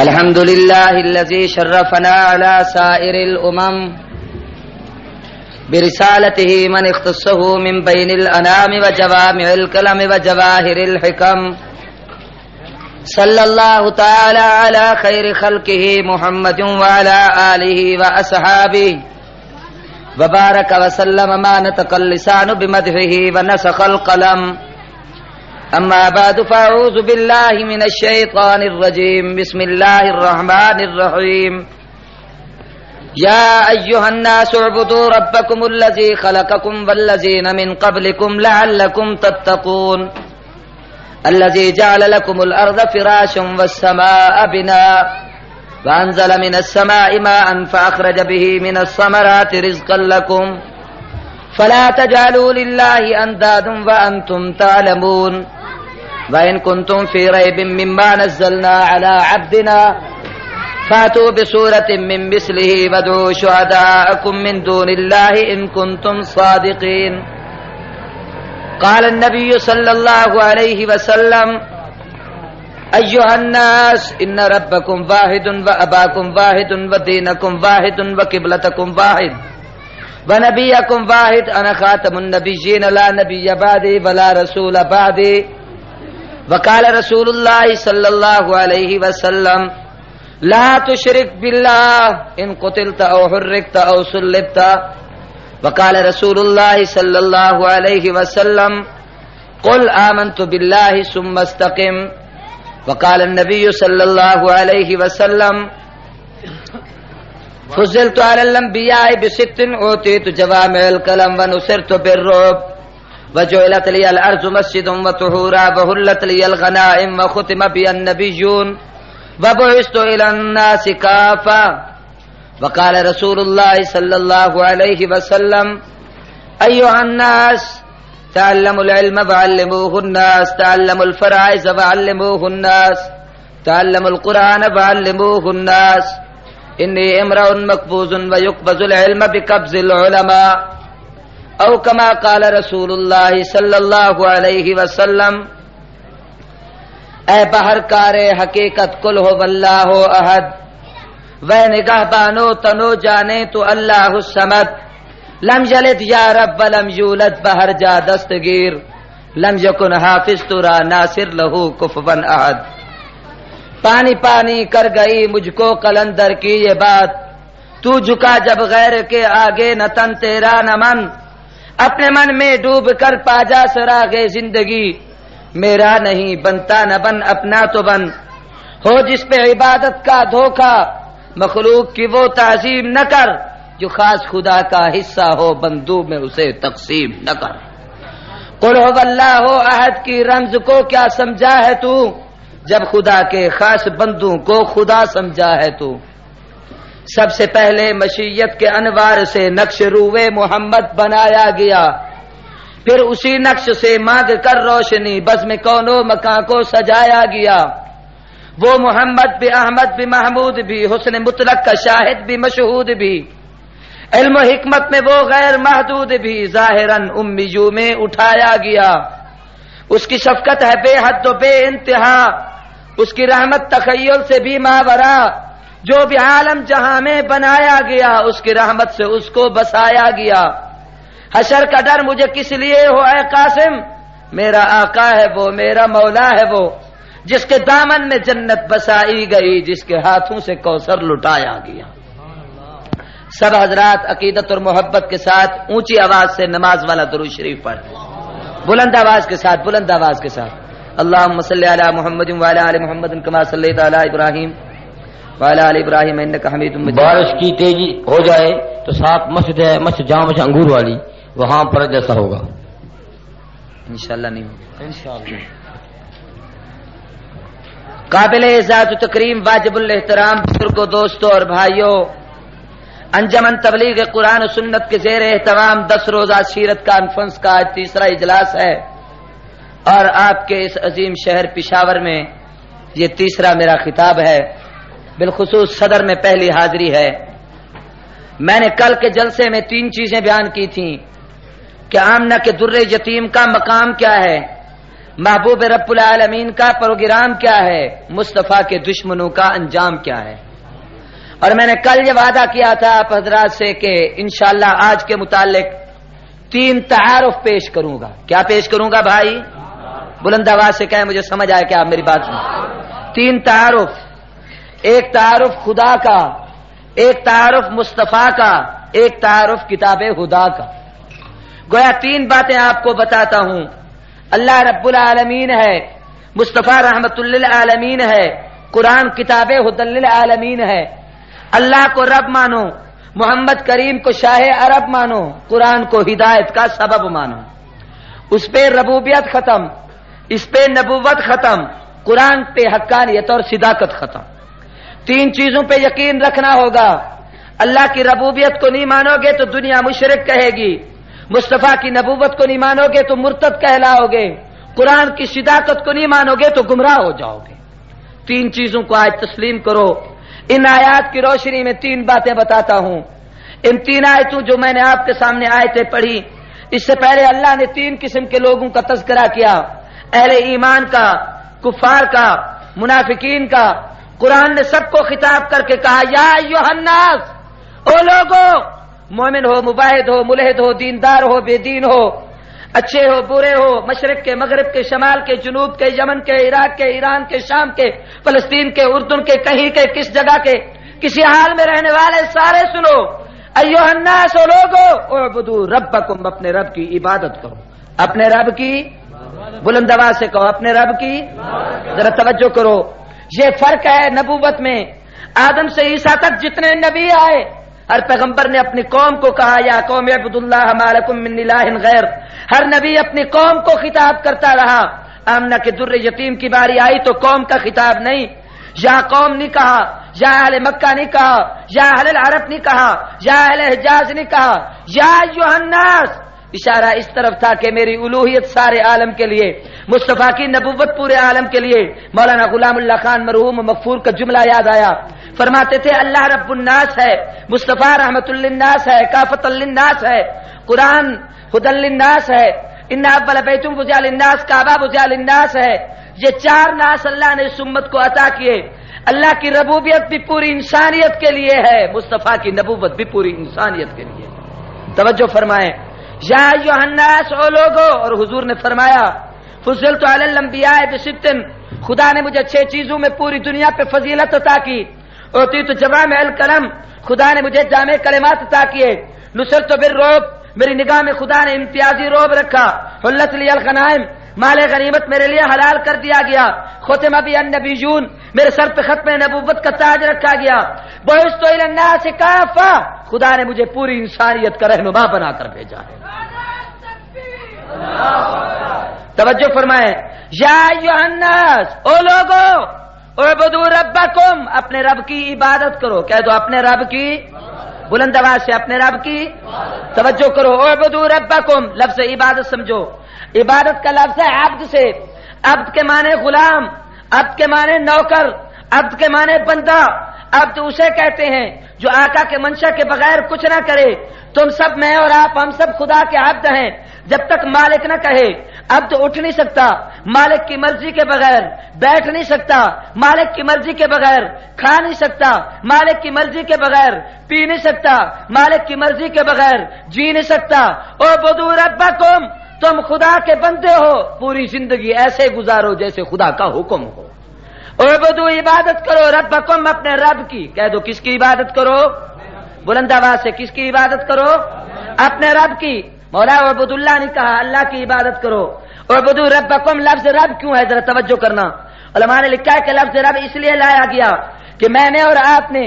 الحمد لله الذي شرفنا على سائر الأمم برسالته من اختصه من بين الأنام وجوامع الكلم وجواهر الحكم صلى الله تعالى على خير خلقه محمد وعلى آله وأصحابه وبارك وسلم ما نطق اللسان بمدحه ونسخ القلم أما بعد فأعوذ بالله من الشيطان الرجيم بسم الله الرحمن الرحيم يا أيها الناس اعبدوا ربكم الذي خلقكم والذين من قبلكم لعلكم تتقون الذي جعل لكم الأرض فراشا والسماء بناء وأنزل من السماء ماء فأخرج به من الثمرات رزقا لكم فلا تجعلوا لله أندادا وأنتم تعلمون وإن كنتم في ريب مما نزلنا على عبدنا فاتوا بسورة من مثله وادعوا شهداءكم من دون الله إن كنتم صادقين. قال النبي صلى الله عليه وسلم أيها الناس إن ربكم واحد وأباكم واحد ودينكم واحد وقبلتكم واحد ونبيكم واحد أنا خاتم النبيين لا نبي بعدي ولا رسول بعدي. وقال رسول الله صلى الله عليه وسلم لا تشرك بالله إن قتلت أو حرقت أو صلبت. وقال رسول الله صلى الله عليه وسلم قل آمنت بالله ثم استقم. وقال النبي صلى الله عليه وسلم فضلت على الأنبياء بست أوتيت جوامع الكلم ونصرت بالرعب وجعلت لي الأرض مسجدا وطهورا وحلت لي الغنائم وختم بي النبيون وبعثت إلى الناس كافة. وقال رسول الله صلى الله عليه وسلم أيها الناس تعلموا العلم وعلموه الناس تعلموا الفرائض وعلموه الناس تعلموا القرآن وعلموه الناس إني امرؤ مقبوض ويقبض العلم بقبض العلماء او كما قال رسول اللہ صلی اللہ علیہ وسلم. اے بہر کار حقیقت کل ہو واللہ احد وہ نگاہ بانو تنو جانے تو اللہ الصمد لم یلد یا رب ولم یولد بہر جا دستگیر لم یکن حافظ ترا ناصر لہو کفوا احد. پانی پانی کر گئی مجھ کو قلندر کی یہ بات تو جھکا جب غیر کے آگے نہ تن تیرا نہ من اپنے من میں ڈوب کر پاجا سراغے زندگی میرا نہیں بنتا نہ بن اپنا تو بن. ہو جس پہ عبادت کا دھوکا مخلوق کی وہ تعظیم نہ کر جو خاص خدا کا حصہ ہو بندو میں اسے تقسیم نہ کر. قل هو اللہ احد کی رمز کو کیا سمجھا ہے تو جب خدا کے خاص بندوں کو خدا سمجھا ہے تو. سب سے پہلے مشیت کے انوار سے نقش روئے محمد بنایا گیا پھر اسی نقش سے مانگ کر روشنی بزم کون و مکان کو سجایا گیا. وہ محمد بھی احمد بھی محمود بھی حسن مطلق کا شاہد بھی مشہود بھی علم و حکمت میں وہ غیر محدود بھی ظاہراً امیوں میں اٹھایا گیا. اس کی شفقت ہے بے حد و بے انتہا اس کی رحمت تخیل سے بھی ماورا. جو بھی عالم جہاں میں بنایا گیا اس کی رحمت سے اس کو بسایا گیا. حشر کا ڈر مجھے کس لیے ہو اے قاسم میرا آقا ہے وہ میرا مولا ہے وہ جس کے دامن میں جنت بسائی گئی جس کے ہاتھوں سے کوثر لٹایا گیا. سب حضرات عقیدت اور محبت کے ساتھ اونچی آواز سے نماز والا درود شریف پڑھ بلند آواز کے ساتھ بلند آواز کے ساتھ. اللہم صلی علی محمد وعلی آل محمد کما صلیت علی ابراہیم وعلی آل ابراہیم انک حمید مجید. بارش کی تیزی ہو جائے تو ساتھ مسجد ہے مسجد جامع مسجد انگور والی وہاں پر جیسا ہوگا انشاءاللہ نہیں ہوگا انشاءاللہ. قابل عزت و تکریم واجب الاحترام بزرگوں دوستوں اور بھائیوں انجمن تبلیغ قرآن و سنت کے زیر اہتمام 10 روزہ سیرت کانفرنس کا آج تیسرا اجلاس ہے اور آپ کے اس عظیم شہر پشاور میں یہ تیسرا میرا خطاب ہے. بالخصوص صدر میں پہلی حاضری ہے. میں نے کل کے جلسے میں 3 چیزیں بیان کی تھیں کہ آمنہ کے در یتیم کا مقام کیا ہے. محبوب رب العالمین کا پروگرام کیا ہے، مصطفیٰ کے دشمنوں کا انجام کیا ہے۔ اور میں نے کل یہ وعدہ کیا تھا آپ حضرات سے کہ انشاءاللہ آج کے متعلق 3 تعارف پیش کروں گا۔ کیا پیش کروں گا بھائی؟ بلند آواز سے کہیں، مجھے سمجھ آئے کہ آپ میری بات سنیں۔ 3 تعارف، ایک تعارف خدا کا، ایک تعارف مصطفیٰ کا، ایک تعارف کتاب خدا کا۔ گویا 3 باتیں آپ کو بتاتا ہوں۔ اللہ رب العالمین ہے، مصطفیٰ رحمت للعالمین ہے، قرآن کتاب ہدی للعالمین ہے۔ اللہ کو رب مانو، محمد کریم کو شاہ عرب مانو، قرآن کو ہدایت کا سبب مانو۔ اس پہ ربوبیت ختم، اس پہ نبوت ختم، قرآن پہ حقانیت اور صداقت ختم۔ 3 چیزوں پہ یقین رکھنا ہوگا۔ اللہ کی ربوبیت کو نہیں مانو گے تو دنیا مشرک کہے گی، مصطفیٰ کی نبوت کو نہیں مانو گے تو مرتد کہلاؤ گے، قرآن کی صداقت کو نہیں مانو گے تو گمراہ ہو جاؤ گے۔ 3 چیزوں کو آج تسلیم کرو۔ ان آیات کی روشنی میں 3 باتیں بتاتا ہوں۔ ان 3 آیتوں جو میں نے آپ کے سامنے آیتیں پڑھی، اس سے پہلے اللہ نے 3 قسم کے لوگوں کا تذکرہ کیا، اہل ایمان کا، کفار کا، منافقین کا۔ قرآن نے سب کو خطاب کر کے کہا یا ایھا الناس، او لوگو، مومن ہو، مباہد ہو، ملحد ہو، دیندار ہو، بے دین ہو، اچھے ہو، برے ہو، مشرق کے، مغرب کے، شمال کے، جنوب کے، یمن کے، عراق کے، ایران کے، شام کے، فلسطین کے، اردن کے، کہیں کے، کس جگہ کے، کسی حال میں رہنے والے سارے سنو، ایھا الناس، او لوگو، اعبدوا ربکم، اپنے رب کی عبادت کرو۔ اپنے رب کی، بلند آواز سے کہو، اپنے رب کی، ذرا توجہ کرو۔ یہ فرق ہے نبوت میں۔ آدم سے عیسیٰ تک جتنے نبی آئے، ہر پیغمبر نے اپنی قوم کو کہا یا قوم اعبدوا اللہ ما لکم من الہ غیر۔ ہر نبی اپنی قوم کو خطاب کرتا رہا۔ آمنہ کے در یتیم کی باری آئی تو قوم کا خطاب نہیں، یا قوم نہیں کہا، یا اہل مکہ نہیں کہا، یا اہل العرب نہیں کہا، یا اہل حجاز نہیں کہا، یا ایھا الناس۔ اشارہ اس طرف تھا کہ میری الوہیت سارے عالم کے لیے، مصطفیٰ کی نبوت پورے عالم کے لیے۔ مولانا غلام اللہ خان مرحوم مغفور کا جملہ یاد آیا، فرماتے تھے اللہ رب الناس ہے، مصطفیٰ رحمت للناس ہے، کافۃ للناس ہے، قرآن ہدی للناس ہے، ان اول بیت وضع للناس، کعبہ وضع للناس ہے۔ یہ 4 ناس اللہ نے اس امت کو عطا کیے۔ اللہ کی ربوبیت بھی پوری انسانیت کے لیے ہے، مصطفیٰ کی نبوت بھی پوری انسانیت کے لیے۔ توجہ فرمائیں، یا ایھا الناس، او لوگو، اور حضور نے فرمایا فضلت علی الانبیاء بست، خدا نے مجھے 6 چیزوں میں پوری دنیا پہ فضیلت عطا کی۔ اعطیت جوامع الکلم، خدا نے مجھے جامع کلمات عطا کیے۔ نصرت بالرعب، میری نگاہ میں خدا نے امتیازی رعب رکھا۔ حلت لی الغنائم، مال غنیمت میرے لیے حلال کر دیا گیا۔ ختم بی النبیون، میرے سر پہ ختم نبوت کا تاج رکھا گیا۔ بعثت الی الناس کافہ، خدا نے مجھے پوری انسانیت کا رہنما بنا کر بھیجا ہے۔ توجہ فرمائیں، یا ایھا الناس، او لوگو، اعبدوا ربکم، اپنے رب کی عبادت کرو۔ کہہ دو اپنے رب کی، بلند آواز سے اپنے رب کی توجہ کرو۔ اعبدوا ربکم، لفظ عبادت سمجھو، عبادت کا لفظ ہے عبد سے۔ عبد کے معنی غلام، عبد کے معنی نوکر، عبد کے معنی بندہ۔ عبد اسے کہتے ہیں جو آقا کے منشا کے بغیر کچھ نہ کرے۔ تم سب، میں اور آپ، ہم سب خدا کے عبد ہیں جب تک مالک نہ کہے۔ عبد اٹھ نہیں سکتا مالک کی مرضی کے بغیر، بیٹھ نہیں سکتا مالک کی مرضی کے بغیر، کھا نہیں سکتا مالک کی مرضی کے بغیر، پی نہیں سکتا مالک کی مرضی کے بغیر، جی نہیں سکتا۔ اعبدوا ربکم، تم خدا کے بندے ہو، پوری زندگی ایسے گزارو جیسے خدا کا حکم ہو۔ اعبدوا، عبادت کرو، ربکم، اپنے رب کی۔ کہہ دو کس کی عبادت کرو، بلند آواز سے، کس کی عبادت کرو؟ اپنے رب کی۔ مولا عبد اللہ نے کہا اللہ کی عبادت کرو۔ اعبدوا ربکم، لفظ رب کیوں ہے ذرا توجہ کرنا۔ علماء نے لکھا ہے کہ لفظ رب اس لیے لایا گیا کہ میں نے اور آپ نے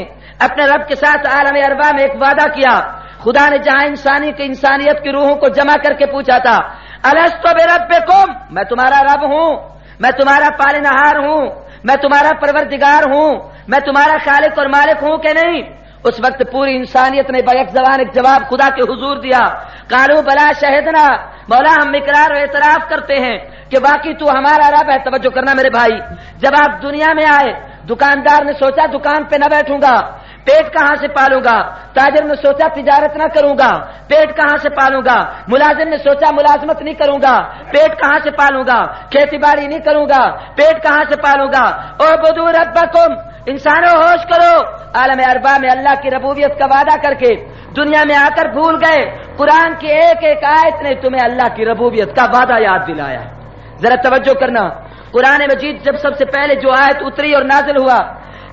اپنے رب کے ساتھ عالم ارواح میں ایک وعدہ کیا۔ خدا نے جہاں انسانیت کی روحوں کو جمع کر کے پوچھا تھا الست بربکم، میں تمہارا رب ہوں، میں تمہارا پالنہار ہوں، میں تمہارا پروردگار ہوں، میں تمہارا خالق اور مالک ہوں کہ نہیں؟ اس وقت پوری انسانیت نے بیک زبان ایک جواب خدا کے حضور دیا، قالوا بلا شہدنا، مولا ہم اقرار و اعتراف کرتے ہیں کہ واقعی تو ہمارا رب ہے۔ توجہ کرنا میرے بھائی، جب آپ دنیا میں آئے دکاندار نے سوچا دکان پہ نہ بیٹھوں گا، پیٹ کہاں سے پالوں گا؟ تاجر نے سوچا تجارت نہ کروں گا، پیٹ کہاں سے پالوں گا؟ ملازم نے سوچا ملازمت نہیں کروں گا، پیٹ کہاں سے پالوں گا؟ کھیتی باڑی نہیں کروں گا، پیٹ کہاں سے پالوں گا؟ اعبدوا ربکم، انسانوں ہوش کرو، عالم اربا میں اللہ کی ربوبیت کا وعدہ کر کے دنیا میں آ کر بھول گئے۔ قرآن کی ایک ایک آیت نے تمہیں اللہ کی ربوبیت کا وعدہ یاد دلایا۔ ذرا توجہ کرنا، قرآن مجید جب سب سے پہلے جو آیت اتری اور نازل ہوا،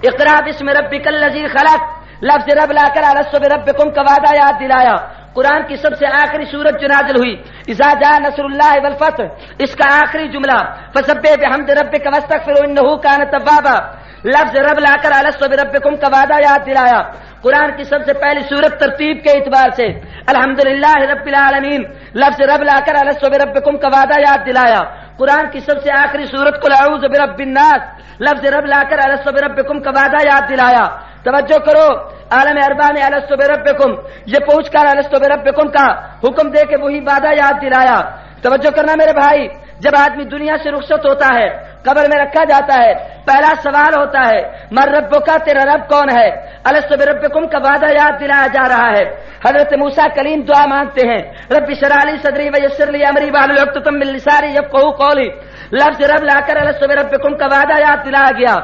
اقرا بسم ربک الذی خلق، لفظ رب لا کر الست بربکم کا وعدہ یاد دلایا۔ قرآن کی سب سے آخری سورت جو نازل ہوئی اذا جاء نصر اللہ والفتح، اس کا آخری جملہ فسبح بحمد ربک واستغفر انہ کان توابا، لفظ رب لا کر الست بربکم کا وعدہ یاد دلایا۔ قرآن کی سب سے پہلی سورت ترتیب کے اعتبار سے الحمدللہ رب العالمین، لفظ رب لا کر الست بربکم کا وعدہ یاد دلایا۔ قرآن کی سب سے آخری سورت قل اعوذ برب الناس، لفظ رب لا کر الست بربکم کا وعدہ یاد دلایا۔ توجہ کرو، عالم اربا میں الست بربکم یہ پوچھ کر الست بربکم کا حکم دے کے وہی وعدہ یاد دلایا۔ توجہ کرنا میرے بھائی، جب آدمی دنیا سے رخصت ہوتا ہے، قبر میں رکھا جاتا ہے، پہلا سوال ہوتا ہے من ربک، تیرا رب کون ہے؟ الست بربکم کا وعدہ یاد دلایا جا رہا ہے۔ حضرت موسیٰ کلیم دعا مانگتے ہیں رب اشرح لی صدری ویسر لی امری واحلل عقدۃ من لسانی یفقهوا قولی، لفظ رب لا کر الست بربکم کا وعدہ یاد دلایا گیا۔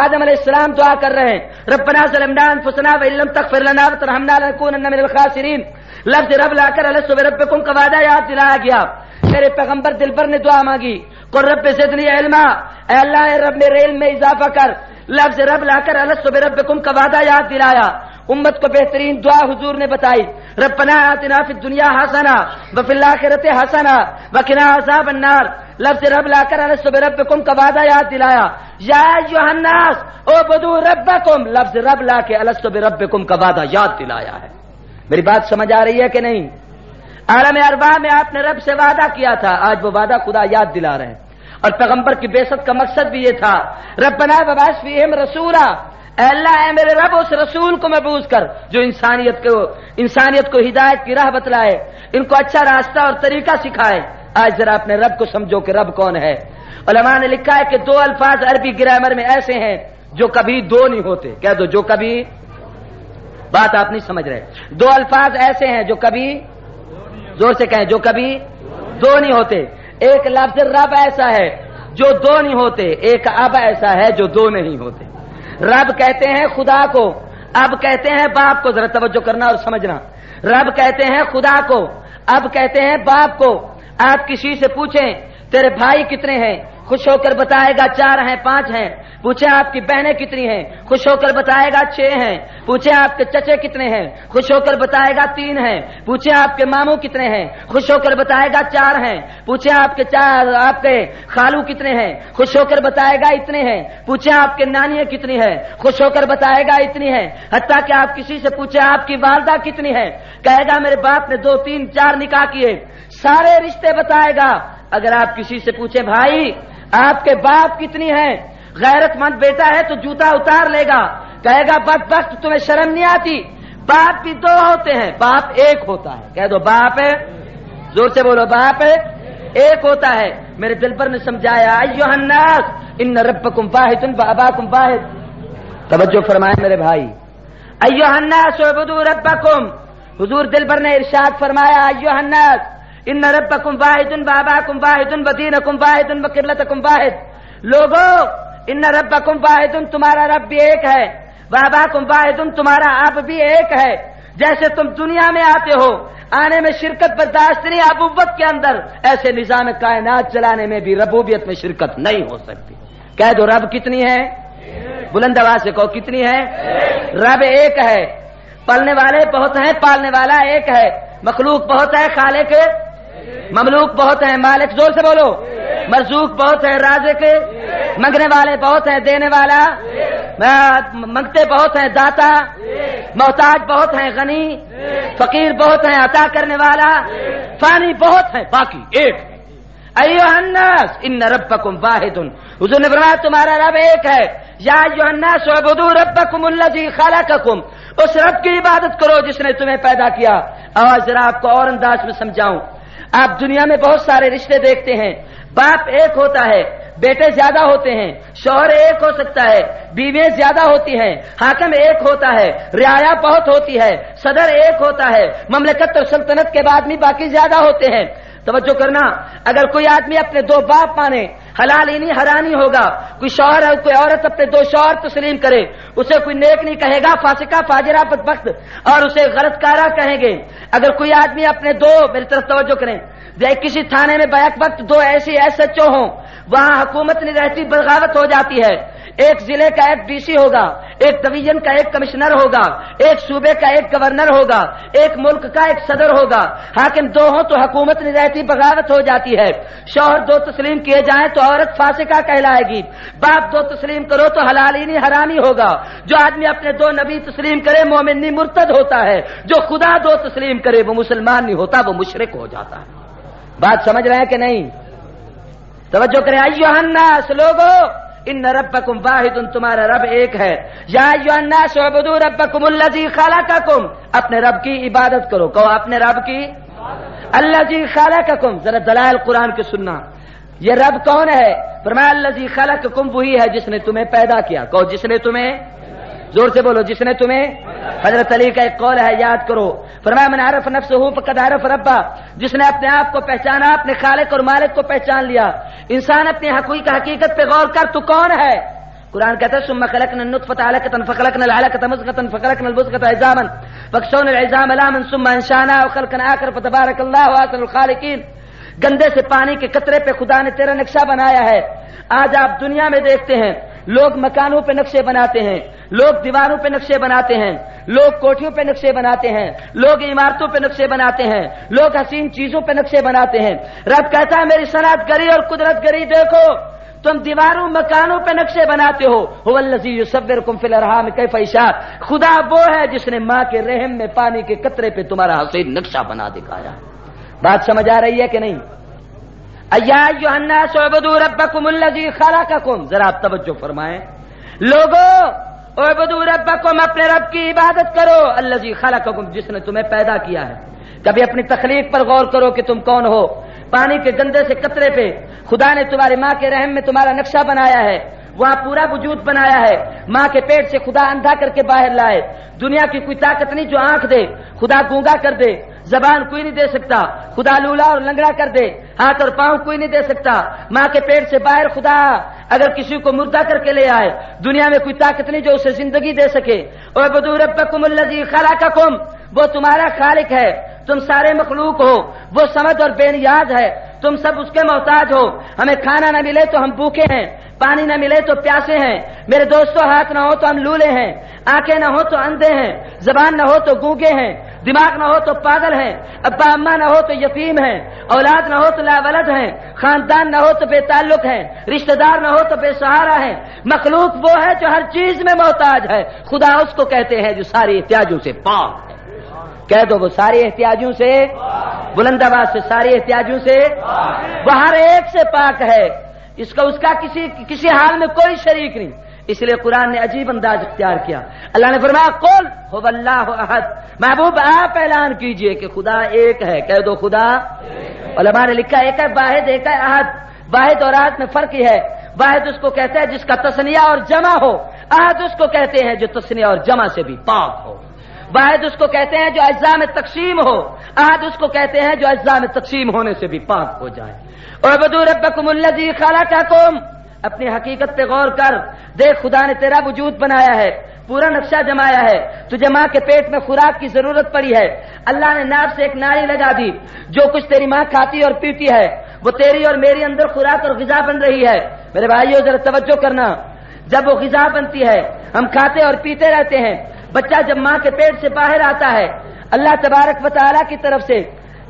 آدم علیہ السلام دعا کر رہے ہیں ربنا ظلمنا انفسنا وان لم تغفر لنا وترحمنا لنكونن من الخاسرین، لفظ رب لا کر الست بربکم کا وعدہ یاد دلایا گیا۔ میرے پیغمبر دلبر نے دعا مانگی قل رب زدنی علما، اے اللہ اے رب میرے علم میں اضافہ کر، لفظ رب لا کر الست بربکم کا وعدہ یاد دلایا۔ امت کو بہترین دعا حضور نے بتائی ربنا آتنا فی الدنیا حسنہ وفی الآخرۃ حسنہ وقنا عذاب النار، لفظ رب لا کر الست بربکم کا وعدہ یاد دلایا۔ یا ایھا الناس اعبدوا ربکم، لفظ رب لا کے الست بربکم کا وعدہ یاد دلایا ہے۔ میری بات سمجھ آ رہی ہے کہ نہیں؟ عالم اربا میں آپ نے رب سے وعدہ کیا تھا، آج وہ وعدہ خدا یاد دلا رہے ہیں۔ اور پیغمبر کی بعثت کا مقصد بھی یہ تھا ربنا وبعث فیہم رسولا، اے اللہ اے میرے رب اس رسول کو مبعوث کر جو انسانیت کو ہدایت کی راہ بتلائے، ان کو اچھا راستہ اور طریقہ سکھائے۔ آج ذرا اپنے رب کو سمجھو کہ رب کون ہے۔ علماء نے لکھا ہے کہ دو الفاظ عربی گرامر میں ایسے ہیں جو کبھی دو نہیں ہوتے، کہہ دو جو کبھی، بات آپ نہیں سمجھ رہے، دو الفاظ ایسے ہیں جو کبھی، زور سے کہیں، جو کبھی دو نہیں ہوتے۔ ایک لفظ رب ایسا ہے جو دو نہیں ہوتے، ایک اب ایسا ہے جو دو نہیں ہوتے۔ رب کہتے ہیں خدا کو، اب کہتے ہیں باپ کو، ذرا توجہ کرنا اور سمجھنا۔ رب کہتے ہیں خدا کو، اب کہتے ہیں باپ کو۔ آپ کسی سے پوچھیں تیرے بھائی کتنے ہیں، خوش ہو کر بتائے گا 4 ہیں 5 ہیں۔ پوچھیں آپ کی بہنیں کتنی ہیں، خوش ہو کر بتائے گا 6 ہیں۔ پوچھیں آپ کے چچے کتنے ہیں، خوش ہو کر بتائے گا 3 ہیں۔ پوچھیں آپ کے ماموں کتنے ہیں، خوش ہو کر بتائے گا 4 ہیں۔ پوچھیں آپ کے خالو کتنے ہیں، خوش ہو کر بتائے گا اتنے ہیں۔ پوچھیں آپ کے نانیاں کتنی ہیں، خوش ہو کر بتائے گا اتنی ہیں۔ حتیٰ کہ آپ کسی سے پوچھیں آپ کی والدہ کتنی ہے، کہے گا میرے باپ نے 2 3 4 نکاح کیے، سارے رشتے بتائے گا۔ اگر آپ کسی سے پوچھیں بھائی آپ کے باپ کتنی ہیں، غیرت مند بیٹا ہے تو جوتا اتار لے گا، کہے گا بدبخت تمہیں شرم نہیں آتی، باپ بھی 2 ہوتے ہیں، باپ 1 ہوتا ہے۔ کہہ دو باپ ہے، زور سے بولو باپ 1 ہوتا ہے۔ میرے دل پر نے سمجھایا ایھا الناس ان ربکم واحد واباکم واحد۔ توجہ فرمائیں میرے بھائی، ایھا الناس اعبدوا ربکم، حضور دل پر نے ارشاد فرمایا ایھا الناس ان ربکم واحد واباکم واحد ودینکم واحد وقبلتکم واحد۔ لوگوں ان ربکم واحد، تمہارا رب بھی 1 ہے، واباکم واحد، تمہارا اب بھی 1 ہے۔ جیسے تم دنیا میں آتے ہو، آنے میں شرکت برداشت نہیں، ابوت کے اندر ایسے نظام کائنات چلانے میں بھی ربوبیت میں شرکت نہیں ہو سکتی۔ کہہ دو رب کتنی ہے، بلند آواز سے کہو کتنی ہے؟ رب 1 ہے۔ پلنے والے بہت ہیں، پالنے والا 1 ہے۔ مخلوق بہت ہے، خالق مملوک بہت ہیں، مالک زور سے بولو، مرزوق بہت ہے، رازق منگنے والے بہت ہیں، دینے والا منگتے بہت ہیں، داتا محتاج بہت ہیں، غنی فقیر بہت ہیں، عطا کرنے والا فانی بہت ہیں، باقی 1 ہے۔ ایھا الناس ان ربکم واحد، حضور نے فرمایا تمہارا رب 1 ہے۔ یا ایھا الناس اعبدوا ربکم الذی خلقکم، اس رب کی عبادت کرو جس نے تمہیں پیدا کیا۔ آج ذرا آپ کو اور انداز میں سمجھاؤں، آپ دنیا میں بہت سارے رشتے دیکھتے ہیں، باپ 1 ہوتا ہے، بیٹے زیادہ ہوتے ہیں، شوہر ایک ہو سکتا ہے، بیویاں زیادہ ہوتی ہیں، حاکم ایک ہوتا ہے، رعایا بہت ہوتی ہے، صدر ایک ہوتا ہے، مملکت اور سلطنت کے بعد بھی باقی زیادہ ہوتے ہیں۔ توجہ کرنا، اگر کوئی آدمی اپنے دو باپ مانے، حلال ہی نہیں حرام ہوگا، کوئی شوہر ہے کوئی عورت اپنے دو شوہر تسلیم کرے، اسے کوئی نیک نہیں کہے گا، فاسقہ فاجرہ بدبخت، اور اسے غلط کارہ کہیں گے۔ اگر کوئی آدمی اپنے دو، میری طرف توجہ کریں، کسی تھانے میں بیک وقت دو ایسی ایس ایچ او ہوں، وہاں حکومت نہیں رہتی، بغاوت ہو جاتی ہے، ایک ضلع کا ایک ڈی سی ہوگا، ایک ڈویژن کا ایک کمشنر ہوگا، ایک صوبے کا ایک گورنر ہوگا، ایک ملک کا ایک صدر ہوگا، حاکم دو ہوں تو حکومت نہیں رہتی، بغاوت ہو جاتی ہے۔ شوہر دو تسلیم کیے جائیں تو عورت فاسقہ کہلائے گی، باپ دو تسلیم کرو تو حلال ہی نہیں حرامی ہوگا۔ جو آدمی اپنے دو نبی تسلیم کرے مومن نہیں مرتد ہوتا ہے، جو خدا دو تسلیم کرے وہ مسلمان نہیں ہوتا، وہ مشرک ہو جاتا ہے۔ بات سمجھ رہے ہیں کہ نہیں؟ توجہ کریں، ایھا الناس لوگو ان ربکم واحد، تمہارا رب ایک ہے۔ یا ایھا الناس اعبدوا ربکم الذی خلقکم، اپنے رب کی عبادت کرو، کہو اپنے رب کی، الذی خلقکم، ذرا دلائل قرآن کے سننا، یہ رب کون ہے؟ فرمایا الذی خلقکم، وہی ہے جس نے تمہیں پیدا کیا، کہو جس نے تمہیں، زور سے بولو، جس نے تمہیں۔ حضرت علی کا ایک قول ہے، یاد کرو، فرمایا من عرف نفسہ فقد عرف ربہ، جس نے اپنے آپ کو پہچانا، اپنے خالق اور مالک کو پہچان لیا۔ انسان اپنی حقیقت پہ غور کر، تو کون ہے؟ قرآن کہتا ہے ثم خلقنا النطفة علقة فخلقنا العلقة مضغة فخلقنا المضغة عظاما فكسونا العظام لحما ثم انشأناه خلقا آخر فتبارك الله احسن الخالقين۔ گندے سے پانی کے قطرے پہ خدا نے تیرا نقشہ بنایا ہے۔ آج آپ دنیا میں دیکھتے ہیں لوگ مکانوں پہ نقشے بناتے ہیں، لوگ دیواروں پہ نقشے بناتے ہیں، لوگ کوٹھیوں پہ نقشے بناتے ہیں، لوگ عمارتوں پہ نقشے بناتے ہیں، لوگ حسین چیزوں پہ نقشے بناتے ہیں۔ رب کہتا ہے میری صنعت گری اور قدرت گری دیکھو، تم دیواروں مکانوں پہ نقشے بناتے ہو، هو الذی یصورکم فی الارحام کیف یشاء، خدا وہ ہے جس نے ماں کے رحم میں پانی کے قطرے پہ تمہارا حسین نقشہ بنا دکھایا۔ بات سمجھ آ رہی ہے کہ نہیں؟ یا ایھا الناس اعبدوا ربکم الذی خلقکم، ذرا آپ توجہ فرمائیں، لوگوں اعبدوا ربکم، اپنے رب کی عبادت کرو، الذی خلقکم، جس نے تمہیں پیدا کیا ہے۔ کبھی اپنی تخلیق پر غور کرو کہ تم کون ہو۔ پانی کے گندے سے قطرے پہ خدا نے تمہاری ماں کے رحم میں تمہارا نقشہ بنایا ہے، وہاں پورا وجود بنایا ہے۔ ماں کے پیٹ سے خدا اندھا کر کے باہر لائے، دنیا کی کوئی طاقت نہیں جو آنکھ دے، خدا گونگا کر دے، زبان کوئی نہیں دے سکتا، خدا لولا اور لنگڑا کر دے، ہاتھ اور پاؤں کوئی نہیں دے سکتا۔ ماں کے پیٹ سے باہر خدا اگر کسی کو مردہ کر کے لے آئے، دنیا میں کوئی طاقت نہیں جو اسے زندگی دے سکے۔ اعبدوا ربکم الذی خلقکم، وہ تمہارا خالق ہے، تم سارے مخلوق ہو، وہ سمجھ اور بے نیاز ہے، تم سب اس کے محتاج ہو۔ ہمیں کھانا نہ ملے تو ہم بھوکے ہیں، پانی نہ ملے تو پیاسے ہیں، میرے دوستو ہاتھ نہ ہو تو ہم لولے ہیں، آنکھیں نہ ہو تو اندھے ہیں، زبان نہ ہو تو گونگے ہیں، دماغ نہ ہو تو پاگل ہیں، ابا اماں نہ ہو تو یتیم ہیں، اولاد نہ ہو تو لاولد ہیں، خاندان نہ ہو تو بے تعلق ہیں، رشتہ دار نہ ہو تو بے سہارا ہیں۔ مخلوق وہ ہے جو ہر چیز میں محتاج ہے، خدا اس کو کہتے ہیں جو ساری احتیاجوں سے پاک ہے۔ کہہ دو وہ ساری احتیاجوں سے، بلند آواز سے، ساری احتیاجوں سے، وہ ہر ایک سے پاک ہے، اس کا کسی حال میں کوئی شریک نہیں۔ اس لیے قرآن نے عجیب انداز اختیار کیا، اللہ نے فرمایا قل هو اللہ احد، محبوب آپ اعلان کیجئے کہ خدا ایک ہے، کہہ دو خدا۔ علماء نے لکھا ایک ہے واحد، ایک ہے احد، واحد اور احد میں فرق ہی ہے۔ واحد اس کو کہتے ہیں جس کا تثنیہ اور جمع ہو، احد اس کو کہتے ہیں جو تثنیہ اور جمع سے بھی پاک ہو۔ واحد اس کو کہتے ہیں جو اجزاء میں تقسیم ہو، احد اس کو کہتے ہیں جو اجزاء میں تقسیم ہونے سے بھی پاک ہو جائے۔ اعبدوا ربکم الذی خلقکم، اپنی حقیقت پہ غور کر، دیکھ خدا نے تیرا وجود بنایا ہے، پورا نقشہ جمایا ہے، تجھے ماں کے پیٹ میں خوراک کی ضرورت پڑی ہے، اللہ نے ناف سے ایک نالی لگا دی، جو کچھ تیری ماں کھاتی اور پیتی ہے وہ تیری اور میری اندر خوراک اور غذا بن رہی ہے۔ میرے بھائیو ذرا توجہ کرنا، جب وہ غذا بنتی ہے ہم کھاتے اور پیتے رہتے ہیں۔ بچہ جب ماں کے پیٹ سے باہر آتا ہے، اللہ تبارک و تعالیٰ کی طرف سے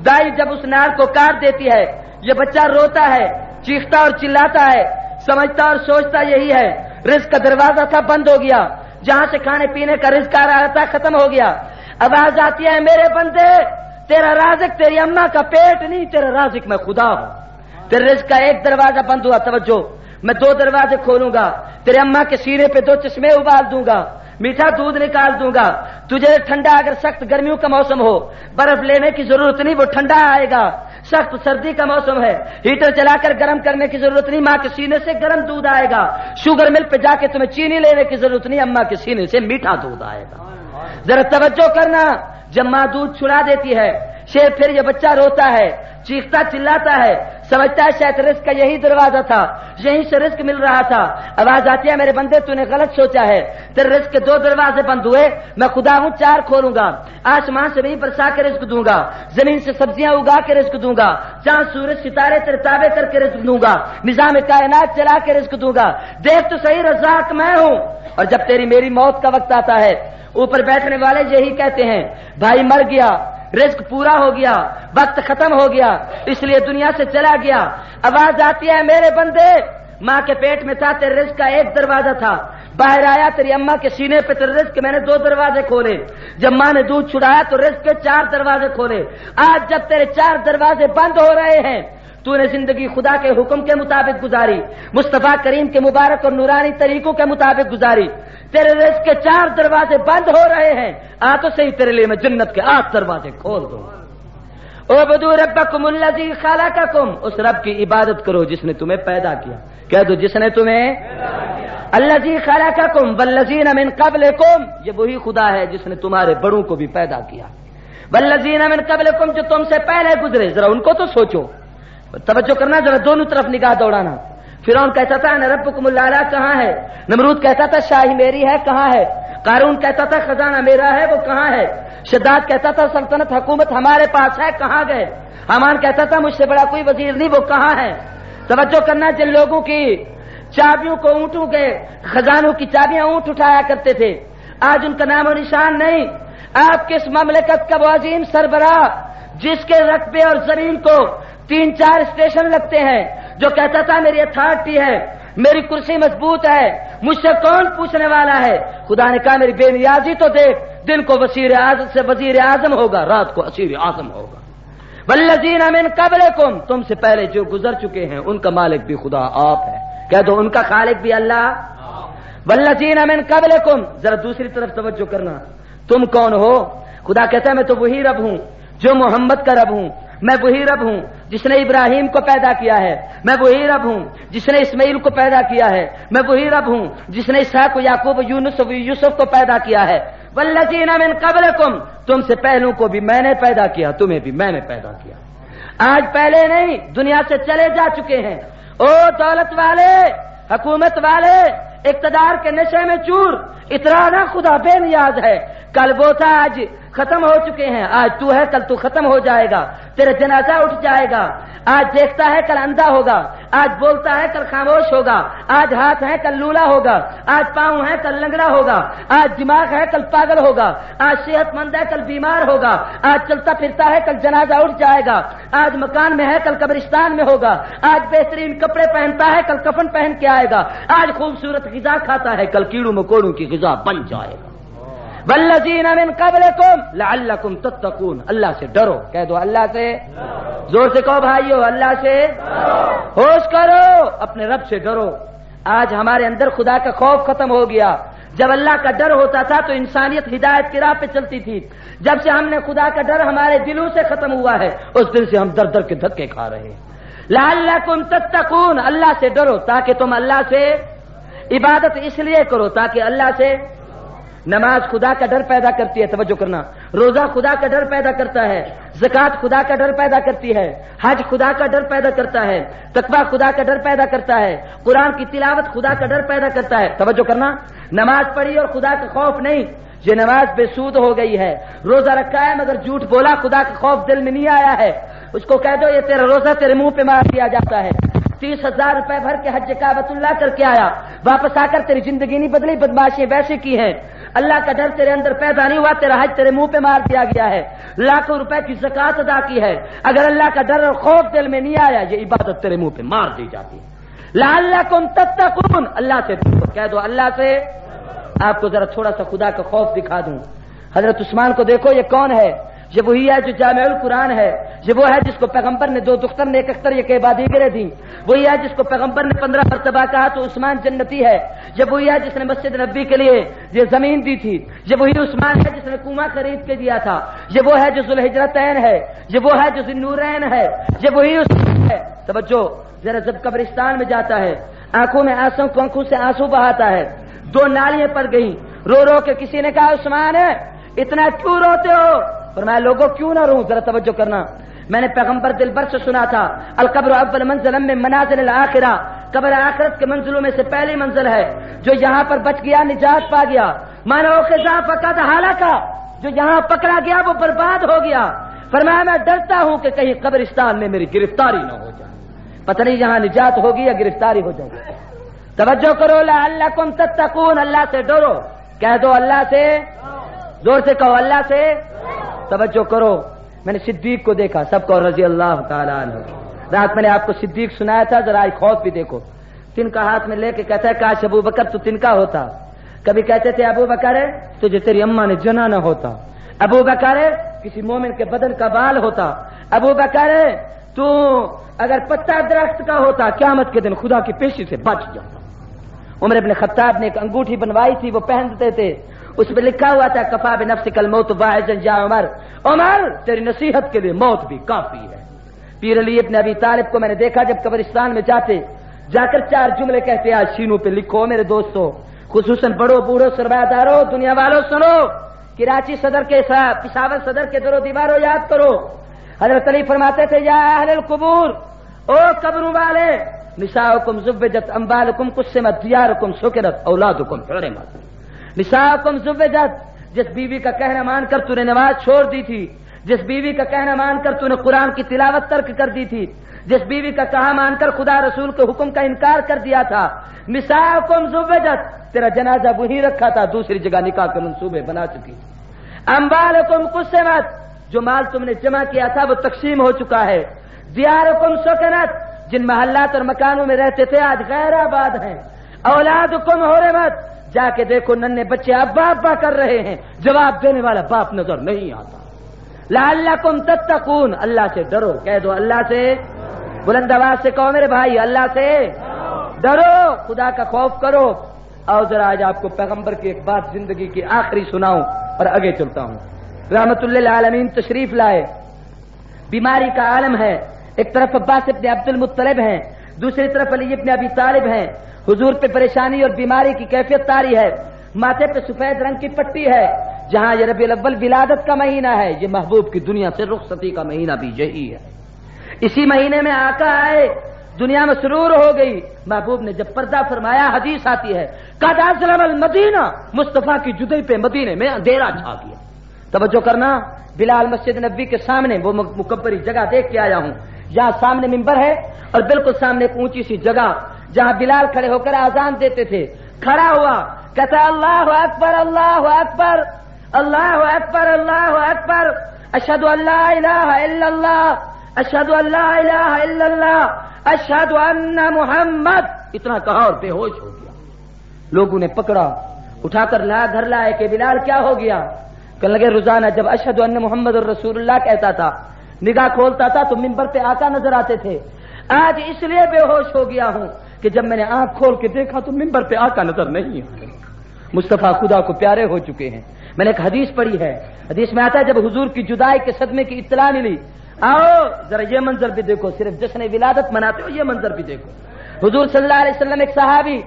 دائی جب اس نار کو کاٹ دیتی ہے، یہ بچہ روتا ہے، چیختا اور چلاتا ہے، سمجھتا اور سوچتا یہی ہے رزق کا دروازہ تھا بند ہو گیا، جہاں سے کھانے پینے کا رزق آ رہا تھا ختم ہو گیا۔ آواز آتی ہے میرے بندے تیرا رازق تیری اماں کا پیٹ نہیں، تیرا رازق میں خدا ہوں۔ تیرے رزق کا ایک دروازہ بند ہوا، توجہ میں دو دروازے کھولوں گا، تیرے اماں کے سینے پہ دو چشمے ابال دوں گا، میٹھا دودھ نکال دوں گا، تجھے ٹھنڈا اگر سخت گرمیوں کا موسم ہو برف لینے کی ضرورت نہیں، وہ ٹھنڈا آئے گا، سخت سردی کا موسم ہے، ہیٹر چلا کر گرم کرنے کی ضرورت نہیں، ماں کے سینے سے گرم دودھ آئے گا، شوگر مل پہ جا کے تمہیں چینی لینے کی ضرورت نہیں، اماں کے سینے سے میٹھا دودھ آئے گا۔ ذرا توجہ کرنا، جب ماں دودھ چھڑا دیتی ہے شیر پھر یہ بچہ روتا ہے، چیختا چلاتا ہے، سمجھتا ہے شاید رزق کا یہی دروازہ تھا، یہیں سے رزق مل رہا تھا۔ آواز آتی ہے میرے بندے تو نے غلط سوچا ہے، تیرے رزق کے 2 دروازے بند ہوئے، میں خدا ہوں 4 کھولوں گا، آسمان سے زمین برسا کے رزق دوں گا، زمین سے سبزیاں اگا کے رزق دوں گا، چاند سورج ستارے تیرے تابع کر کے رزق دوں گا، نظام کائنات چلا کے رزق دوں گا، دیکھ تو صحیح رزاق میں ہوں۔ اور جب تیری میری موت کا وقت آتا ہے، اوپر بیٹھنے والے یہی کہتے ہیں بھائی مر گیا، رزق پورا ہو گیا، وقت ختم ہو گیا، اس لیے دنیا سے چلا گیا۔ آواز آتی ہے میرے بندے، ماں کے پیٹ میں تھا تیرے رزق کا 1 دروازہ تھا، باہر آیا تیری اماں کے سینے پہ تیرے رزق کے میں نے 2 دروازے کھولے، جب ماں نے دودھ چھڑایا تو رزق کے 4 دروازے کھولے۔ آج جب تیرے 4 دروازے بند ہو رہے ہیں، تو نے زندگی خدا کے حکم کے مطابق گزاری، مصطفیٰ کریم کے مبارک اور نورانی طریقوں کے مطابق گزاری، تیرے رزق کے 4 دروازے بند ہو رہے ہیں، آ تو صحیح تیرے لیے میں جنت کے 8 دروازے کھول دوں۔ اعبدوا ربکم الذی خلقکم، اس رب کی عبادت کرو جس نے تمہیں پیدا کیا، کہہ دو جس نے تمہیں الذی خلقکم والذین من قبلکم، یہ وہی خدا ہے جس نے تمہارے بڑوں کو بھی پیدا کیا، والذین من قبلکم جو تم سے پہلے گزرے، ذرا ان کو تو سوچو، توجہ کرنا، ذرا دونوں طرف نگاہ دوڑانا۔ فرعون کہتا تھا انا ربکم الاعلی کہاں ہے، نمرود کہتا تھا شاہی میری ہے کہاں ہے، قارون کہتا تھا خزانہ میرا ہے وہ کہاں ہے، شداد کہتا تھا سلطنت حکومت ہمارے پاس ہے کہاں گئے، حمان کہتا تھا مجھ سے بڑا کوئی وزیر نہیں وہ کہاں ہے۔ توجہ کرنا، جن لوگوں کی چابیوں کو اونٹوں کے خزانوں کی چابیاں اونٹ اٹھایا کرتے تھے، آج ان کا نام و نشان نہیں۔ آپ کس مملکت کا وہ عظیم سربراہ جس کے رقبے اور زمین کو 3-4 اسٹیشن لگتے ہیں، جو کہتا تھا میری اتھارٹی ہے، میری کرسی مضبوط ہے، مجھ سے کون پوچھنے والا ہے، خدا نے کہا میری بے نیازی تو دیکھ، دن کو وزیر اعظم ہوگا، رات کو اسیر اعظم ہوگا۔ والذین من قبلکم، تم سے پہلے جو گزر چکے ہیں ان کا مالک بھی خدا آپ ہے، کہہ دو ان کا خالق بھی اللہ۔ والذین من قبلکم، ذرا دوسری طرف توجہ کرنا، تم کون ہو؟ خدا کہتا ہے میں تو وہی رب ہوں جو محمد کا رب ہوں، میں وہی رب ہوں جس نے ابراہیم کو پیدا کیا ہے، میں وہی رب ہوں جس نے اسماعیل کو پیدا کیا ہے، میں وہی رب ہوں جس نے اسحاق و یعقوب و یونس و یوسف کو پیدا کیا ہے۔ والذین من قبلکم، تم سے پہلوں کو بھی میں نے پیدا کیا، تمہیں بھی میں نے پیدا کیا۔ آج پہلے نہیں، دنیا سے چلے جا چکے ہیں۔ او دولت والے، حکومت والے، اقتدار کے نشے میں چور، اترانا خدا بے نیاز ہے، کل وہ تھا آج ختم ہو چکے ہیں، آج تو ہے کل تو ختم ہو جائے گا، تیرے جنازہ اٹھ جائے گا، آج دیکھتا ہے کل اندھا ہوگا، آج بولتا ہے کل خاموش ہوگا، آج ہاتھ ہے کل لولا ہوگا، آج پاؤں ہے کل لنگڑا ہوگا، آج دماغ ہے کل پاگل ہوگا، آج صحت مند ہے کل بیمار ہوگا، آج چلتا پھرتا ہے کل جنازہ اٹھ جائے گا، آج مکان میں ہے کل قبرستان میں ہوگا، آج بہترین کپڑے پہنتا ہے کل کفن پہن کے آئے گا، آج خوبصورت غذا کھاتا ہے کل کیڑوں مکوڑوں کی غذا بن جائے گا۔ والذین من قبلکم لعلکم تتقون، اللہ سے ڈرو، کہہ دو اللہ سے، زور سے کہو بھائیو اللہ سے ہوش کرو، اپنے رب سے ڈرو۔ آج ہمارے اندر خدا کا خوف ختم ہو گیا، جب اللہ کا ڈر ہوتا تھا تو انسانیت ہدایت کی راہ پہ چلتی تھی، جب سے ہم نے خدا کا ڈر ہمارے دلوں سے ختم ہوا ہے اس دل سے ہم در در کے دھکے کھا رہے ہیں۔ لعلکم تتقون، اللہ سے ڈرو تاکہ تم اللہ سے عبادت اس لیے کرو تاکہ اللہ سے، نماز خدا کا ڈر پیدا کرتی ہے، توجہ کرنا، روزہ خدا کا ڈر پیدا کرتا ہے، زکوٰۃ خدا کا ڈر پیدا کرتی ہے، حج خدا کا ڈر پیدا کرتا ہے، تقویٰ خدا کا ڈر پیدا کرتا ہے، قرآن کی تلاوت خدا کا ڈر پیدا کرتا ہے۔ توجہ کرنا، نماز پڑھی اور خدا کا خوف نہیں، یہ نماز بے سود ہو گئی ہے، روزہ رکھا ہے مگر جھوٹ بولا، خدا کا خوف دل میں نہیں آیا ہے، اس کو کہہ دو یہ تیرا روزہ تیرے منہ پہ مار دیا جاتا ہے۔ 30,000 روپے بھر کے حج کعبۃ اللہ کر کے آیا، واپس آ کر تیری زندگی نہیں بدلی، بدماشی ویسے کی ہیں، اللہ کا ڈر تیرے اندر پیدا نہیں ہوا، تیرا حج تیرے منہ پہ مار دیا گیا ہے، لاکھوں روپے کی زکوٰۃ ادا کی ہے، اگر اللہ کا ڈر اور خوف دل میں نہیں آیا یہ عبادت تیرے منہ پہ مار دی جاتی ہے۔ لعلکم تتقون، اللہ سے کہہ دو اللہ سے۔ آپ کو ذرا تھوڑا سا خدا کا خوف دکھا دوں، حضرت عثمان کو دیکھو یہ کون ہے، یہ وہی ہے جو جامع القرآن ہے، یہ وہ ہے جس کو پیغمبر نے 2 دختر نے 71 یہ کے بعد ہی دی، وہی ہے جس کو پیغمبر نے 15 مرتبہ کہا تو عثمان جنتی ہے، یہ وہی ہے جس نے مسجد نبی کے لیے یہ زمین دی تھی، یہ وہی عثمان ہے جس نے کنواں خرید کے دیا تھا، یہ وہ ہے جو ذوالحجرتین ہے، یہ وہ ہے جو ذوالنورین ہے، یہ وہی عثمان ہے۔ توجہ ذرا، جب قبرستان میں جاتا ہے آنکھوں سے آنسو بہاتا ہے، 2 نالیاں پڑ گئی، رو رو کے کسی نے کہا عثمان ہے اتنا کیوں روتے ہو؟ فرمایا لوگوں کیوں نہ رو، ذرا توجہ کرنا، میں نے پیغمبر دلبر سے سنا تھا القبر اول منزل من منازل الاخرہ، قبر آخرت کے منزلوں میں سے پہلی منزل ہے، جو یہاں پر بچ گیا نجات پا گیا، مانا خزا فقط ہلاکا، جو یہاں پکڑا گیا وہ برباد ہو گیا۔ فرمایا میں ڈرتا ہوں کہ کہیں قبرستان میں میری گرفتاری نہ ہو جائے، پتہ نہیں یہاں نجات ہوگی یا گرفتاری ہو جائے گی۔ توجہ کرو، لعلکم تتقون، اللہ سے ڈرو، کہہ دو اللہ سے، زور سے کہو اللہ سے۔ توجہ کرو، میں نے صدیق کو دیکھا، سب کو رضی اللہ تعالیٰ عنہ، رات میں نے آپ کو صدیق سنایا تھا، ذرا خوف بھی دیکھو، تنکا ہاتھ میں لے کے کہتا ہے کاش ابو بکر تو تنکا ہوتا، کبھی کہتے تھے ابو بکر تجھے تیری اماں نے جنا نہ ہوتا، ابو بکر کسی مومن کے بدن کا بال ہوتا، ابو بکر تو اگر پتا درخت کا ہوتا قیامت کے دن خدا کی پیشی سے بچ جاتا۔ عمر ابن خطاب نے ایک انگوٹھی بنوائی تھی، وہ پہنتے تھے، اس پہ لکھا ہوا تھا کفا بنفسک الموت واعظا یا عمر، عمر تیری نصیحت کے لیے موت بھی کافی ہے۔ پیر علی ابن ابی طالب کو میں نے دیکھا جب قبرستان میں جا کر 4 جملے کہتے آج سینوں پہ لکھو میرے دوستو، خصوصاً بڑوں بوڑھوں سرمایہ داروں دنیا والوں سنو، کراچی صدر کے ساتھ پشاور صدر کے درو دیواروں یاد کرو، حضرت علی فرماتے تھے یا اہل القبور، او قبروں والے، نساؤکم زوجت اموالکم قسمت دیارکم سکرت اولادکم حرمت، نساؤکم زوجت، جس بیوی کا کہنا مان کر تو نے نماز چھوڑ دی تھی، جس بیوی کا کہنا مان کر تو نے قرآن کی تلاوت ترک کر دی تھی، جس بیوی کا کہا مان کر خدا رسول کے حکم کا انکار کر دیا تھا، نساؤکم زوجت، تیرا جنازہ وہی رکھا تھا، دوسری جگہ نکاح کے منصوبے بنا چکی، اموالکم قسمت، جو مال تم نے جمع کیا تھا وہ تقسیم ہو چکا ہے، دیارکم سکنت، جن محلات اور مکانوں میں رہتے تھے آج غیر آباد ہیں، اولادکم حرمت، جا کے دیکھو ننھے بچے ابا ابا کر رہے ہیں، جواب دینے والا باپ نظر نہیں آتا۔ لعلکم تتقون، اللہ سے ڈرو، کہہ دو اللہ سے، بلند آواز سے کہو میرے بھائی اللہ سے ڈرو، خدا کا خوف کرو۔ اور ذرا آج آپ کو پیغمبر کی ایک بات زندگی کی آخری سناؤں اور آگے چلتا ہوں۔ رحمت اللہ للعالمین تشریف لائے، بیماری کا عالم ہے، ایک طرف عباس ابن عبد المطلب ہیں، دوسری طرف علی ابن ابی طالب ہیں، حضور پہ پریشانی اور بیماری کی کیفیت طاری ہے، ماتھے پہ سفید رنگ کی پٹی ہے، جہاں یہ ربیع الاول ولادت کا مہینہ ہے، یہ محبوب کی دنیا سے رخصتی کا مہینہ بھی یہی ہے۔ اسی مہینے میں آقا آئے، دنیا مسرور ہو گئی، محبوب نے جب پردہ فرمایا حدیث آتی ہے قد اظلم المدینہ، مصطفیٰ کی جدائی پہ مدینے میں اندھیرا چھا گیا۔ توجہ کرنا، بلال مسجد نبوی کے سامنے، وہ مکبری جگہ دیکھ کے آیا ہوں، یہاں سامنے منبر ہے اور بالکل سامنے ایک اونچی سی جگہ جہاں بلال کھڑے ہو کر آذان دیتے تھے، کھڑا ہوا کہتا اللہ اکبر اللہ اکبر اللہ اکبر اللہ اکبر، اشہد ان لا الہ الا اللہ اشہد ان لا الہ الا اللہ اشہد ان محمد، اتنا کہا اور بے ہوش ہو گیا۔ لوگوں نے پکڑا، اٹھا کر گھر لائے کہ بلال کیا ہو گیا؟ کہنے لگے روزانہ جب اشہد ان محمد الرسول اللہ کہتا تھا، نگاہ کھولتا تھا تو منبر پہ آقا نظر آتے تھے، آج اس لیے بے ہوش ہو گیا ہوں کہ جب میں نے آنکھ کھول کے دیکھا تو منبر پہ آقا نظر نہیں آتے۔ مصطفیٰ خدا کو پیارے ہو چکے ہیں۔ میں نے ایک حدیث پڑھی ہے، حدیث میں آتا ہے جب حضور کی جدائی کے صدمے کی اطلاع ملی، آؤ ذرا یہ منظر بھی دیکھو، صرف جشن ولادت مناتے ہو، یہ منظر بھی دیکھو۔ حضور صلی اللہ علیہ وسلم ایک صحابی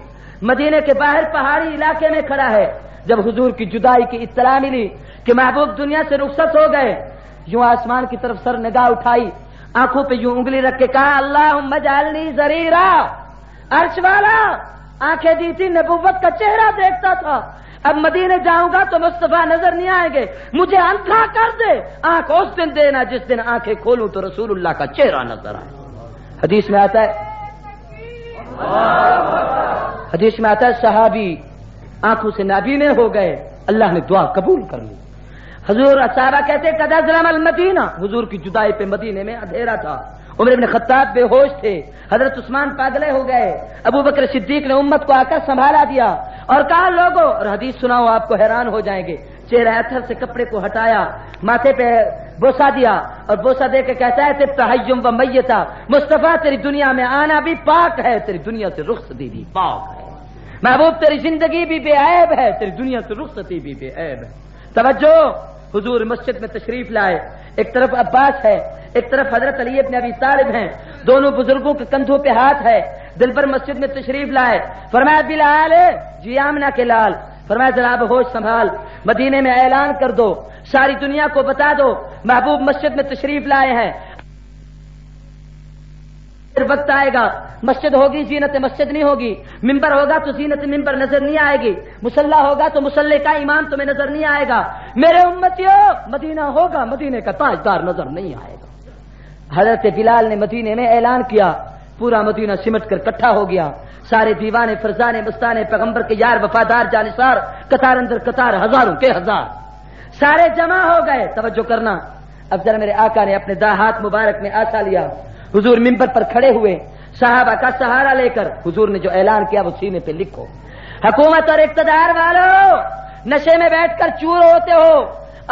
مدینے کے باہر پہاڑی علاقے میں کھڑا ہے، جب حضور کی جدائی کی اطلاع ملی کہ محبوب دنیا سے رخصت ہو گئے، یوں آسمان کی طرف سر نگاہ اٹھائی، آنکھوں پہ یوں انگلی رکھ کے کہا اللہم اجعلنی ذریرا، عرش والا آنکھیں دی تھی، نبوت کا چہرہ دیکھتا تھا، اب مدینے جاؤں گا تو مصطفیٰ نظر نہیں آئیں گے، مجھے اندھا کر دے، آنکھ اس دن دینا جس دن آنکھیں کھولوں تو رسول اللہ کا چہرہ نظر آئے۔ حدیث میں آتا ہے صحابی آنکھوں سے نابینے ہو گئے، اللہ نے دعا قبول کر لی۔ حضور صحابہ کہتے قد اظلم المدینہ، حضور کی جدائی پہ مدینے میں اندھیرا تھا، عمر بن خطاب بے ہوش تھے، حضرت عثمان پاگلے ہو گئے، ابو بکر صدیق نے امت کو آ کر سنبھالا دیا اور کہا لوگوں، اور حدیث سناؤ آپ کو حیران ہو جائیں گے، چہرہ اطہر سے کپڑے کو ہٹایا، ماتھے پہ بوسہ دیا اور بوسہ دے کے کہتا ہے تب تحیم و میتا، مصطفیٰ تیری دنیا میں آنا بھی پاک ہے، تیری دنیا سے رخصتی بھی پاک ہے، محبوب تیری زندگی بھی بے عیب ہے، تیری دنیا سے رخصتی بھی بے عیب ہے۔ توجہ، حضور مسجد میں تشریف لائے، ایک طرف عباس ہے، ایک طرف حضرت علی ابن ابی طالب ہیں، دونوں بزرگوں کے کندھوں پہ ہاتھ ہے، دل پر مسجد میں تشریف لائے، فرمایا بلال جی آمنہ کے لال، فرمایا ذرا اب ہوش سنبھال، مدینے میں اعلان کر دو، ساری دنیا کو بتا دو محبوب مسجد میں تشریف لائے ہیں، پھر وقت آئے گا مسجد ہوگی زینت مسجد نہیں ہوگی، ممبر ہوگا تو زینت ممبر نظر نہیں آئے گی، مصلی ہوگا تو مصلی کا امام تمہیں نظر نہیں آئے گا، میرے امتیوں مدینہ ہوگا مدینے کا تاجدار نظر نہیں آئے گا۔ حضرت بلال نے مدینے میں اعلان کیا، پورا مدینہ سمٹ کر اکٹھا ہو گیا، سارے دیوانے فرزانے مستانے پیغمبر کے یار وفادار جانثار قطار اندر قطار ہزاروں کے ہزار سارے جمع ہو گئے۔ توجہ کرنا، اب ذرا میرے آقا نے اپنے ہاتھ مبارک میں آسا لیا، حضور منبر پر کھڑے ہوئے، صحابہ کا سہارا لے کر حضور نے جو اعلان کیا وہ سینے پہ لکھو۔ حکومت اور اقتدار والوں، نشے میں بیٹھ کر چور ہوتے ہو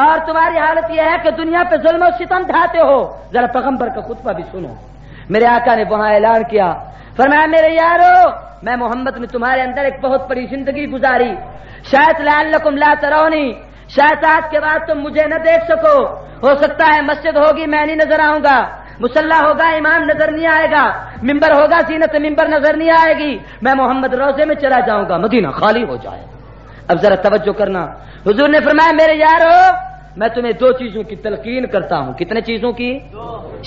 اور تمہاری حالت یہ ہے کہ دنیا پہ ظلم و ستم ڈھاتے ہو، ذرا پیغمبر کا خطبہ بھی سنو۔ میرے آقا نے وہاں اعلان کیا، فرمایا میرے یارو، میں محمد نے تمہارے اندر ایک بہت بڑی زندگی گزاری، شاید لعلکم لا ترونی، شاید آج کے بعد تم مجھے نہ دیکھ سکو، ہو سکتا ہے مسجد ہوگی میں نہیں نظر آؤں گا، مصلی ہوگا امام نظر نہیں آئے گا، ممبر ہوگا زینت ممبر نظر نہیں آئے گی، میں محمد روضے میں چلا جاؤں گا، مدینہ خالی ہو جائے۔ اب ذرا توجہ کرنا، حضور نے فرمایا میرے یارو، میں تمہیں دو چیزوں کی تلقین کرتا ہوں۔ کتنے چیزوں کی؟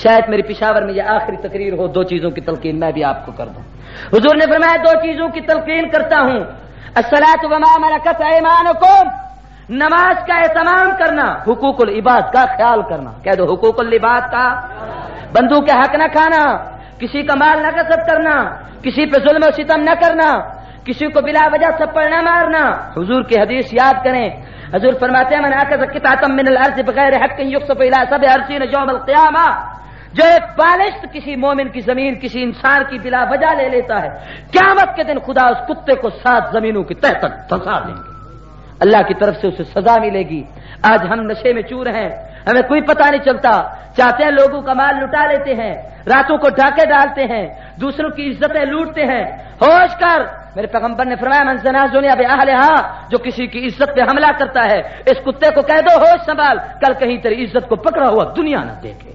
شاید میری پشاور میں یہ آخری تقریر ہو، دو چیزوں کی تلقین میں بھی آپ کو کر دوں۔ حضور نے فرمایا دو چیزوں کی تلقین کرتا ہوں، الصلاۃ وما ملکت ایمانکم، نماز کا اہتمام کرنا، حقوق العباد کا خیال کرنا، کہہ دو حقوق العباد کا، بندوں کے حق نہ کھانا، کسی کا مال نہ غصب کرنا، کسی پہ ظلم و ستم نہ کرنا، کسی کو بلا وجہ تھپڑ نہ مارنا۔ حضور کی حدیث یاد کریں، حضور فرماتے ہیں من اخذ قطعۃ من الارض بغیر حق یقصف الى 7 یوم القیامہ، جو ایک بالشت کسی مومن کی زمین کسی انسان کی بلا وجہ لے لیتا ہے، قیامت کے دن خدا اس کتے کو 7 زمینوں کی تہ تک دھنسا دیں گے، اللہ کی طرف سے اسے سزا ملے گی۔ آج ہم نشے میں چور ہیں، ہمیں کوئی پتہ نہیں چلتا، چاہتے ہیں لوگوں کا مال لٹا لیتے ہیں، راتوں کو ڈاکے ڈالتے ہیں، دوسروں کی عزتیں لوٹتے ہیں۔ ہوش کر، میرے پیغمبر نے فرمایا من زنا زنیا باہلھا، جو کسی کی عزت پہ حملہ کرتا ہے اس کتے کو کہہ دو ہوش سنبھال، کل کہیں تیری عزت کو پکڑا ہوا دنیا نہ دیکھے۔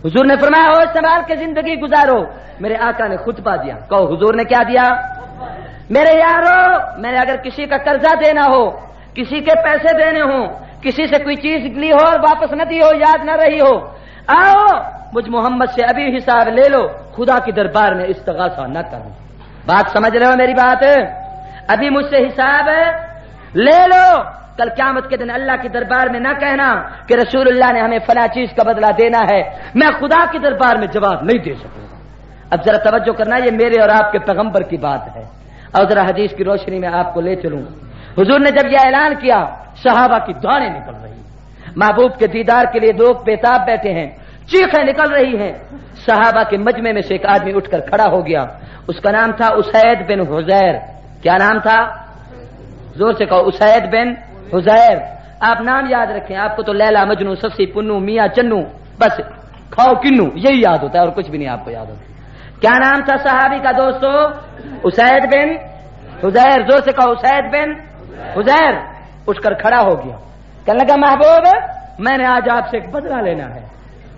حضور نے فرمایا ہوش سنبھال کے زندگی گزارو۔ میرے آقا نے خطبہ دیا، کہو حضور نے کیا دیا؟ میرے یارو، میں نے اگر کسی کا قرضہ دینا ہو، کسی کے پیسے دینے ہوں، کسی سے کوئی چیز لی ہو اور واپس نہ دی ہو، یاد نہ رہی ہو، آؤ مجھ محمد سے ابھی حساب لے لو، خدا کی دربار میں استغاثہ نہ کرنا۔ بات سمجھ رہے ہو میری بات؟ ابھی مجھ سے حساب لے لو، کل قیامت کے دن اللہ کی دربار میں نہ کہنا کہ رسول اللہ نے ہمیں فلاں چیز کا بدلہ دینا ہے، میں خدا کی دربار میں جواب نہیں دے سکوں گا۔ اب ذرا توجہ کرنا، یہ میرے اور آپ کے پیغمبر کی بات ہے، اور ذرا حدیث کی روشنی میں آپ کو لے چلوں۔ حضور نے جب یہ اعلان کیا، صحابہ کی دھاڑیں نکل رہی، محبوب کے دیدار کے لیے لوگ بےتاب بیٹھے ہیں، چیخیں نکل رہی ہیں۔ صحابہ کے مجمع میں سے ایک آدمی اٹھ کر کھڑا ہو گیا، اس کا نام تھا اسید بن حذیر۔ کیا نام تھا؟ زور سے کہو، اسید بن حذیر۔ آپ نام یاد رکھیں، آپ کو تو لیلا مجنو سسی پنو میاں چنو بس کھاؤ کنو یہی یاد ہوتا ہے اور کچھ بھی نہیں آپ کو یاد ہوتا۔ کیا نام تھا صحابی کا دوستو؟ اسید بن حذیر۔ زور سے کہو، اسید بن حذیر۔ اٹھ کر کھڑا ہو گیا، کہنے لگا محبوب میں نے آج آپ سے ایک بدلہ لینا ہے۔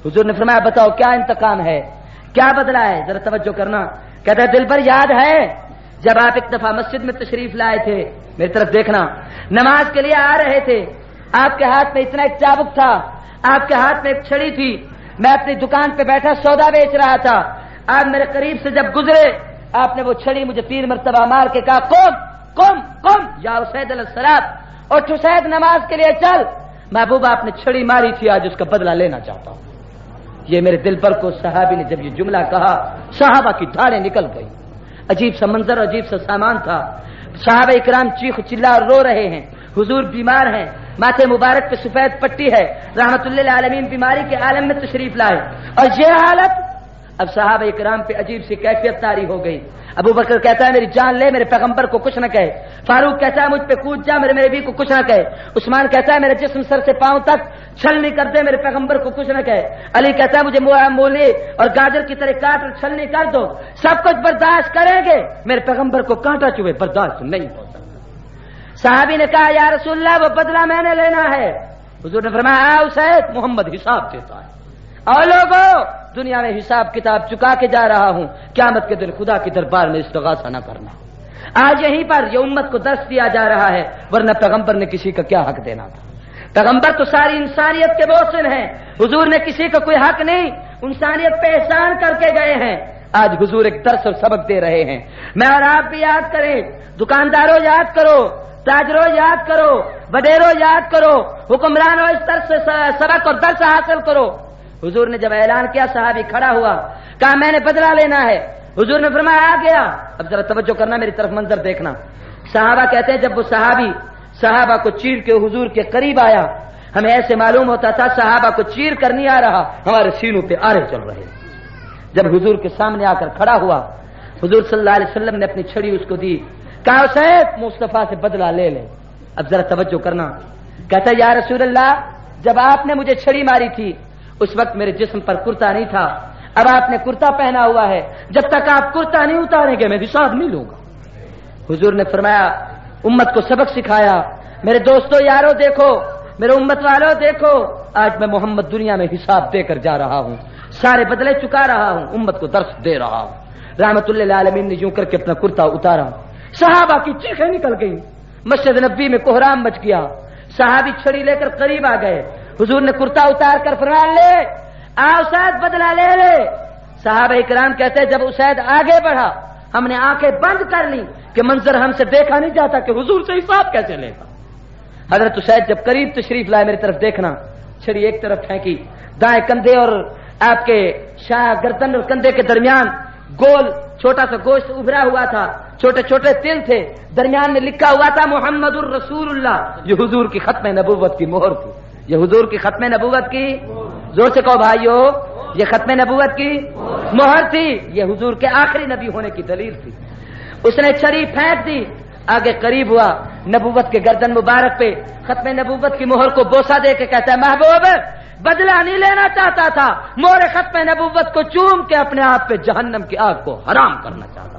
حضور نے فرمایا بتاؤ کیا انتقام ہے، کیا بدلہ ہے؟ ذرا توجہ کرنا، کہتا ہے دل پر یاد ہے جب آپ ایک دفعہ مسجد میں تشریف لائے تھے، میری طرف دیکھنا، نماز کے لیے آ رہے تھے، آپ کے ہاتھ میں اتنا ایک چابک تھا، آپ کے ہاتھ میں ایک چھڑی تھی، میں اپنی دکان پہ بیٹھا سودا بیچ رہا تھا، آپ میرے قریب سے جب گزرے آپ نے وہ چھڑی مجھے 3 مرتبہ مار کے کہا قم قم قم یا اسید علیہ الصلوۃ، اور اسید نماز کے لیے چل۔ محبوب آپ نے چھڑی ماری تھی، آج اس کا بدلہ لینا چاہتا ہوں۔ یہ میرے دل پر کو صحابی نے جب یہ جملہ کہا، صحابہ کی دھاڑیں نکل گئی، عجیب سا منظر، عجیب سا سامان تھا، صحابہ اکرام چیخ چلا اور رو رہے ہیں، حضور بیمار ہیں، ماتھے مبارک پہ سفید پٹی ہے، رحمت اللہ عالمین بیماری کے عالم میں تشریف لائے، اور یہ حالت اب صحابہ کرام پہ عجیب سی کیفیت طاری ہو گئی. ابو بکر کہتا ہے میری جان لے میرے پیغمبر کو کچھ نہ کہے. فاروق کہتا ہے مجھ پہ کود جا میرے نبی کو کچھ نہ کہے. عثمان کہتا ہے میرے جسم سر سے پاؤں تک چھلنی کر دے میرے پیغمبر کو کچھ نہ کہے. علی کہتا ہے مجھے مولی اور گاجر کی طرح کاٹ اور چھلنی کر دو، سب کچھ برداشت کریں گے، میرے پیغمبر کو کانٹا چوبے برداشت نہیں ہو سکتا. صحابی نے کہا یا رسول اللہ وہ بدلہ میں نے لینا ہے. حضور نے فرمایا اسید محمد حساب دیتا ہے، اور لوگوں دنیا میں حساب کتاب چکا کے جا رہا ہوں، قیامت کے دن خدا کے دربار میں استغاثہ نہ کرنا. آج یہیں پر یہ امت کو درس دیا جا رہا ہے، ورنہ پیغمبر نے کسی کا کیا حق دینا تھا. پیغمبر تو ساری انسانیت کے محسن ہیں، حضور نے کسی کا کوئی حق نہیں، انسانیت پہ احسان کر کے گئے ہیں. آج حضور ایک درس اور سبق دے رہے ہیں. میں اور آپ بھی یاد کریں، دکانداروں یاد کرو، تاجروں یاد کرو، وڈیروں یاد کرو، حکمرانوں اس درس سے سبق اور درس حاصل کرو. حضور نے جب اعلان کیا صحابی کھڑا ہوا، کہا میں نے بدلہ لینا ہے. حضور نے فرمایا آ گیا. اب ذرا توجہ کرنا، میری طرف منظر دیکھنا. صحابہ کہتے ہیں جب وہ صحابہ کو چیر کے حضور کے قریب آیا، ہمیں ایسے معلوم ہوتا تھا صحابہ کو چیر کر نہیں آ رہا، ہمارے سینوں پہ آرے چل رہے. جب حضور کے سامنے آ کر کھڑا ہوا، حضور صلی اللہ علیہ وسلم نے اپنی چھڑی اس کو دی، کہا اسید مصطفیٰ سے بدلہ لے لے. اب ذرا توجہ کرنا. کہتا یا رسول اللہ جب آپ نے مجھے چھڑی ماری تھی اس وقت میرے جسم پر کرتا نہیں تھا، اب آپ نے کرتا پہنا ہوا ہے، جب تک آپ کرتا نہیں اتاریں گے میں حساب نہیں لوں گا. حضور نے فرمایا امت کو سبق سکھایا. میرے دوستو یارو دیکھو، میرے امت والوں دیکھو، آج میں محمد دنیا میں حساب دے کر جا رہا ہوں، سارے بدلے چکا رہا ہوں، امت کو درس دے رہا ہوں. رحمت اللہ للعالمین نے یوں کر کے اپنا کرتا اتارا. صحابہ کی چیخیں نکل گئی، مسجد نبی میں کوہرام مچ گیا. صحابی چھڑی لے کر قریب آ گئے. حضور نے کرتا اتار کر فرمایا لے اسید بدلہ لے لے. صحابہ کرام کہتے ہیں جب اسید آگے بڑھا ہم نے آنکھیں بند کر لی کہ منظر ہم سے دیکھا نہیں جاتا کہ حضور سے حساب کیسے لے گا. حضرت اسید جب قریب تشریف لائے میری طرف دیکھنا، چھڑی ایک طرف پھینکی، دائیں کندھے اور آپ کے گردن اور کندھے کے درمیان گول چھوٹا سا گوشت ابھرا ہوا تھا، چھوٹے چھوٹے تل تھے، درمیان میں لکھا ہوا تھا محمد الرسول اللہ. یہ حضور کی ختم نبوت کی مہر تھی، یہ حضور کی ختم نبوت کی، زور سے کہو بھائیو، یہ ختم نبوت کی مہر تھی، یہ حضور کے آخری نبی ہونے کی دلیل تھی. اس نے چھری پھینک دی، آگے قریب ہوا، نبوت کے گردن مبارک پہ ختم نبوت کی مہر کو بوسہ دے کے کہتا ہے محبوب بدلہ نہیں لینا چاہتا تھا، مہر ختم نبوت کو چوم کے اپنے آپ پہ جہنم کی آگ کو حرام کرنا چاہتا.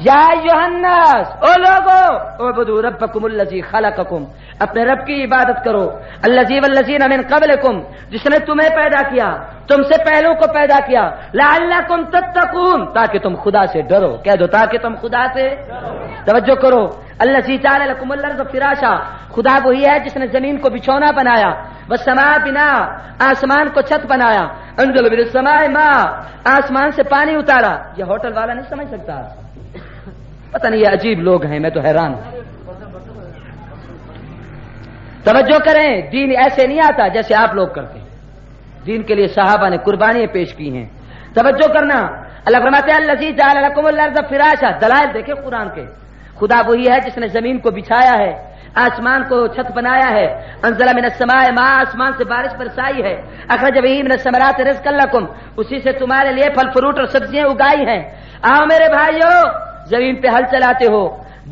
یا ایھا الناس، او لوگو اعبدوا ربکم الذی خلقکم، اپنے رب کی عبادت کرو، الذی والذین من قبلکم، جس نے تمہیں پیدا کیا، تم سے پہلوں کو پیدا کیا، لعلکم تتقون، تاکہ تم خدا سے ڈرو. کہہ دو تاکہ تم خدا سے توجہ کرو. الذی جعل لکم الارض فراشا، خدا وہی ہے جس نے زمین کو بچھونا بنایا، والسماء بناء، آسمان کو چھت بنایا، انزل من السماء ماء، آسمان سے پانی اتارا. یہ ہوٹل والا نہیں سمجھ سکتا، پتہ نہیں یہ عجیب لوگ ہیں، میں تو حیران ہوں. توجہ کریں، دین ایسے نہیں آتا جیسے آپ لوگ کرتے ہیں. دین کے لیے صحابہ نے قربانیاں پیش کی ہیں. توجہ کرنا، اللہ فرماتے ہیں الذی جعل لکم الارض فراشا، دلائل دیکھیں قرآن کے. خدا وہی ہے جس نے زمین کو بچھایا ہے، آسمان کو چھت بنایا ہے، انزل من السماء ماء، آسمان سے بارش برسائی ہے، اخرج به من الثمرات رزقا لکم، اسی سے تمہارے لیے پھل فروٹ اور سبزیاں اگائی ہیں. آؤ میرے بھائیو، زمین پہ ہل چلاتے ہو،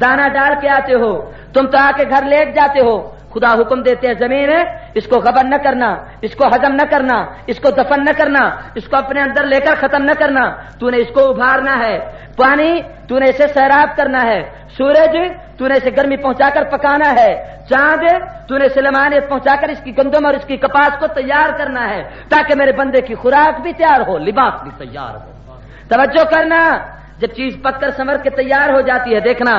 دانا ڈال کے آتے ہو، تم تو آ کے گھر لیٹ جاتے ہو. خدا حکم دیتے ہیں زمین ہے اس کو غبن نہ کرنا، اس کو ہضم نہ کرنا، اس کو دفن نہ کرنا، اس کو اپنے اندر لے کر ختم نہ کرنا، تو نے اس کو ابھارنا ہے. پانی تو نے اسے سیراب کرنا ہے، سورج تو نے اسے گرمی پہنچا کر پکانا ہے، چاند تو نے اسے لمانیت پہنچا کر اس کی گندم اور اس کی کپاس کو تیار کرنا ہے، تاکہ میرے بندے کی خوراک بھی تیار ہو، لباس بھی تیار ہو. توجہ کرنا، جب چیز پک کر سنور کے تیار ہو جاتی ہے، دیکھنا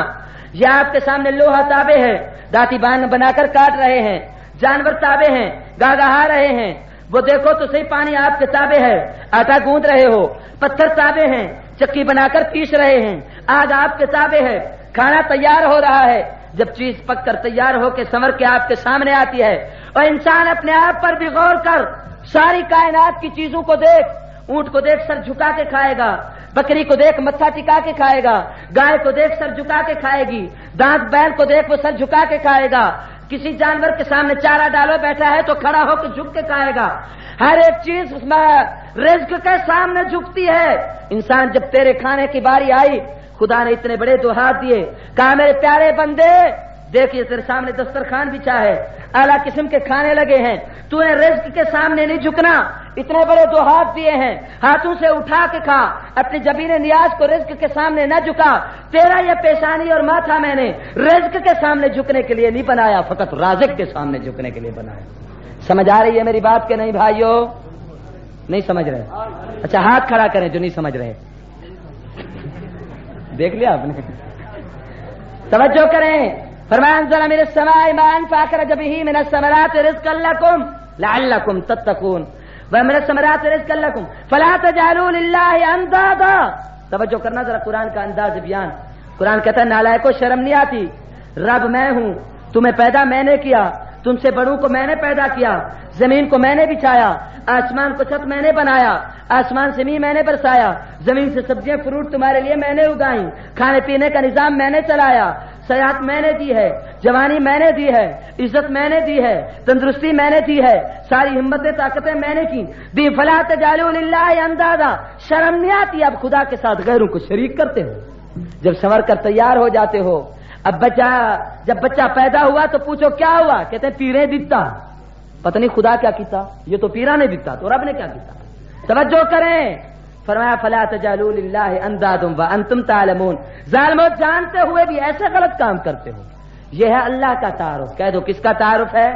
یہ آپ کے سامنے لوہا تابع ہے، داتی بنا کر کاٹ رہے ہیں، جانور تابع ہیں، گاگہا رہے ہیں، وہ دیکھو تو صحیح پانی آپ کے تابع ہے، آٹا گوندھ رہے ہو، پتھر تابع ہیں، چکی بنا کر پیس رہے ہیں، آگ آپ کے تابع ہے، کھانا تیار ہو رہا ہے. جب چیز پک کر تیار ہو کے سنور کے آپ کے سامنے آتی ہے، اور انسان اپنے آپ پر بھی غور کر، ساری کائنات کی چیزوں کو دیکھ، اونٹ کو دیکھ سر جھکا کے کھائے گا، بکری کو دیکھ متھا ٹکا کے کھائے گا، گائے کو دیکھ سر جھکا کے کھائے گی، دانت بیل کو دیکھ وہ سر جھکا کے کھائے گا، کسی جانور کے سامنے چارہ ڈالو بیٹھا ہے تو کھڑا ہو کے جھک کے کھائے گا. ہر ایک چیز رزق کے سامنے جھکتی ہے. انسان جب تیرے کھانے کی باری آئی، خدا نے اتنے بڑے دو ہاتھ دیے، کہا میرے پیارے بندے دیکھیے تیرے سامنے دسترخوان بچھا ہے، اعلیٰ قسم کے کھانے لگے ہیں، تو نے رزق کے سامنے نہیں جھکنا. اتنے بڑے دو ہاتھ دیے ہیں، ہاتھوں سے اٹھا کے کھا، اپنی جبین نیاز کو رزق کے سامنے نہ جھکا. تیرا یہ پیشانی اور ماتھا میں نے رزق کے سامنے جھکنے کے لیے نہیں بنایا، فقط رازق کے سامنے جھکنے کے لیے بنایا. سمجھ آ رہی ہے میری بات کہ نہیں بھائیو؟ نہیں سمجھ رہے؟ اچھا ہاتھ کھڑا کریں جو نہیں سمجھ رہے. دیکھ لیا آپ نے؟ توجہ کریں. فرمایا انزل من السماء ماء فاخرج به من الثمرات رزقا لكم لعلكم تتقون ومن الثمرات رزقا لكم فلا تجعلوا لله اندادا. توجہ کرنا ذرا قرآن کا انداز بیان. قرآن کہتا ہے نالائکو شرم نہیں آتی، رب میں ہوں، تمہیں پیدا میں نے کیا، تم سے بڑوں کو میں نے پیدا کیا، زمین کو میں نے بچھایا، آسمان کو چھت میں نے بنایا، آسمان سے می میں نے برسایا، زمین سے سبزیاں فروٹ تمہارے لیے میں نے اگائیں، کھانے پینے کا نظام میں نے چلایا، صحت میں نے دی ہے، جوانی میں نے دی ہے، عزت میں نے دی ہے، تندرستی میں نے دی ہے، ساری ہمتیں طاقتیں میں نے کی دی. فلا تجعلوا للہ اندادا. شرم نہیں آتی اب خدا کے ساتھ غیروں کو شریک کرتے ہو؟ جب سنور کر تیار ہو جاتے ہو، اب جب بچہ پیدا ہوا تو پوچھو کیا ہوا، کہتے ہیں پیرے دیتا. پتہ نہیں خدا کیا کیتا، یہ تو پیرا نے دیتا تو رب نے کیا کیتا. توجہ کریں. فرمایا فلا تجعلوا للہ اندادا وانتم تعلمون. ظالموں جانتے ہوئے بھی ایسے غلط کام کرتے ہو. یہ ہے اللہ کا تعارف. کہہ دو کس کا تعارف ہے؟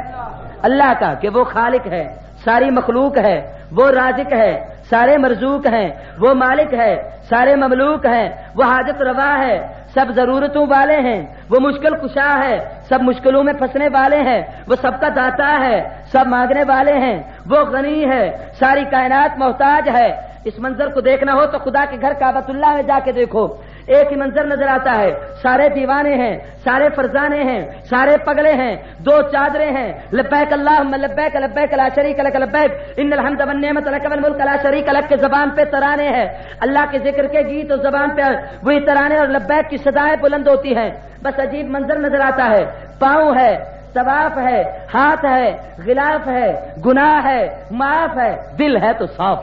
اللہ کا، کہ وہ خالق ہے، ساری مخلوق ہے، وہ رازق ہے، سارے مرزوق ہیں، وہ مالک ہے، سارے مملوک ہیں، وہ حاجت روا ہے، سب ضرورتوں والے ہیں، وہ مشکل کشا ہے، سب مشکلوں میں پھنسنے والے ہیں، وہ سب کا داتا ہے، سب مانگنے والے ہیں، وہ غنی ہے، ساری کائنات محتاج ہے. اس منظر کو دیکھنا ہو تو خدا کے گھر کعبۃ اللہ میں جا کے دیکھو، ایک ہی منظر نظر آتا ہے. سارے دیوانے ہیں، سارے فرزانے ہیں، سارے پگلے ہیں، دو چادریں ہیں. لبیک اللہم لبیک لبیک لا شریک لک لبیک ان الحمد والنعمت لک والملک لا شریک لک کے زبان پہ ترانے ہیں. اللہ کے ذکر کے گیت اور زبان پہ وہی ترانے اور لبیک کی صدائیں بلند ہوتی ہیں. بس عجیب منظر نظر آتا ہے. پاؤں ہے، طواف ہے، ہاتھ ہے، غلاف ہے، گناہ ہے، معاف ہے، دل ہے تو صاف.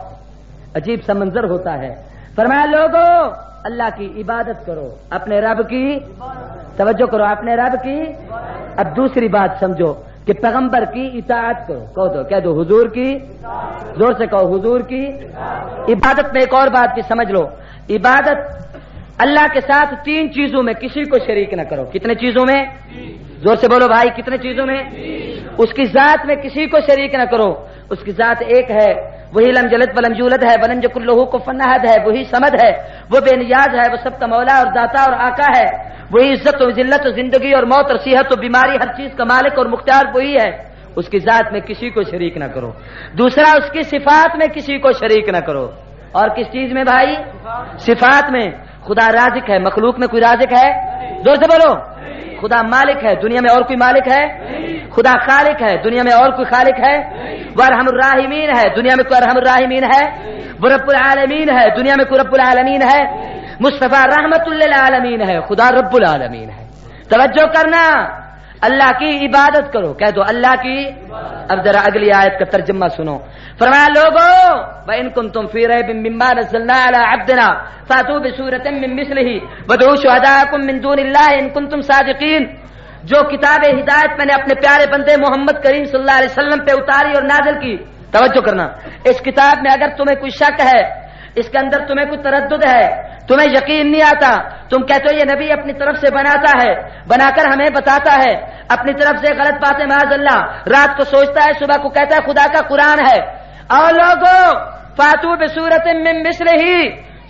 عجیب سا منظر ہوتا ہے. فرمایا لوگو اللہ کی عبادت کرو، اپنے رب کی توجہ کرو، اپنے رب کی. اب دوسری بات سمجھو کہ پیغمبر کی اطاعت کرو. کہہ دو حضور کی، زور سے کہو حضور کی عبادت. میں ایک اور بات بھی سمجھ لو. عبادت اللہ کے ساتھ 3 چیزوں میں کسی کو شریک نہ کرو. کتنے چیزوں میں؟ زور سے بولو بھائی، کتنے چیزوں میں؟ اس کی ذات میں کسی کو شریک نہ کرو. اس کی ذات ایک ہے، وہی لم یلد ولم یولد ہے، ولم یکن لہ کفوا احد ہے، وہی صمد ہے، وہ بے نیاز ہے، وہ سب کا مولا اور داتا اور آقا ہے. وہی عزت و ذلت و زندگی اور موت اور صحت و بیماری ہر چیز کا مالک اور مختار وہی ہے. اس کی ذات میں کسی کو شریک نہ کرو. دوسرا اس کی صفات میں کسی کو شریک نہ کرو. اور کس چیز میں بھائی؟ صفات میں. خدا رازق ہے، مخلوق میں کوئی رازق ہے؟ زور سے بولو. خدا مالک ہے، دنیا میں اور کوئی مالک ہے؟ خدا خالق ہے، دنیا میں اور کوئی خالق ہے؟ وہ ارحم الراحمین ہے، دنیا میں کوئی ارحم الراحمین ہے؟ وہ رب العالمین ہے، دنیا میں کوئی رب العالمین ہے؟ مصطفیٰ رحمت للعالمین ہے، خدا رب العالمین ہے. توجہ کرنا. اللہ کی عبادت کرو. کہہ دو اللہ کی. اب ذرا اگلی آیت کا ترجمہ سنو. فرمایا لوگو وَإِن كُنتُمْ فِي رَيْبٍ مِّمَّا نَزَّلْنَا عَلَىٰ عَبْدِنَا فَأْتُوا بِسُورَةٍ مِّن مِّثْلِهِ وَادْعُوا شُهَدَاءَكُم مِّن دُونِ اللَّهِ إِن كُنتُمْ صَادِقِينَ. جو کتاب ہدایت میں نے اپنے پیارے بندے محمد کریم صلی اللہ علیہ وسلم پہ اتاری اور نازل کی. توجہ کرنا. اس کتاب میں اگر تمہیں کوئی شک ہے، اس کے اندر تمہیں کوئی تردد ہے، تمہیں یقین نہیں آتا، تم کہتے ہو یہ نبی اپنی طرف سے بناتا ہے، بنا کر ہمیں بتاتا ہے، اپنی طرف سے غلط باتیں معاذ اللہ، رات کو سوچتا ہے صبح کو کہتا ہے خدا کا قرآن ہے. اور لوگوں فاتو بسورۃ من مثلہ،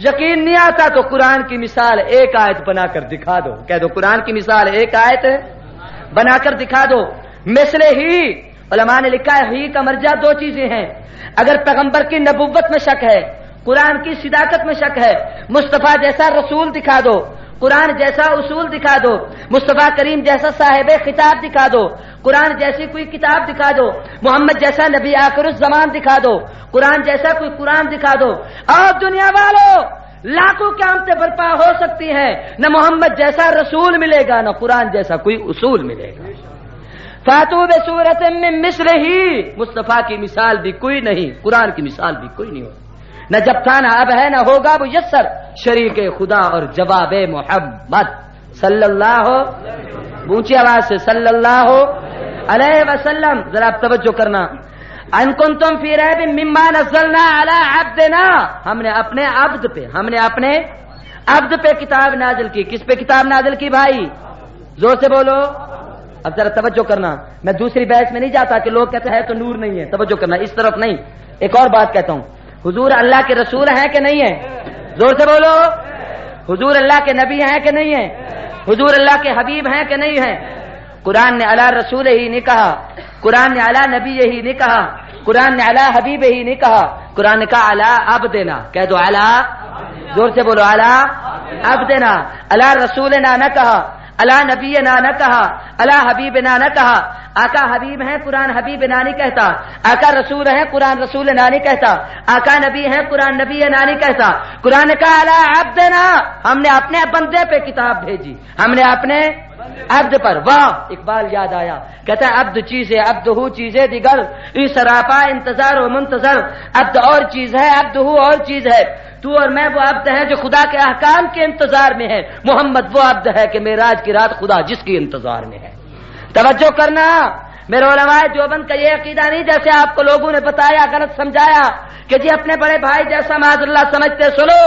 یقین نہیں آتا تو قرآن کی مثال ایک آیت بنا کر دکھا دو. کہہ دو قرآن کی مثال ایک آیت بنا کر دکھا دو. مثل ہی علماء نے لکھا ہے ہی کا مرجع 2 چیزیں ہیں. اگر پیغمبر کی نبوت میں شک ہے، قرآن کی صداقت میں شک ہے، مصطفیٰ جیسا رسول دکھا دو، قرآن جیسا اصول دکھا دو، مصطفیٰ کریم جیسا صاحب خطاب دکھا دو، قرآن جیسی کوئی کتاب دکھا دو، محمد جیسا نبی آخر الزمان دکھا دو، قرآن جیسا کوئی قرآن دکھا دو. اور دنیا والوں لاکھوں قیامتیں برپا ہو سکتی ہیں، نہ محمد جیسا رسول ملے گا، نہ قرآن جیسا کوئی اصول ملے گا. فاتو بسورۃ من مثلہ، مصطفیٰ کی مثال بھی کوئی نہیں، قرآن کی مثال بھی کوئی نہیں ہو، نہ جب تھا نہ اب ہے نہ ہوگا میسر، شریک خدا اور جواب محمد صلی اللہ اونچی آواز سے صلی اللہ علیہ وسلم. ذرا آپ توجہ کرنا. ان کنتم فی ریب مما نزلنا علی عبدنا، ہم نے اپنے عبد پہ کتاب نازل کی. کس پہ کتاب نازل کی بھائی؟ زور سے بولو. اب ذرا توجہ کرنا، میں دوسری بحث میں نہیں جاتا کہ لوگ کہتے ہیں تو نور نہیں ہے، توجہ کرنا اس طرف نہیں. ایک اور بات کہتا ہوں، حضور اللہ کے رسول ہیں کہ نہیں ہیں؟ زور سے بولو. حضور اللہ کے نبی ہیں کہ نہیں ہیں؟ حضور اللہ کے حبیب ہیں کہ نہیں ہیں؟ قرآن نے علی رسول ہی نہیں کہا، قرآن نے علی نبی ہی نہیں کہا، قرآن نے علی حبیب ہی نہیں کہا، قرآن نے کہا علی عبدنا. کہہ دو علی، زور سے بولو علی عبدنا. علی رسولنا نہ کہا، علی نبینا نہ کہا، علی حبیبنا نہ کہا. آقا حبیب ہیں، قرآن حبیب نا نہیں کہتا. آقا رسول ہیں، قرآن رسول نا نہیں کہتا. آقا نبی ہیں، قرآن نبی نا نہیں کہتا. قرآن نے کہا علی عبدنا، ہم نے اپنے بندے پہ کتاب بھیجی، ہم نے اپنے عبد پر. واہ، اقبال یاد آیا، کہتا ہے عبد چیز ہے، عبد ہو چیز ہے دیگر، ای سراپا انتظار و منتظر. عبد اور چیز ہے، عبد ہو اور چیز ہے. تو اور میں وہ عبد ہیں جو خدا کے احکام کے انتظار میں ہے. محمد وہ عبد ہے کہ معراج کی رات خدا جس کی انتظار میں ہے. توجہ کرنا، میرے علماء دیوبند کا یہ عقیدہ نہیں جیسے آپ کو لوگوں نے بتایا، غلط سمجھایا کہ جی اپنے بڑے بھائی جیسا معاذ اللہ سمجھتے. سنو،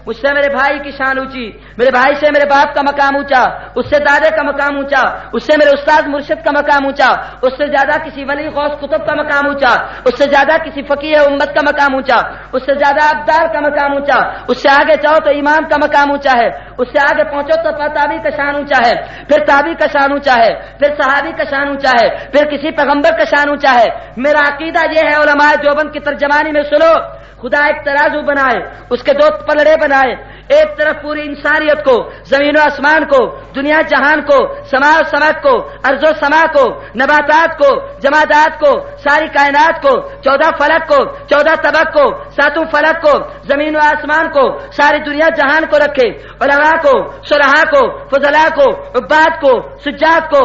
مجھ سے میرے بھائی کی شان اونچی، میرے بھائی سے میرے باپ کا مقام اونچا، اس سے دادے کا مقام اونچا، اس سے میرے استاد مرشد کا مقام اونچا، اس سے زیادہ کسی ولی غوث قطب کا مقام اونچا، اس سے زیادہ کسی فقیہ امت کا مقام اونچا، اس سے زیادہ ابدال کا مقام اونچا، اس سے آگے جاؤ تو امام کا مقام اونچا ہے، اس سے آگے پہنچو تو تابعی کا شان اونچا ہے، پھر تابعی کا شان اونچا ہے، پھر صحابی کا شان اونچا ہے، پھر کسی پیغمبر کا شان اونچا ہے. میرا عقیدہ یہ ہے، علماء دیوبند کی ترجمانی میں سنو، خدا ایک ترازو بنائے، اس کے دو پلڑے بنائے، ایک طرف پوری انسانیت کو، زمین و آسمان کو، دنیا جہان کو، سما و سماعت کو، ارض و سما کو، نباتات کو، جمادات کو، ساری کائنات کو، 14 فلک کو، 14 طبق کو، 7 فلک کو، زمین و آسمان کو، ساری دنیا جہان کو رکھے. علماء کو، صلحاء کو، فضلاء کو، عباد کو، سجاد کو،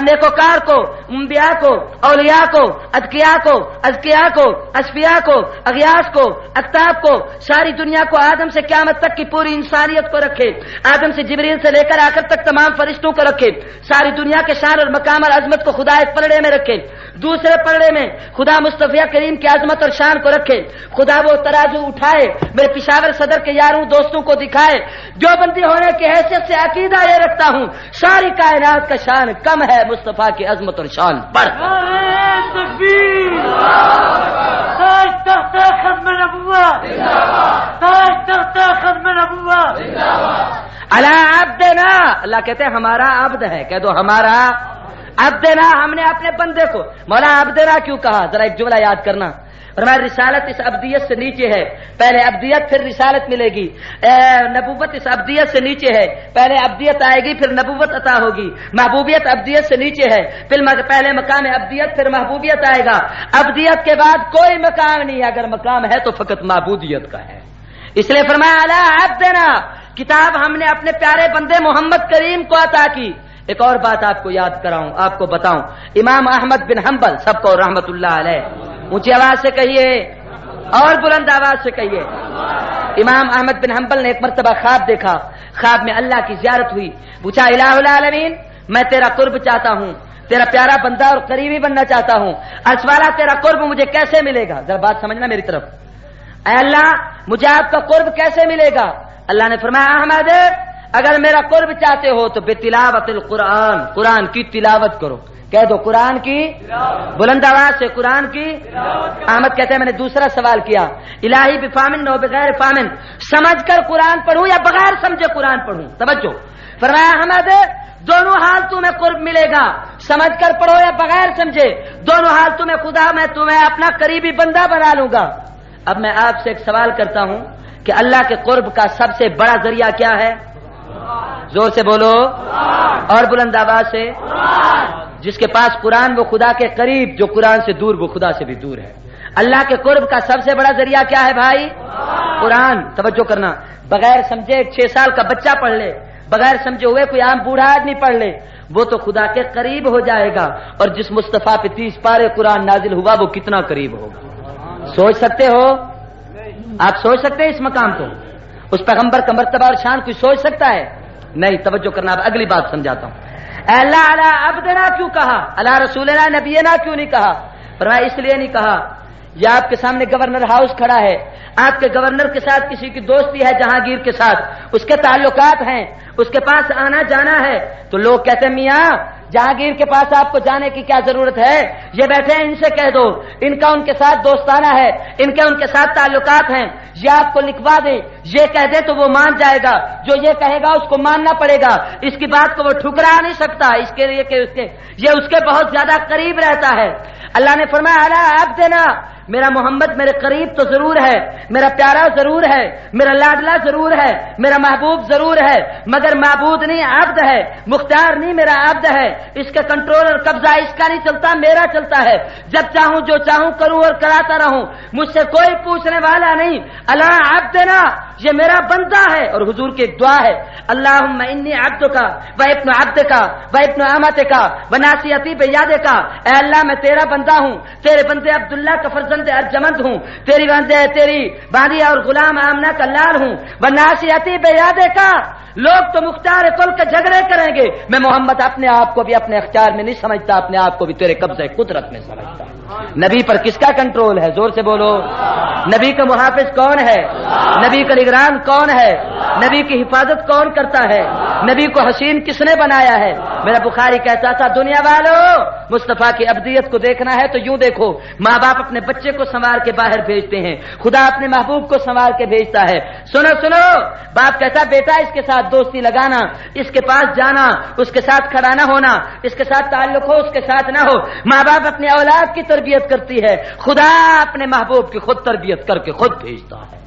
نیکوکار کو، انبیاء کو، اولیاء کو، اتقیاء کو، ازکیاء کو، اصفیاء کو، اغیاث کو، اقطاب کو، ساری دنیا کو، آدم سے قیامت تک کی پوری انسانیت کو رکھے، آدم سے جبریل سے لے کر آخر تک تمام فرشتوں کو رکھے. ساری دنیا کے شان اور مقام اور عظمت کو خدا ایک پلڑے میں رکھے. دوسرے پلڑے میں خدا مصطفیٰ کریم کی عظمت اور شان کو رکھے. خدا وہ ترازو اٹھائے، میرے پشاور صدر کے یاروں دوستوں کو دکھائے. دیوبندی ہونے کی حیثیت سے عقیدہ یہ رکھتا ہوں، ساری کائنات کا شان کم ہے، مصطفیٰ کی عظمت اور شان بڑھ. علی عبدنا، اللہ کہتے ہیں ہمارا عبد ہے. کہہ دو ہمارا عبدنا، ہم نے اپنے بندے کو. مولا عبدنا کیوں کہا؟ ذرا ایک جملہ یاد کرنا. اور ہماری رسالت اس ابدیت سے نیچے ہے، پہلے ابدیت پھر رسالت ملے گی. نبوت اس ابدیت سے نیچے ہے، پہلے ابدیت آئے گی پھر نبوت عطا ہوگی. محبوبیت ابدیت سے نیچے ہے، پھر پہلے مقام ابدیت پھر محبوبیت آئے گا. ابدیت کے بعد کوئی مقام نہیں ہے، اگر مقام ہے تو فقط معبودیت کا ہے. اس لیے فرمایا علی عبدنا، کتاب ہم نے اپنے پیارے بندے محمد کریم کو عطا کی. ایک اور بات آپ کو یاد کراؤں، آپ کو بتاؤں. امام احمد بن حنبل، سب کو رحمت اللہ علیہ، اونچی آواز سے کہیے اور بلند آواز سے کہیے. امام احمد بن حنبل نے ایک مرتبہ خواب دیکھا. خواب میں اللہ کی زیارت ہوئی. پوچھا الہ العالمین، میں تیرا قرب چاہتا ہوں، تیرا پیارا بندہ اور قریبی بننا چاہتا ہوں. عرش والا تیرا قرب مجھے کیسے ملے گا؟ ذرا بات سمجھنا میری طرف. اے اللہ مجھے آپ کا قرب کیسے ملے گا؟ اللہ نے فرمایا احمد اگر میرا قرب چاہتے ہو تو بتلاوت القرآن، قرآن کی تلاوت کرو. کہہ دو قرآن کی، بلند آواز سے قرآن کی. احمد کہتے ہیں میں نے دوسرا سوال کیا، الہی بفامن و بغیر فامن، سمجھ کر قرآن پڑھوں یا بغیر سمجھے قرآن پڑھوں؟ توجہ. فرمایا احمد دونوں حالتوں میں قرب ملے گا، سمجھ کر پڑھو یا بغیر سمجھے، دونوں حالتوں میں خدا میں تمہیں اپنا قریبی بندہ بنا لوں گا. اب میں آپ سے ایک سوال کرتا ہوں کہ اللہ کے قرب کا سب سے بڑا ذریعہ کیا ہے؟ زور سے بولو اور بلند آواز سے. جس کے پاس قرآن وہ خدا کے قریب، جو قرآن سے دور وہ خدا سے بھی دور ہے. اللہ کے قرب کا سب سے بڑا ذریعہ کیا ہے بھائی؟ قرآن. توجہ کرنا، بغیر سمجھے 6 سال کا بچہ پڑھ لے، بغیر سمجھے ہوئے کوئی عام بوڑھا آدمی پڑھ لے وہ تو خدا کے قریب ہو جائے گا، اور جس مصطفیٰ پہ 30 پارے قرآن نازل ہوا وہ کتنا قریب ہوگا؟ سوچ سکتے ہو؟ آپ سوچ سکتے ہیں اس مقام کو؟ اس پیغمبر کا مرتبہ اور شان کوئی سوچ سکتا ہے؟ نہیں. توجہ کرنا، اب اگلی بات سمجھاتا ہوں. اللہ علی عبدنا کیوں کہا، اللہ رسولنا نبینا کیوں نہیں کہا؟ فرمایا اس لیے نہیں کہا، یہ آپ کے سامنے گورنر ہاؤس کھڑا ہے، آپ کے گورنر کے ساتھ کسی کی دوستی ہے جہانگیر کے ساتھ، اس کے تعلقات ہیں، اس کے پاس آنا جانا ہے، تو لوگ کہتے ہیں میاں جہانگیر کے پاس آپ کو جانے کی کیا ضرورت ہے، یہ بیٹھے ہیں ان سے کہہ دو، ان کا ان کے ساتھ دوستانہ ہے، ان کے ساتھ تعلقات ہیں، یہ آپ کو لکھوا دیں، یہ کہہ دے تو وہ مان جائے گا، جو یہ کہے گا اس کو ماننا پڑے گا، اس کی بات کو وہ ٹھکرا نہیں سکتا، اس کے لیے کہ یہ اس کے بہت زیادہ قریب رہتا ہے. اللہ نے فرمایا الا عبدنا، میرا محمد میرے قریب تو ضرور ہے، میرا پیارا ضرور ہے، میرا لاڈلا ضرور ہے، میرا محبوب ضرور ہے، مگر معبود نہیں عبد ہے، مختار نہیں میرا عبد ہے، اس کا کنٹرول اور قبضہ اس کا نہیں چلتا، میرا چلتا ہے، جب چاہوں جو چاہوں کروں اور کراتا رہوں، مجھ سے کوئی پوچھنے والا نہیں. الا عبدنا، یہ میرا بندہ ہے. اور حضور کی ایک دعا ہے، اللہم انی عبدک و ابن عبدک و ابن امتک و ناصیتی بیدک، اے اللہ میں تیرا بندہ ہوں، تیرے بندے عبداللہ کا فرزند ارجمند ہوں، تیری باندی اور غلام آمنہ کا لال ہوں، و ناصیتی بیدک. لوگ تو مختار کل کے جھگڑے کریں گے، میں محمد اپنے آپ کو بھی اپنے اختیار میں نہیں سمجھتا، اپنے آپ کو بھی تیرے قبضے قدرت میں سمجھتا. نبی پر کس کا کنٹرول ہے؟ زور سے بولو. نبی کا محافظ کون ہے؟ نبی کا نگران کون ہے؟ نبی کی حفاظت کون کرتا ہے؟ نبی کو حسین کس نے بنایا ہے؟ میرا بخاری کہتا تھا دنیا والوں مصطفیٰ کی ابدیت کو دیکھنا ہے تو یوں دیکھو، ماں باپ اپنے بچے کو سنوار کے باہر بھیجتے ہیں، خدا اپنے محبوب کو سنوار کے بھیجتا ہے. سنو سنو، باپ کہتا بیٹا اس کے ساتھ دوستی لگانا، اس کے پاس جانا، اس کے ساتھ کھڑا نہ ہونا، اس کے ساتھ تعلق ہو اس کے ساتھ نہ ہو. ماں باپ اپنے اولاد کی تربیت کرتی ہے، خدا اپنے محبوب کی خود تربیت کر کے خود بھیجتا ہے.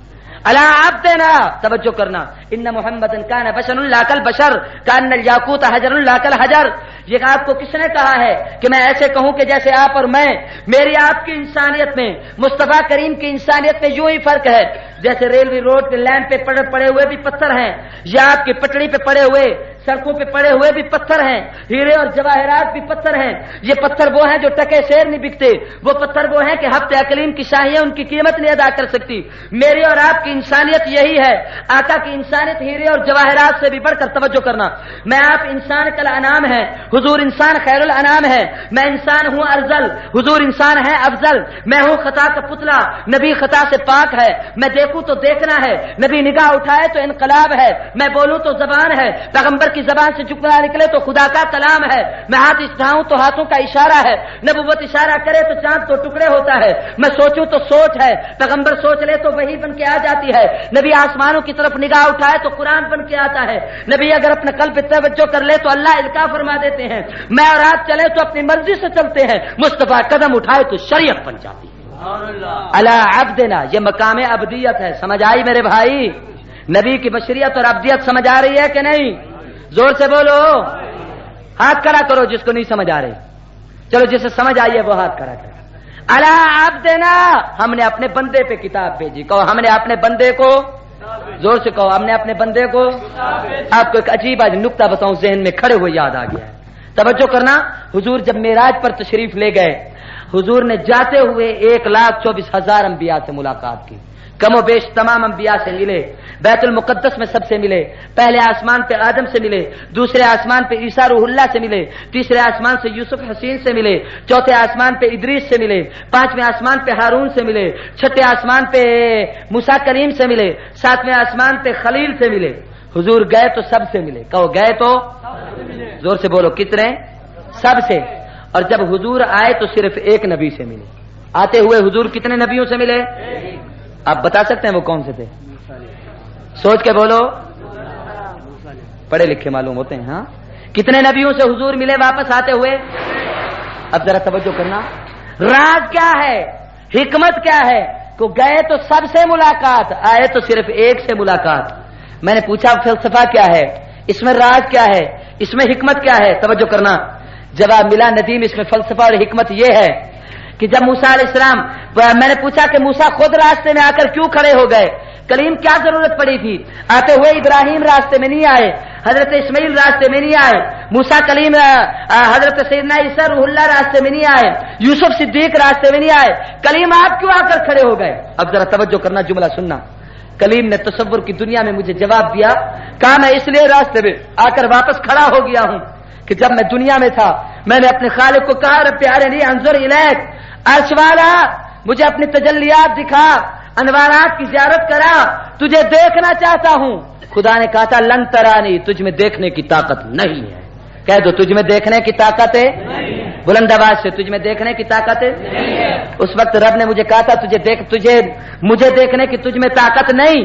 الا عبدنا، توجہ کرنا، ان محمد کان بشر لا کالبشر کان الیاقوت حجر لا کالحجر. یہ آپ کو کس نے کہا ہے کہ میں ایسے کہوں کہ جیسے آپ اور میں، میری آپ کی انسانیت میں مصطفیٰ کریم کی انسانیت میں یوں ہی فرق ہے جیسے ریلوے روڈ کے لین پہ پڑے ہوئے بھی پتھر ہیں، یا آپ کی پٹڑی پہ پڑے ہوئے، سڑکوں پہ پڑے ہوئے بھی پتھر ہیں، ہیرے اور جواہرات بھی پتھر ہیں. یہ پتھر وہ ہیں جو ٹکے سیر نہیں بکتے، وہ پتھر وہ ہیں کہ ہفتے اقلیم کی شاہیاں ان کی قیمت نہیں ادا کر سکتی. میری اور آپ کی انسانیت یہی ہے. آقا کی انسانیت ہیرے اور جواہرات سے بھی بڑھ کر، توجہ کرنا، میں آپ انسان کل انعام ہے، حضور انسان خیر الانعام ہے. میں انسان ہوں ارذل، حضور انسان ہے افضل. میں ہوں خطا کا پتلا، نبی خطا سے پاک ہے. میں دیکھوں تو دیکھنا ہے، نبی نگاہ اٹھائے تو انقلاب ہے. میں بولوں تو زبان ہے، پیغمبر کی زبان سے چکنا نکلے تو خدا کا کلام ہے. میں ہاتھ اٹھاؤں تو ہاتھوں کا اشارہ ہے. نبوت اشارہ کرے تو چاند تو ٹکڑے ہوتا ہے. میں سوچوں تو سوچ ہے، پیغمبر سوچ لے تو وہی بن کے آ جاتی ہے. نبی آسمانوں کی طرف نگاہ اٹھائے تو قرآن بن کے آتا ہے. نبی اگر اپنے قلب پہ توجہ کر لے تو اللہ القا فرما دیتے ہیں. میں اور آپ چلے تو اپنی مرضی سے چلتے ہیں. مصطفیٰ قدم اٹھائے تو شریعت بن جاتی ہے. الا عبدنا، یہ مقام ابدیت ہے. سمجھ آئی میرے بھائی؟ نبی کی بشریت اور ابدیت سمجھ آ رہی ہے کہ نہیں؟ زور سے بولو. ہاتھ کھڑا کرو جس کو نہیں سمجھ آ رہی. چلو جسے سمجھ آئی ہے وہ ہاتھ کھڑا کرے. الا عبدنا، ہم نے اپنے بندے پہ کتاب بھیجی. کہو ہم نے اپنے بندے کو، زور سے کہو ہم نے اپنے بندے کو. آپ کو ایک عجیب نکتہ بتاؤں، ذہن میں کھڑے ہوئے یاد آ گیا ہے. توجہ کرنا، حضور جب معراج پر تشریف لے گئے، حضور نے جاتے ہوئے 1,24,000 انبیاء سے ملاقات کی. کم و بیش تمام انبیاء سے ملے. بیت المقدس میں سب سے ملے. پہلے آسمان پہ آدم سے ملے، دوسرے آسمان پہ عیسیٰ روح اللہ سے ملے، تیسرے آسمان سے یوسف حسین سے ملے، چوتھے آسمان پہ ادریس سے ملے، پانچویں آسمان پہ ہارون سے ملے، چھٹے آسمان پہ موسیٰ کریم سے ملے، ساتویں آسمان پہ خلیل سے ملے. حضور گئے تو سب سے ملے. کہو گئے تو زور سے بولو کتنے؟ سب سے. اور جب حضور آئے تو صرف ایک نبی سے ملے. آتے ہوئے حضور کتنے نبیوں سے ملے؟ آپ بتا سکتے ہیں وہ کون سے تھے؟ سوچ کے بولو. پڑھے لکھے معلوم ہوتے ہیں. ہاں، کتنے نبیوں سے حضور ملے واپس آتے ہوئے؟ اب ذرا توجہ کرنا، راز کیا ہے، حکمت کیا ہے؟ کہ گئے تو سب سے ملاقات، آئے تو صرف ایک سے ملاقات. میں نے پوچھا فلسفہ کیا ہے اس میں، راز کیا ہے اس میں، حکمت کیا ہے؟ توجہ کرنا، جواب ملا ندیم. اس میں فلسفہ اور حکمت یہ ہے کہ جب موسیٰ علیہ السلام، میں نے پوچھا کہ موسیٰ خود راستے میں آ کر کیوں کھڑے ہو گئے؟ کلیم کیا ضرورت پڑی تھی؟ آتے ہوئے ابراہیم راستے میں نہیں آئے، حضرت اسماعیل راستے میں نہیں آئے، موسیٰ کلیم حضرت سیدنا عیسیٰ روح اللہ راستے میں نہیں آئے، یوسف صدیق راستے میں نہیں آئے، کلیم آپ کیوں آ کر کھڑے ہو گئے؟ اب ذرا توجہ کرنا، جملہ سننا. کلیم نے تصور کی دنیا میں مجھے جواب دیا، کہا میں اس لیے راستے میں آ کر واپس کھڑا ہو گیا ہوں کہ جب میں دنیا میں تھا میں نے اپنے خالق کو کہا رب ارنی انظر الیک، عرش والا مجھے اپنی تجلیات دکھا، انوارات کی زیارت کرا، تجھے دیکھنا چاہتا ہوں. خدا نے کہا تھا لن ترانی، تجھ میں دیکھنے کی طاقت نہیں ہے. کہہ دو تجھ میں دیکھنے کی طاقت ہے، بلند آواز سے تجھ میں دیکھنے کی طاقت ہے. اس وقت رب نے مجھے کہا تھا مجھے دیکھنے کی تجھ میں طاقت نہیں.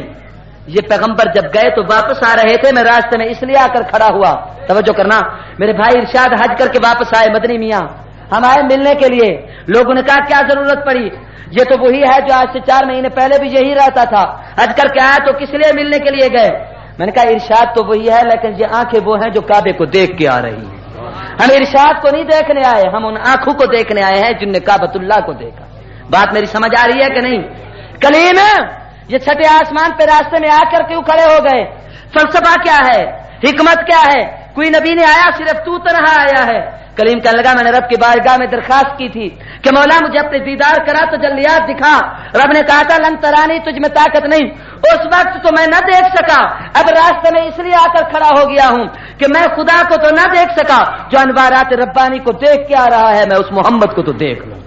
یہ پیغمبر جب گئے تو واپس آ رہے تھے، میں راستے میں اس لیے آ کر کھڑا ہوا. توجہ کرنا میرے بھائی، ارشاد حج کر کے واپس آئے مدنی میاں، ہم آئے ملنے کے لیے. لوگوں نے کہا کیا ضرورت پڑی؟ یہ تو وہی ہے جو آج سے 4 مہینے پہلے بھی یہی رہتا تھا، حج کر کے آیا تو کس لیے ملنے کے لیے گئے؟ میں نے کہا ارشاد تو وہی ہے، لیکن یہ آنکھیں وہ ہیں جو کعبے کو دیکھ کے آ رہی ہیں. ہم ارشاد کو نہیں دیکھنے آئے، ہم ان آنکھوں کو دیکھنے آئے ہیں جن نے کعبۃ اللہ کو دیکھا. بات میری سمجھ آ رہی ہے کہ نہیں؟ کلیم یہ چھٹے آسمان پہ راستے میں آ کر کیوں کھڑے ہو گئے؟ فلسفہ کیا ہے؟ حکمت کیا ہے؟ کوئی نبی نے آیا، صرف تو تنہا آیا ہے. کلیم کہنے لگا میں نے رب کی بارگاہ میں درخواست کی تھی کہ مولا مجھے اپنے دیدار کرا، تجلیات دکھا. رب نے کہا تھا لن ترانی، تجھ میں طاقت نہیں. اس وقت تو میں نہ دیکھ سکا، اب راستے میں اس لیے آ کر کھڑا ہو گیا ہوں کہ میں خدا کو تو نہ دیکھ سکا، جو انوارات ربانی کو دیکھ کے آ رہا ہے میں اس محمد کو تو دیکھ لوں.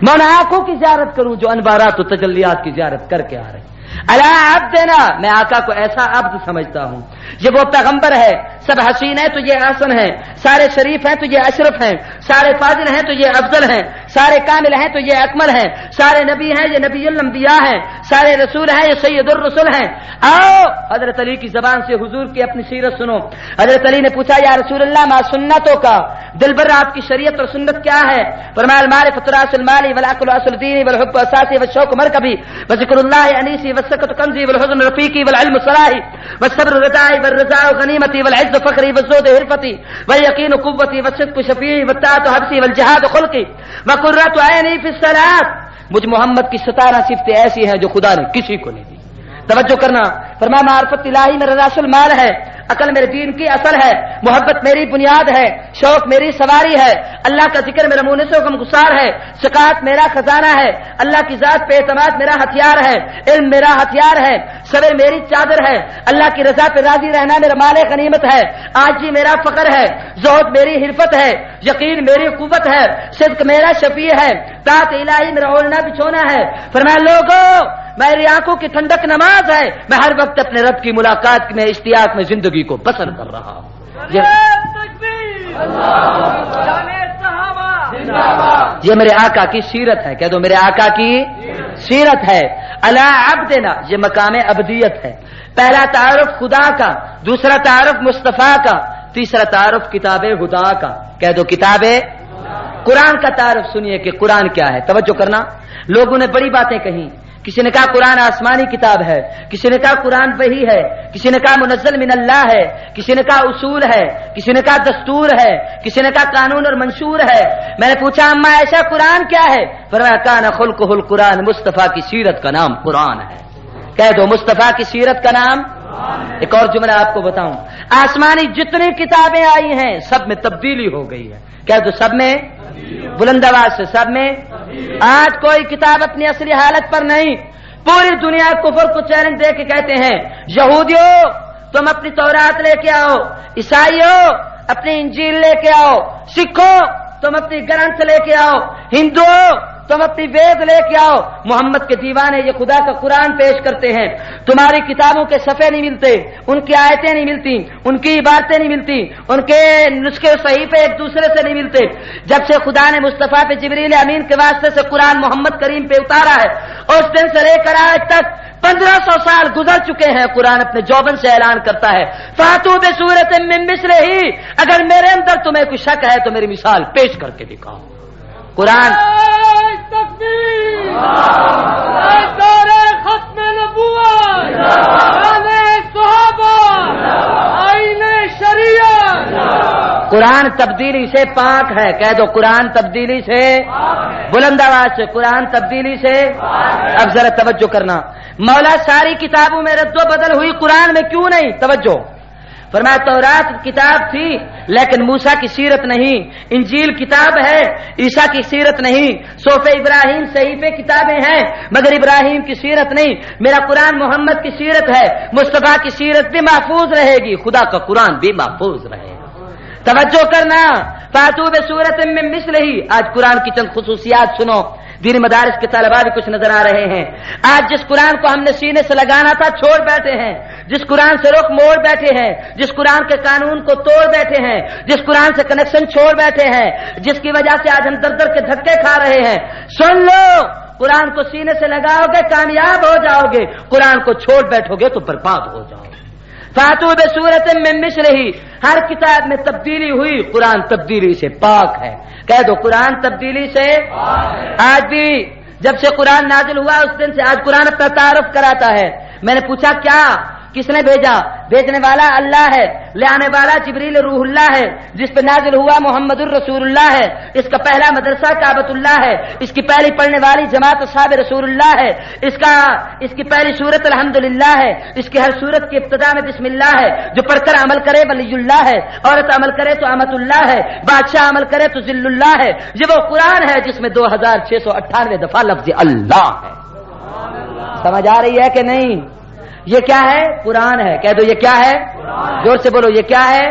میں ان آنکھوں کی زیارت کروں جو انوارات و تجلیات کی زیارت کر کے آ رہے ہیں. اللہ عبد دینا، میں آقا کو ایسا عبد سمجھتا ہوں. یہ وہ پیغمبر ہے، سب حسین ہیں تو یہ احسن ہیں، سارے شریف ہیں تو یہ اشرف ہیں، سارے فاضل ہیں تو یہ افضل ہیں، سارے کامل ہیں تو یہ اکمل ہیں، سارے نبی ہیں یہ نبی الانبیاء ہیں، سارے رسول ہیں یہ سید الرسل ہیں. آؤ حضرت علی کی زبان سے حضور کی اپنی سیرت سنو. حضرت علی نے پوچھا یا رسول اللہ ما سنتوں کا، دلبر آپ کی شریعت اور سنت کیا ہے؟ فرمایا المعرفۃ راس المال والعقل اصل الدین والحب اساسی والشوق مرکبی وذکر اللہ انیسی والسکت کنزی والحزن رفیقی والعلم صلاحی والصبر رضائی والرضا غنیمتی والعز فخری والزہد حرفتی والیقین قوتی والصدق شفیعی والطاعت حبسی والجہاد خلقی وقرۃ عینی فی الصلاۃ. مجھ محمد کی 17 صفتیں ایسی ہیں جو خدا نے کسی کو نہیں دی. توجہ کرنا، فرمایا معرفت الہی میرا راس المال ہے، عقل میرے دین کی اصل ہے، محبت میری بنیاد ہے، شوق میری سواری ہے، اللہ کا ذکر میرا مونس و غمگسار ہے، ثقات میرا خزانہ ہے، اللہ کی ذات پہ اعتماد میرا ہتھیار ہے، علم میرا ہتھیار ہے، صبر میری چادر ہے، اللہ کی رضا پہ راضی رہنا میرا مال غنیمت ہے، عاجزی میرا فقر ہے، زہد میری حرفت ہے، یقین میری قوت ہے، صدق میرا شفیع ہے، طاعت الہی میرا اولنا بچھونا ہے. فرمایا لوگوں میری آنکھوں کی ٹھنڈک نماز ہے، میں ہر وقت اپنے رب کی ملاقات میں اشتیاق میں زندگی کو بسر کر رہا ہوں. یہ میرے آقا کی سیرت ہے. کہہ دو میرے آقا کی سیرت ہے. الا عبدنا، یہ مقام عبدیت ہے. پہلا تعارف خدا کا، دوسرا تعارف مصطفیٰ کا، تیسرا تعارف کتاب خدا کا. کہہ دو کتاب قرآن کا تعارف سنیے کہ قرآن کیا ہے. توجہ کرنا، لوگوں نے بڑی باتیں کہیں. کسی نے کہا قرآن آسمانی کتاب ہے، کسی نے کہا قرآن وحی ہے، کسی نے کہا منزل من اللہ ہے، کسی نے کہا اصول ہے، کسی نے کہا دستور ہے، کسی نے کہا قانون اور منشور ہے. میں نے پوچھا اما ایسا قرآن کیا ہے؟ فرمایا کان خلقہ القرآن، مصطفیٰ کی سیرت کا نام قرآن ہے. کہہ دو مصطفیٰ کی سیرت کا نام. ایک اور جملہ آپ کو بتاؤں، آسمانی جتنی کتابیں آئی ہیں سب میں تبدیلی ہو گئی ہے. کہہ دو سب میں، بلند آواز سے سب میں. آج کوئی کتاب اپنی اصلی حالت پر نہیں. پوری دنیا کفر کو چیلنج دے کے کہتے ہیں یہودیوں تم اپنی تورات لے کے آؤ، عیسائیوں اپنی انجیل لے کے آؤ، سکھوں تم اپنی گرنتھ لے کے آؤ، ہندوؤں تم اپنی وید لے کے آؤ. محمد کے دیوانے یہ خدا کا قرآن پیش کرتے ہیں. تمہاری کتابوں کے صفحے نہیں ملتے، ان کی آیتیں نہیں ملتی، ان کی عبارتیں نہیں ملتی، ان کے نسخے صحیفے ایک دوسرے سے نہیں ملتے. جب سے خدا نے مصطفیٰ پہ جبریل امین کے واسطے سے قرآن محمد کریم پہ اتارا ہے، اس دن سے لے کر آج تک 1500 سال گزر چکے ہیں. قرآن اپنے جوبن سے اعلان کرتا ہے فاتو بسورۃ من مثلہ، اگر میرے اندر تمہیں کوئی شک ہے تو میری مثال پیش کر کے دکھاؤ. قرآن قرآن تبدیلی سے پاک ہے. کہہ دو قرآن تبدیلی سے، بلند آواز سے قرآن تبدیلی سے. اب ذرا توجہ کرنا، مولا ساری کتابوں میں رد و بدل ہوئی، قرآن میں کیوں نہیں؟ توجہ، فرمایا تورات کتاب تھی لیکن موسیٰ کی سیرت نہیں، انجیل کتاب ہے عیسیٰ کی سیرت نہیں، صحف ابراہیم صحیفے کتابیں ہیں مگر ابراہیم کی سیرت نہیں، میرا قرآن محمد کی سیرت ہے، مصطفیٰ کی سیرت بھی محفوظ رہے گی، خدا کا قرآن بھی محفوظ رہے گا۔ توجہ کرنا، فاتو بسورۃ من مثلہ، آج قرآن کی چند خصوصیات سنو، دینی مدارس کے طلباء بھی کچھ نظر آ رہے ہیں۔ آج جس قرآن کو ہم نے سینے سے لگانا تھا چھوڑ بیٹھے ہیں، جس قرآن سے رخ موڑ بیٹھے ہیں، جس قرآن کے قانون کو توڑ بیٹھے ہیں، جس قرآن سے کنیکشن چھوڑ بیٹھے ہیں، جس کی وجہ سے آج ہم در در کے دھکے کھا رہے ہیں، سن لو، قرآن کو سینے سے لگاؤ گے کامیاب ہو جاؤ گے، قرآن کو چھوڑ بیٹھو گے تو برباد ہو جاؤ گے۔ فاتو بسورۃ من مثلہ، ہر کتاب میں تبدیلی ہوئی، قرآن تبدیلی سے پاک ہے، کہہ دو قرآن تبدیلی سے آج بھی جب سے قرآن نازل ہوا اس دن سے آج قرآن اپنا تعارف کراتا ہے۔ میں نے پوچھا کیا، کس نے بھیجا؟ بھیجنے والا اللہ ہے، لے آنے والا جبریل روح اللہ ہے، جس پہ نازل ہوا محمد الرسول اللہ ہے، اس کا پہلا مدرسہ کعبۃ اللہ ہے، اس کی پہلی پڑھنے والی جماعت اصحاب رسول اللہ ہے، اس کی پہلی سورت الحمدللہ ہے، اس کی ہر سورت کی ابتدا میں بسم اللہ ہے، جو پڑھ کر عمل کرے ولی اللہ ہے، عورت عمل کرے تو امت اللہ ہے، بادشاہ عمل کرے تو ذل اللہ ہے۔ یہ وہ قرآن ہے جس میں 2698 دفعہ لفظ اللہ ہے۔ سمجھ آ رہی ہے کہ نہیں؟ یہ کیا ہے؟ قرآن ہے، کہہ دو یہ کیا ہے؟ زور سے بولو یہ کیا ہے؟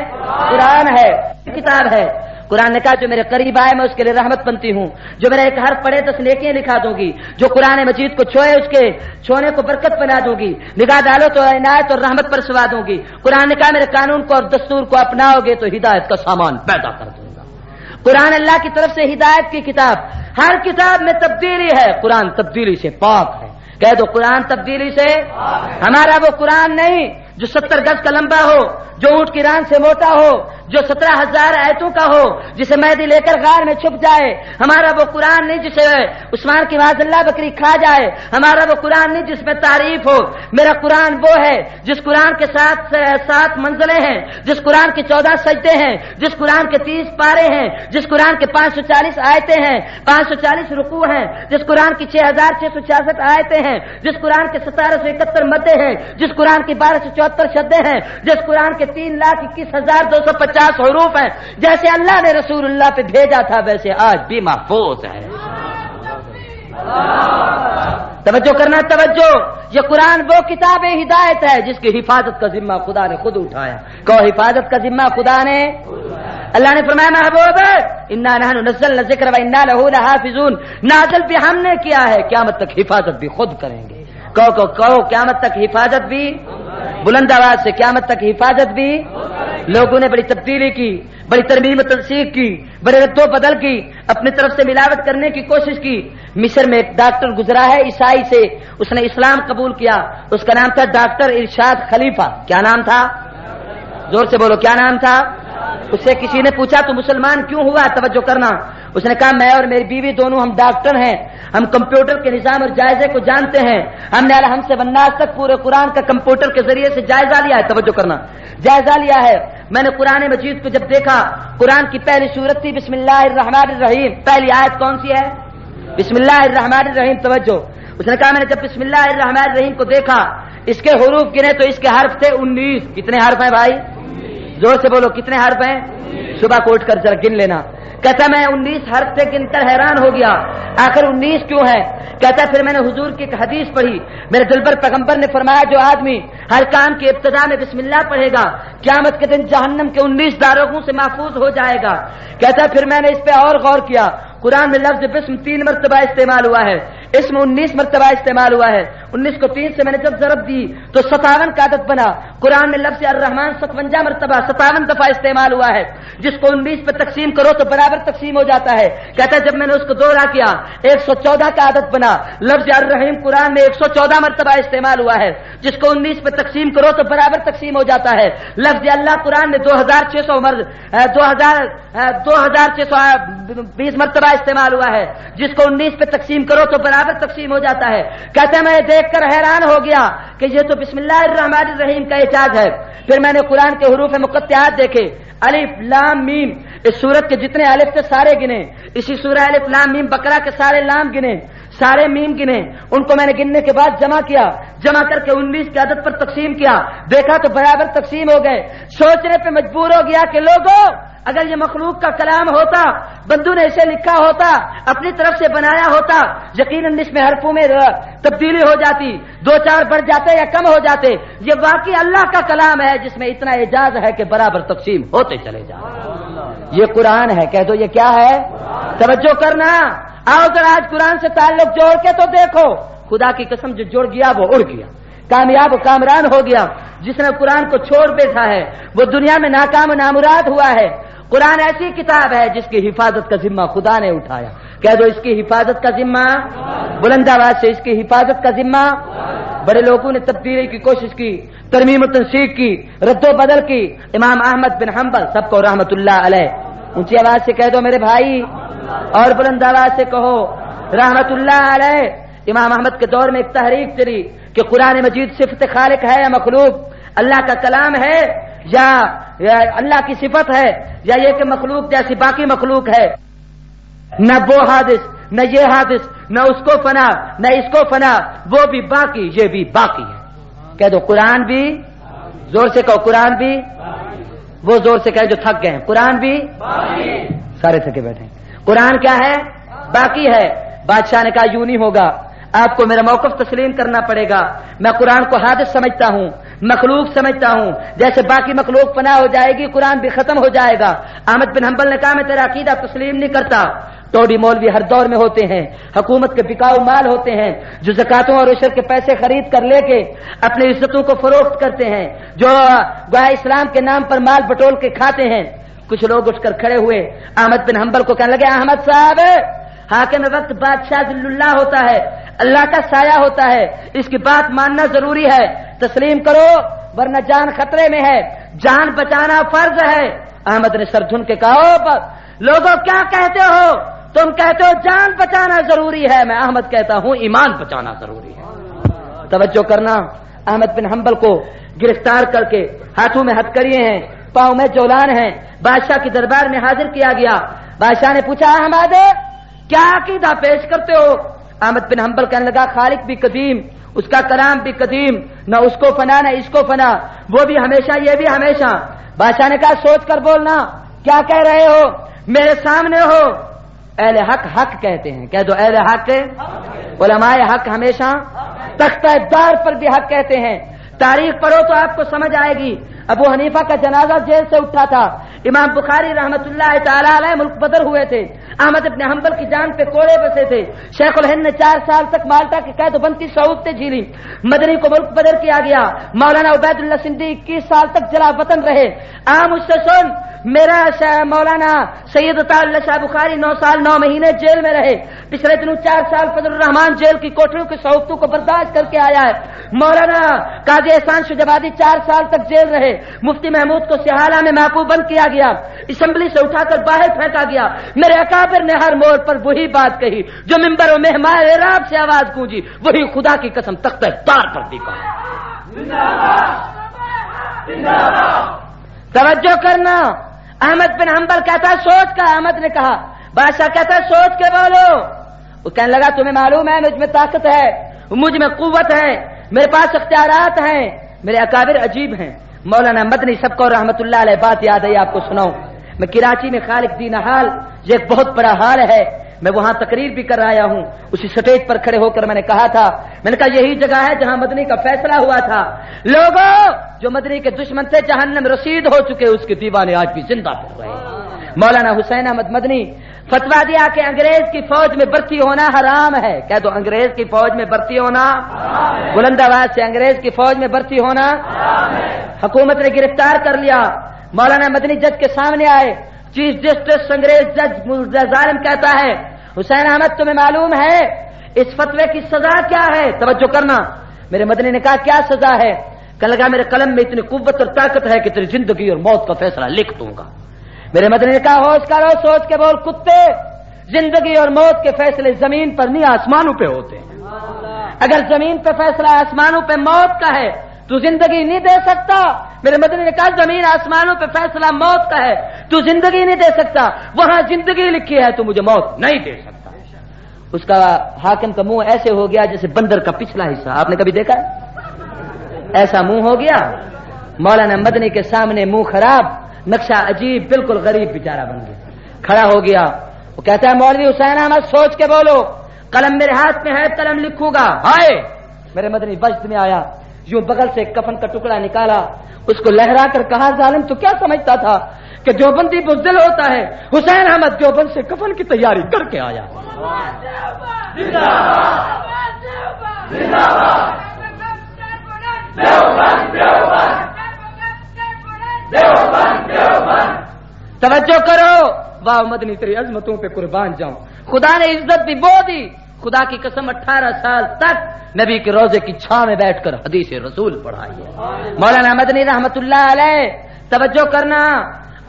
قرآن ہے، کتاب ہے۔ قرآن نے کہا جو میرے قریب آئے میں اس کے لیے رحمت بنتی ہوں، جو میرا ایک حرف پڑھے 10 نیکیاں لکھا دوں گی، جو قرآن مجید کو چھوئے اس کے چھونے کو برکت بنا دوں گی، نگاہ ڈالو تو عنایت اور رحمت پر سوا دوں گی۔ قرآن نے کہا میرے قانون کو اور دستور کو اپناؤ گے تو ہدایت کا سامان پیدا کر دوں گا۔ قرآن اللہ کی طرف سے ہدایت کی کتاب، ہر کتاب میں تبدیلی ہے، قرآن تبدیلی سے پاک ہے، کہہ دو قرآن تبدیلی سے۔ ہمارا وہ قرآن نہیں جو 70 گز کا لمبا ہو، جو اونٹ کی ران سے موٹا ہو، جو 17,000 آیتوں کا ہو، جسے مہدی لے کر غار میں چھپ جائے۔ ہمارا وہ قرآن نہیں جسے عثمان کی معاذ اللہ بکری کھا جائے۔ ہمارا وہ قرآن نہیں جس میں تعریف ہو۔ میرا قرآن وہ ہے جس قرآن کے 7 منزلیں ہیں، جس قرآن کے 14 سجدے ہیں، جس قرآن کے 30 پارے ہیں، جس قرآن کے 540 آیتیں ہیں، 540 رکوع ہیں، جس قرآن کی 6,666 آیتیں ہیں، جس قرآن کے 1771 مدیں ہیں، جس قرآن کی 1274 شدیں ہیں، جس قرآن کے 3,21,250 حروف ہیں۔ جیسے اللہ نے رسول اللہ پہ بھیجا تھا ویسے آج بھی محفوظ ہے۔ توجہ کرنا، توجہ، یہ قرآن وہ کتاب ہدایت ہے جس کی حفاظت کا ذمہ خدا نے خود اٹھایا۔ کہو حفاظت کا ذمہ خدا نے۔ اللہ نے فرمایا محبوب انا نحن نزلنا الذکر وانا لہ لحافظون، نازل بھی ہم نے کیا ہے، قیامت تک حفاظت بھی خود کریں گے۔ کہو قیامت تک حفاظت بھی، بلند آواز سے قیامت تک حفاظت بھی۔ لوگوں نے بڑی تبدیلی کی، بڑی ترمیم و تنسیق کی، بڑے رد و بدل کی، اپنی طرف سے ملاوٹ کرنے کی کوشش کی۔ مصر میں ایک ڈاکٹر گزرا ہے عیسائی سے، اس نے اسلام قبول کیا، اس کا نام تھا ڈاکٹر ارشاد خلیفہ۔ کیا نام تھا؟ زور سے بولو کیا نام تھا؟ اس سے کسی نے پوچھا تو مسلمان کیوں ہوا؟ توجہ کرنا، اس نے کہا میں اور میری بیوی دونوں ہم ڈاکٹر ہیں، ہم کمپیوٹر کے نظام اور جائزے کو جانتے ہیں، ہم نے الحمد سے والناس تک پورے قرآن کا کمپیوٹر کے ذریعے سے جائزہ لیا ہے۔ توجہ کرنا، جائزہ لیا ہے۔ میں نے قرآن مجید کو جب دیکھا، قرآن کی پہلی سورت تھی بسم اللہ الرحمن الرحیم، پہلی آیت کون سی ہے؟ بسم اللہ الرحمن الرحیم۔ توجہ، اس نے کہا میں نے جب بسم اللہ الرحمن الرحیم کو دیکھا، اس کے حروف گنے تو اس کے حرف تھے 19۔ کتنے حرف ہیں بھائی؟ زور سے بولو کتنے حرف ہیں؟ صبح کو اٹھ کر ذرا گن لینا۔ کہتا میں 19 حرف سے گن کر حیران ہو گیا، آخر 19 کیوں ہے؟ کہتا پھر میں نے حضور کی ایک حدیث پڑھی، میرے دلبر پیغمبر نے فرمایا جو آدمی ہر کام کی ابتدا میں بسم اللہ پڑھے گا قیامت کے دن جہنم کے 19 داروغوں سے محفوظ ہو جائے گا۔ کہتا پھر میں نے اس پہ اور غور کیا، قرآن میں لفظ بسم 3 مرتبہ استعمال ہوا ہے، اس میں 19 مرتبہ استعمال ہوا ہے۔ 19 کو 3 سے میں نے جب ضرب دی تو 57 کا عدد بنا۔ قرآن میں لفظ الرحمن 57 مرتبہ 57 دفعہ استعمال ہوا ہے، جس کو 19 پہ تقسیم کرو تو برابر تقسیم ہو جاتا ہے۔ کہتا ہے جب میں نے اس کو دوہرا کیا 114 کا عدد بنا۔ لفظ الرحیم قرآن میں 114 مرتبہ استعمال ہوا ہے، جس کو 19 پہ تقسیم کرو تو برابر تقسیم ہو جاتا ہے۔ لفظ اللہ قرآن میں 2620 مرتبہ استعمال ہوا ہے، جس کو 19 پہ تقسیم کرو تو برابر تقسیم ہو جاتا ہے۔ کہتے ہیں میں دیکھ کر حیران ہو گیا کہ یہ تو بسم اللہ الرحمن الرحیم کا اعجاز ہے۔ پھر میں نے قرآن کے حروف مقطعات دیکھے، الف لام میم، اس سورت کے جتنے الف تھے سارے گنے، اسی سورہ الف لام میم بقرہ کے سارے لام گنے، سارے میم گنے، ان کو میں نے گننے کے بعد جمع کیا، جمع کر کے 19 کی عدد پر تقسیم کیا، دیکھا تو برابر تقسیم ہو گئے۔ سوچنے پہ مجبور ہو گیا کہ لوگوں اگر یہ مخلوق کا کلام ہوتا، بندوں نے اسے لکھا ہوتا، اپنی طرف سے بنایا ہوتا، یقیناً اس میں حرفوں میں تبدیلی ہو جاتی، 2-4 بڑھ جاتے یا کم ہو جاتے۔ یہ واقعی اللہ کا کلام ہے جس میں اتنا اعجاز ہے کہ برابر تقسیم ہوتے چلے جائیں۔ یہ قرآن ہے، کہہ دو یہ کیا ہے؟ توجہ کرنا، آؤ ذرا آج قرآن سے تعلق جوڑ کے تو دیکھو، خدا کی قسم جو جڑ گیا وہ اڑ گیا، کامیاب و کامران ہو گیا۔ جس نے قرآن کو چھوڑ بیٹھا ہے وہ دنیا میں ناکام و نامراد ہوا ہے۔ قرآن ایسی کتاب ہے جس کی حفاظت کا ذمہ خدا نے اٹھایا، کہہ دو اس کی حفاظت کا ذمہ، بلند آواز سے اس کی حفاظت کا ذمہ۔ بڑے لوگوں نے تبدیلی کی کوشش کی، ترمیم و تنسیق کی، رد و بدل کی، امام احمد بن حنبل سب کو رحمت اللہ علیہ، اونچی آواز سے کہہ دو میرے بھائی، اور بلند آواز سے کہو رحمت اللہ علیہ۔ امام احمد کے دور میں ایک تحریک چلی کہ قرآن مجید صفت خالق ہے یا مخلوق، اللہ کا کلام ہے یا اللہ کی صفت ہے، یا یہ کہ مخلوق جیسی باقی مخلوق ہے، نہ وہ حادث نہ یہ حادث، نہ اس کو فنا نہ اس کو فنا، وہ بھی باقی یہ بھی باقی ہے۔ کہہ دو قرآن بھی، زور سے کہو قرآن بھی، وہ زور سے کہے جو تھک گئے ہیں، قرآن بھی سارے تھکے بیٹھے ہیں، قرآن کیا ہے؟ باقی ہے۔ بادشاہ نے کہا یوں نہیں ہوگا، آپ کو میرا موقف تسلیم کرنا پڑے گا، میں قرآن کو حادث سمجھتا ہوں، مخلوق سمجھتا ہوں، جیسے باقی مخلوق فنا ہو جائے گی قرآن بھی ختم ہو جائے گا۔ احمد بن حنبل نے کہا میں تیرا عقیدہ تسلیم نہیں کرتا۔ ٹوڈی مولوی ہر دور میں ہوتے ہیں، حکومت کے بکاؤ مال ہوتے ہیں، جو زکاتوں اور عشر کے پیسے خرید کر لے کے اپنی عزتوں کو فروخت کرتے ہیں، جو گویا اسلام کے نام پر مال بٹول کے کھاتے ہیں۔ کچھ لوگ اٹھ کر کھڑے ہوئے، احمد بن حنبل کو کہنے لگے احمد صاحب، حاکم وقت بادشاہ ذل اللہ ہوتا ہے، اللہ کا سایہ ہوتا ہے، اس کی بات ماننا ضروری ہے، تسلیم کرو ورنہ جان خطرے میں ہے، جان بچانا فرض ہے۔ احمد نے سر دھن کے کہا لوگوں کیا کہتے ہو؟ تم کہتے ہو جان بچانا ضروری ہے، میں احمد کہتا ہوں ایمان بچانا ضروری ہے۔ توجہ کرنا، احمد بن حنبل کو گرفتار کر کے ہاتھوں میں ہتھکڑیے ہیں، پاؤں میں جولان ہیں، بادشاہ کے دربار میں حاضر کیا گیا۔ بادشاہ نے پوچھا احمد کیا عقیدہ پیش کرتے ہو؟ احمد بن حنبل کہنے لگا خالق بھی قدیم، اس کا کلام بھی قدیم، نہ اس کو فنا نہ اس کو فنا، وہ بھی ہمیشہ یہ بھی ہمیشہ۔ بادشاہ نے کہا سوچ کر بولنا، کیا کہہ رہے ہو؟ میرے سامنے ہو۔ اہل حق حق کہتے ہیں، کہہ دو اہل حق، علماء حق ہمیشہ تختہ دار پر بھی حق کہتے ہیں۔ تاریخ پڑھو تو آپ کو سمجھ آئے گی۔ ابو حنیفہ کا جنازہ جیل سے اٹھا تھا، امام بخاری رحمت اللہ تعالی علیہ ملک بدر ہوئے تھے، احمد ابن حنبل کی جان پہ کوڑے بسے تھے، شیخ الہند نے 4 سال تک مالٹا کی قید و بند کی سہولتیں جھیلی، مدنی کو ملک بدر کیا گیا، مولانا عبید اللہ سندھی 21 سال تک جلا وطن رہے۔ مجھ سے سن، میرا مولانا سید عطا اللہ شاہ بخاری 9 سال 9 مہینے جیل میں رہے، پچھلے دنوں 4 سال فضل الرحمان جیل کی کوٹریوں کی سہولتوں کو برداشت کر کے آیا ہے۔ مولانا قاضی احسان شجابادی 4 سال تک جیل رہے، مفتی محمود کو سیحالہ میں محبوب بند کیا گیا، اسمبلی سے اٹھا کر باہر پھینکا گیا۔ میرے اکابر نے ہر موڑ پر وہی بات کہی جو منبر و مہمان اعراب سے آواز گونجی، وہی خدا کی قسم تختہ دار پر بھی کہا۔ توجہ کرنا، احمد بن حنبل کہتا ہے سوچ کا، احمد نے کہا، بادشاہ کہتا ہے سوچ کے بولو۔ وہ کہنے لگا تمہیں معلوم ہے مجھ میں طاقت ہے، مجھ میں قوت ہے، میرے پاس اختیارات ہیں، میرے اکابر عجیب ہیں۔ مولانا مدنی سب کو رحمت اللہ علیہ بات یاد ہے، آپ کو سناؤں۔ میں کراچی میں خالق دین حال، یہ ایک بہت بڑا حال ہے، میں وہاں تقریر بھی کر آیا ہوں، اسی سٹیج پر کھڑے ہو کر میں نے کہا تھا، میں نے کہا یہی جگہ ہے جہاں مدنی کا فیصلہ ہوا تھا۔ لوگوں جو مدنی کے دشمن سے جہنم رسید ہو چکے، اس کے دیوانے آج بھی زندہ پھر رہے ہیں۔ مولانا حسین احمد مدنی فتوا دیا کہ انگریز کی فوج میں بھرتی ہونا حرام ہے، کہہ دو انگریز کی فوج میں بھرتی ہونا، بلند آواز سے انگریز کی فوج میں بھرتی ہونا۔ حکومت نے گرفتار کر لیا، مولانا مدنی جج کے سامنے آئے، چیف جسٹس انگریز جج ظالم کہتا ہے حسین احمد تمہیں معلوم ہے اس فتوے کی سزا کیا ہے؟ توجہ کرنا، میرے مدنی نے کہا کیا سزا ہے؟ کہنے لگا میرے قلم میں اتنی قوت اور طاقت ہے کہ تیری زندگی اور موت کا فیصلہ لکھ دوں گا۔ میرے مدنی نے کہا ہوش کرو، سوچ کے بول کتے، زندگی اور موت کے فیصلے زمین پر نہیں آسمانوں پہ ہوتے ہیں۔ اگر زمین پہ فیصلہ آسمانوں پہ موت کا ہے تو زندگی نہیں دے سکتا۔ میرے مدنی نے کہا زمین آسمانوں پہ فیصلہ موت کا ہے، تو زندگی نہیں دے سکتا، وہاں زندگی لکھی ہے تو مجھے موت نہیں دے سکتا۔ اس کا حاکم کا منہ ایسے ہو گیا جیسے بندر کا پچھلا حصہ، آپ نے کبھی دیکھا؟ ایسا منہ ہو گیا۔ مولانا مدنی کے سامنے منہ خراب، نقشہ عجیب، بالکل غریب بیچارہ بن گیا، کھڑا ہو گیا۔ وہ کہتا ہے مولوی حسین احمد سوچ کے بولو، قلم میرے ہاتھ میں ہے، قلم لکھوں گا۔ ہائے میرے مدنی وجد میں آیا، یوں بغل سے کفن کا ٹکڑا نکالا، اس کو لہرا کر کہا ظالم تو کیا سمجھتا تھا کہ دیوبندی بزدل ہوتا ہے؟ حسین احمد دیوبند سے کفن کی تیاری کر کے آیا۔ توجہ کرو، واہ مدنی تیری عظمتوں پہ قربان جاؤں، خدا نے عزت بھی وہ دی، خدا کی قسم 18 سال تک نبی کے روزے کی چھاں میں بیٹھ کر حدیث رسول پڑھائی ہے مولانا مدنی رحمت اللہ علیہ۔ توجہ کرنا،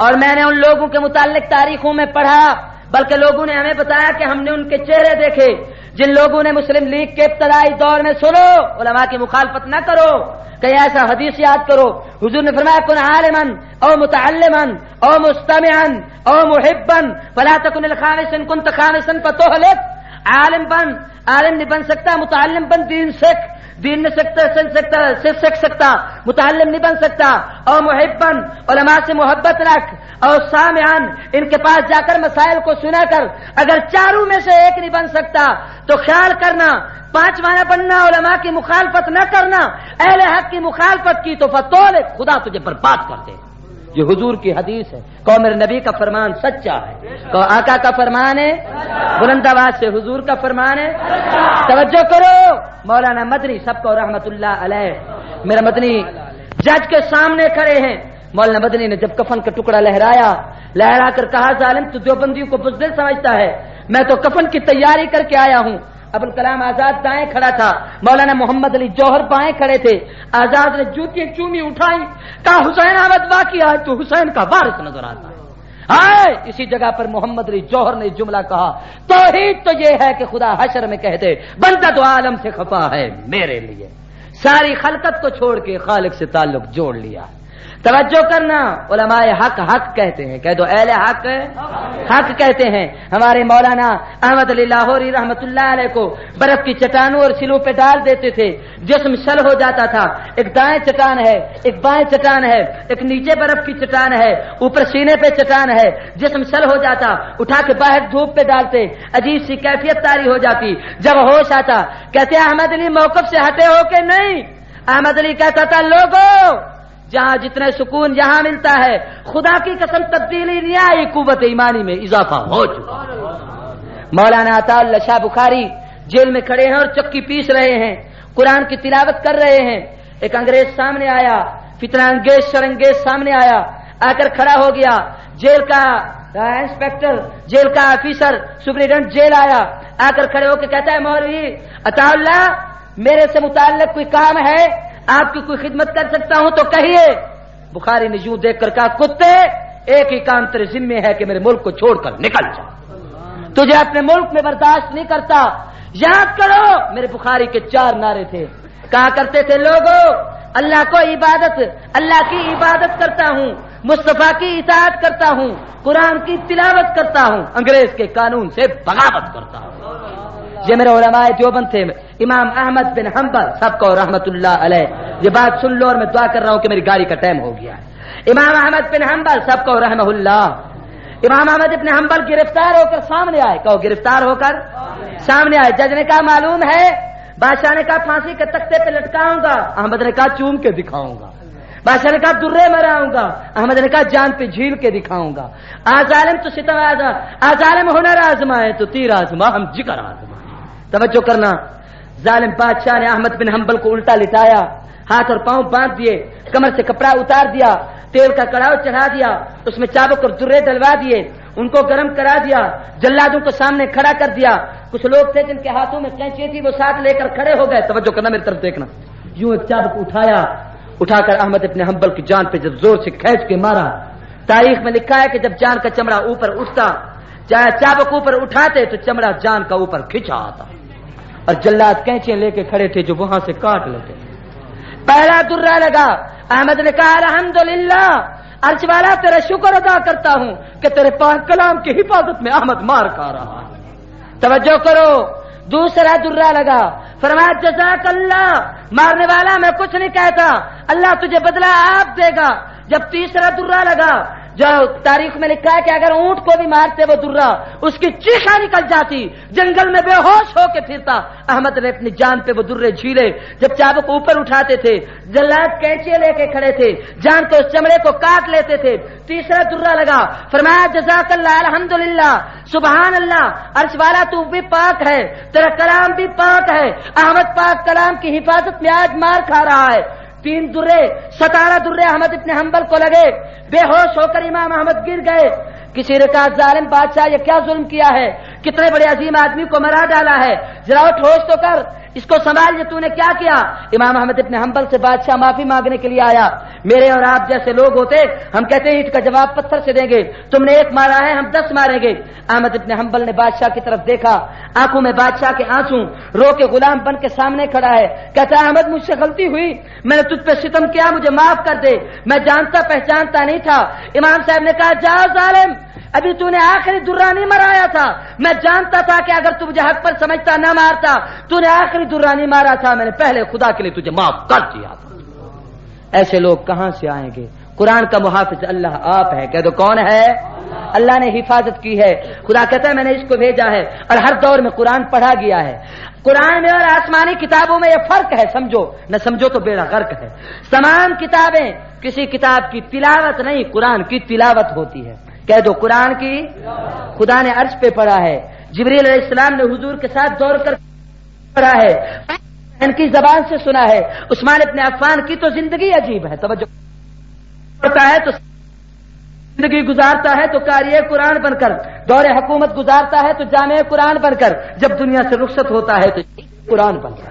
اور میں نے ان لوگوں کے متعلق تاریخوں میں پڑھا، بلکہ لوگوں نے ہمیں بتایا کہ ہم نے ان کے چہرے دیکھے، جن لوگوں نے مسلم لیگ کے ابتدائی دور میں سنو علماء کی مخالفت نہ کرو، کہیں ایسا حدیث یاد کرو، حضور نے فرمایا کن عالما او متعلما او مستمعا او محبا فلا تکن الخامس ان كنت خامسا فتهلك۔ عالم بن، عالم نہیں بن سکتا، متعلم بن، دین سیکھ، دین نہیں سیکھ سکتا، متعلم نہیں بن سکتا، اور محبن علماء سے محبت رکھ، اور سامعان ان کے پاس جا کر مسائل کو سنا کر، اگر چاروں میں سے ایک نہیں بن سکتا تو خیال کرنا، پانچواں بننا، علماء کی مخالفت نہ کرنا، اہل حق کی مخالفت کی تو فتول خدا تجھے برباد کر دے۔ یہ حضور کی حدیث ہے، کہو میرے نبی کا فرمان سچا ہے، کہو آقا کا فرمان ہے، بلند آواز سے حضور کا فرمان ہے۔ توجہ کرو، مولانا مدنی سب کو رحمت اللہ علیہ، میرا مدنی جج کے سامنے کھڑے ہیں۔ مولانا مدنی نے جب کفن کا ٹکڑا لہرا کر کہا ظالم تو دیوبندیوں کو بزدل سمجھتا ہے، میں تو کفن کی تیاری کر کے آیا ہوں۔ ابوالکلام آزاد دائیں کھڑا تھا، مولانا محمد علی جوہر بائیں کھڑے تھے۔ آزاد نے جوتی چومی اٹھائی، کہا حسین احمد واقعی آج تو حسین کا وارث نظر آتا ہے۔ ہائے اسی جگہ پر محمد علی جوہر نے جملہ کہا، توحید تو یہ ہے کہ خدا حشر میں کہتے بندہ تو عالم سے خفا ہے میرے لیے، ساری خلقت کو چھوڑ کے خالق سے تعلق جوڑ لیا۔ توجہ کرنا، علماء حق حق کہتے ہیں، کہہ دو اہل حق حق کہتے ہیں۔ ہمارے مولانا احمد علی لاہوری رحمت اللہ علیہ کو برف کی چٹانوں اور سلوں پہ ڈال دیتے تھے، جسم شل ہو جاتا تھا، ایک دائیں چٹان ہے، ایک بائیں چٹان ہے، ایک نیچے برف کی چٹان ہے، اوپر سینے پہ چٹان ہے، جسم شل ہو جاتا، اٹھا کے باہر دھوپ پہ ڈالتے، عجیب سی کیفیت طاری ہو جاتی، جب ہوش آتا کہتے احمد علی موقف سے ہٹے ہو کہ نہیں؟ احمد علی کہتا تھا لوگوں جہاں جتنے سکون یہاں ملتا ہے، خدا کی قسم تبدیلی نہیں آئی، قوت ایمانی میں اضافہ ہو چکا۔ مولانا عطا اللہ شاہ بخاری جیل میں کھڑے ہیں اور چکی پیس رہے ہیں، قرآن کی تلاوت کر رہے ہیں۔ ایک انگریز سامنے آیا، فتنہ انگیز شرنگیز سامنے آیا، آ کر کھڑا ہو گیا۔ جیل کا انسپیکٹر، جیل کا آفیسر، سپرنٹینڈنٹ جیل آیا، آ کر کھڑے ہو کے کہتا ہے مولوی عطا اللہ میرے سے متعلق کوئی کام ہے، آپ کی کوئی خدمت کر سکتا ہوں تو کہیے۔ بخاری نے یوں دیکھ کر کہا کتے ایک ہی کام تیرے ذمے ہے کہ میرے ملک کو چھوڑ کر نکل جا، تجھے اپنے ملک میں برداشت نہیں کرتا۔ یاد کرو میرے بخاری کے 4 نعرے تھے، کہا کرتے تھے لوگوں اللہ کو عبادت، اللہ کی عبادت کرتا ہوں، مصطفیٰ کی اطاعت کرتا ہوں، قرآن کی تلاوت کرتا ہوں، انگریز کے قانون سے بغاوت کرتا ہوں۔ یہ میرے علماء دیوبند تھے، امام احمد بن حنبل سب کو رحمت اللہ علیہ۔ یہ بات سن لو اور میں دعا کر رہا ہوں کہ میری گاڑی کا ٹائم ہو گیا ہے۔ امام احمد بن حنبل سب کو رحمہ اللہ۔ امام احمد بن حنبل گرفتار ہو کر سامنے آئے، کہو گرفتار ہو کر سامنے آئے۔ جج نے کہا معلوم ہے، بادشاہ نے کہا پھانسی کے تختے پہ لٹکاؤں گا، احمد نے کہا چوم کے دکھاؤں گا۔ بادشاہ نے کہا درے مراؤں گا، احمد نے کہا جان پہ جھیل کے دکھاؤں گا۔ ظالم تو ستم ظالم ہنر آزمائے تو تیر آزما ہم جگر آزمائے۔ توجہ کرنا، ظالم بادشاہ نے احمد بن حنبل کو الٹا لٹایا، ہاتھ اور پاؤں باندھ دیے، کمر سے کپڑا اتار دیا، تیل کا کڑاؤ چڑھا دیا، اس میں چابک اور درے ڈلوا دیے، ان کو گرم کرا دیا، جلادوں کو سامنے کھڑا کر دیا۔ کچھ لوگ تھے جن کے ہاتھوں میں کینچی تھی، وہ ساتھ لے کر کھڑے ہو گئے۔ توجہ کرنا میری طرف دیکھنا، یوں ایک چابک اٹھایا، اٹھا کر احمد بن حنبل کی جان پہ جب زور سے کھینچ کے مارا۔ تاریخ میں لکھا ہے کہ جب جان کا چمڑا اوپر اٹھتا، چابک اوپر اٹھاتے تو چمڑا جان کا اوپر کھینچا آتا، اور جلاد کینچیاں لے کے کھڑے تھے جو وہاں سے کاٹ لیتے۔ پہلا درہ لگا، احمد نے کہا الحمدللہ عرش والا تیرا شکر ادا کرتا ہوں کہ تیرے پاک کلام کی حفاظت میں احمد مار کھا رہا ہے۔ توجہ کرو، دوسرا درہ لگا، فرمایا جزاک اللہ، مارنے والا میں کچھ نہیں کہتا، اللہ تجھے بدلہ آپ دے گا۔ جب تیسرا درہ لگا، جو تاریخ میں لکھا ہے کہ اگر اونٹ کو بھی مارتے وہ درہ اس کی چیخا نکل جاتی، جنگل میں بے ہوش ہو کے پھرتا۔ احمد نے اپنی جان پہ وہ درے جھیلے، جب چابک اوپر اٹھاتے تھے، جلاد کینچیاں لے کے کھڑے تھے، جان کے اس چمڑے کو کاٹ لیتے تھے۔ تیسرا درہ لگا، فرمایا جزاک اللہ، الحمدللہ، سبحان اللہ، عرش والا تو بھی پاک ہے، تیرا کلام بھی پاک ہے۔ احمد پاک کلام کی حفاظت میں آج مار کھا رہا ہے۔ 3 درے 17 درے احمد ابن حنبل کو لگے، بے ہوش ہو کر امام احمد گر گئے۔ کسی نے کہا ظالم بادشاہ یہ کیا ظلم کیا ہے، کتنے بڑے عظیم آدمی کو مرا ڈالا ہے، ذرا اٹھ ہوش تو کر، اس کو سنبھال، یہ تو نے کیا کیا؟ امام احمد ابن حنبل سے بادشاہ معافی مانگنے کے لیے آیا۔ میرے اور آپ جیسے لوگ ہوتے ہم کہتے ہیں اینٹ کا جواب پتھر سے دیں گے، تم نے 1 مارا ہے ہم 10 ماریں گے۔ احمد ابن حنبل نے بادشاہ کی طرف دیکھا، آنکھوں میں بادشاہ کے آنسو، رو کے غلام بن کے سامنے کھڑا ہے، کہتا ہے احمد مجھ سے غلطی ہوئی، میں نے تجھ پہ ستم کیا، مجھے معاف کر دے، میں جانتا پہچانتا نہیں تھا۔ امام صاحب نے کہا جاؤ ظالم، ابھی تو نے آخری درہ نہیں مرایا تھا، میں جانتا تھا کہ اگر تو مجھے حق پر سمجھتا نہ مارتا، تو نے آخری درہ نہیں مارا تھا، میں نے پہلے خدا کے لیے تجھے معاف کر دیا تھا۔ ایسے لوگ کہاں سے آئیں گے؟ قرآن کا محافظ اللہ آپ ہے، کہہ دو کون ہے؟ اللہ نے حفاظت کی ہے۔ خدا کہتا ہے میں نے اس کو بھیجا ہے، اور ہر دور میں قرآن پڑھا گیا ہے۔ قرآن میں اور آسمانی کتابوں میں یہ فرق ہے، سمجھو نہ سمجھو تو بیڑا غرق ہے۔ تمام کتابیں کسی کتاب کی تلاوت نہیں، قرآن کی تلاوت ہوتی ہے۔ کہہ دو قرآن کی، خدا نے عرش پہ پڑھا ہے، جبریل علیہ السلام نے حضور کے ساتھ دور کر پڑھا ہے، ان کی زبان سے سنا ہے۔ عثمان ابن عفان کی تو زندگی عجیب ہے، توجہ کرتا ہے تو زندگی گزارتا ہے تو قاری قرآن بن کر، دور حکومت گزارتا ہے تو جامع قرآن بن کر، جب دنیا سے رخصت ہوتا ہے تو قرآن بن کر۔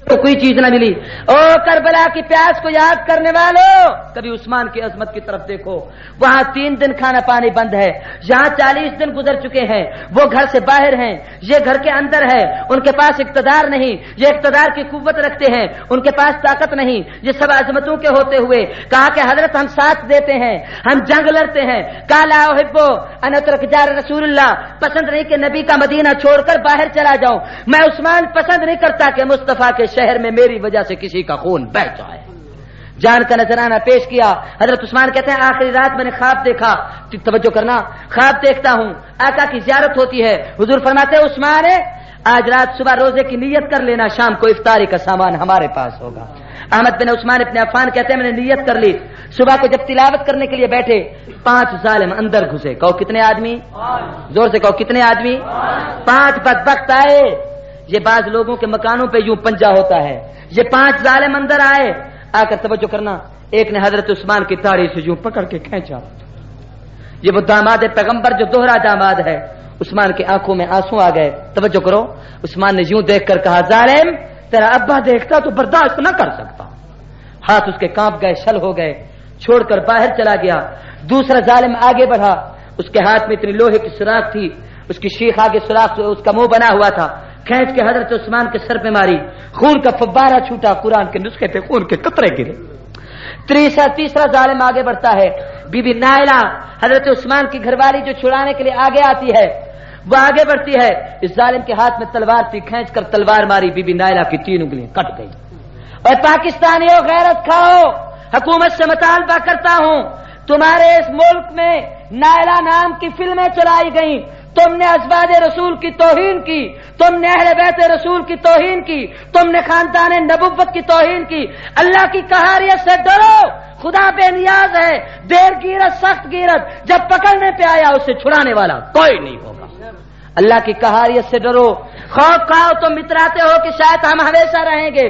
تو کوئی چیز نہ ملی۔ او کربلا کی پیاس کو یاد کرنے والوں، کبھی عثمان کی عظمت کی طرف دیکھو، وہاں 3 دن کھانا پانی بند ہے، جہاں 40 دن گزر چکے ہیں، وہ گھر سے باہر ہیں، یہ گھر کے اندر ہے، ان کے پاس اقتدار نہیں، یہ اقتدار کی قوت رکھتے ہیں، ان کے پاس طاقت نہیں، یہ سب عظمتوں کے ہوتے ہوئے کہا کہ حضرت ہم ساتھ دیتے ہیں، ہم جنگ لڑتے ہیں۔ کالا احبو ان اترک جار رسول اللہ، پسند نہیں کہ نبی کا مدینہ چھوڑ کر باہر چلا جاؤں، میں عثمان پسند نہیں کرتا کہ مصطفیٰ کے شہر میں میری وجہ سے کسی کا خون بہہ جائے۔ جان کا نذرانہ پیش کیا۔ حضرت عثمان کہتے ہیں آخری رات میں نے خواب دیکھا، توجہ کرنا، خواب دیکھتا ہوں آقا کی زیارت ہوتی ہے، حضور فرماتے ہیں عثمان آج رات صبح روزے کی نیت کر لینا، شام کو افطاری کا سامان ہمارے پاس ہوگا۔ احمد بن عثمان ابن عفان کہتے ہیں میں نے نیت کر لی، صبح کو جب تلاوت کرنے کے لیے بیٹھے 5 ظالم اندر گھسے، کہو کتنے آدمی؟ زور سے کہو کتنے آدمی؟ 5 بدبخت آئے، یہ بعض لوگوں کے مکانوں پہ یوں پنجا ہوتا ہے، یہ 5 ظالم اندر آئے، آ کر توجہ کرنا، ایک نے حضرت عثمان کی داڑھی سے یوں پکڑ کے کھینچا، یہ وہ داماد پیغمبر جو دوہرا داماد ہے۔ عثمان کی آنکھوں میں آنسو آ گئے، توجہ کرو، عثمان نے یوں دیکھ کر کہا ظالم تیرا ابا دیکھتا تو برداشت نہ کر سکتا۔ ہاتھ اس کے کانپ گئے، شل ہو گئے، چھوڑ کر باہر چلا گیا۔ دوسرا ظالم آگے بڑھا، اس کے ہاتھ میں اتنی لوہے کی سوراخ تھی، اس کی شیخ آگے سوراخ، اس کا منہ بنا ہوا تھا، کھینچ کے حضرت عثمان کے سر پہ ماری، خون کا فبارہ چھوٹا، قرآن کے نسخے پہ خون کے قطرے گرے۔ تیسرا ظالم آگے بڑھتا ہے، بی بی نائلہ حضرت عثمان کی گھر والی جو چھڑانے کے لیے آگے آتی ہے، وہ آگے بڑھتی ہے، اس ظالم کے ہاتھ میں تلوار تھی، کھینچ کر تلوار ماری، بی بی نائلہ کی 3 انگلیاں کٹ گئی۔ اور پاکستانیوں غیرت کھاؤ، حکومت سے مطالبہ کرتا ہوں، تمہارے اس ملک میں نائلہ نام کی فلمیں چلائی گئیں، تم نے ازواج رسول کی توہین کی، تم نے اہل بیت رسول کی توہین کی، تم نے خاندان نبوت کی توہین کی۔ اللہ کی قہاریت سے ڈرو، خدا بے نیاز ہے، دیر گیرت سخت گیرت، جب پکڑنے پہ آیا اسے چھڑانے والا کوئی نہیں ہوگا۔ اللہ کی قہاریت سے ڈرو، خوف کھاؤ تم اتراتے ہو کہ شاید ہم ہمیشہ رہیں گے،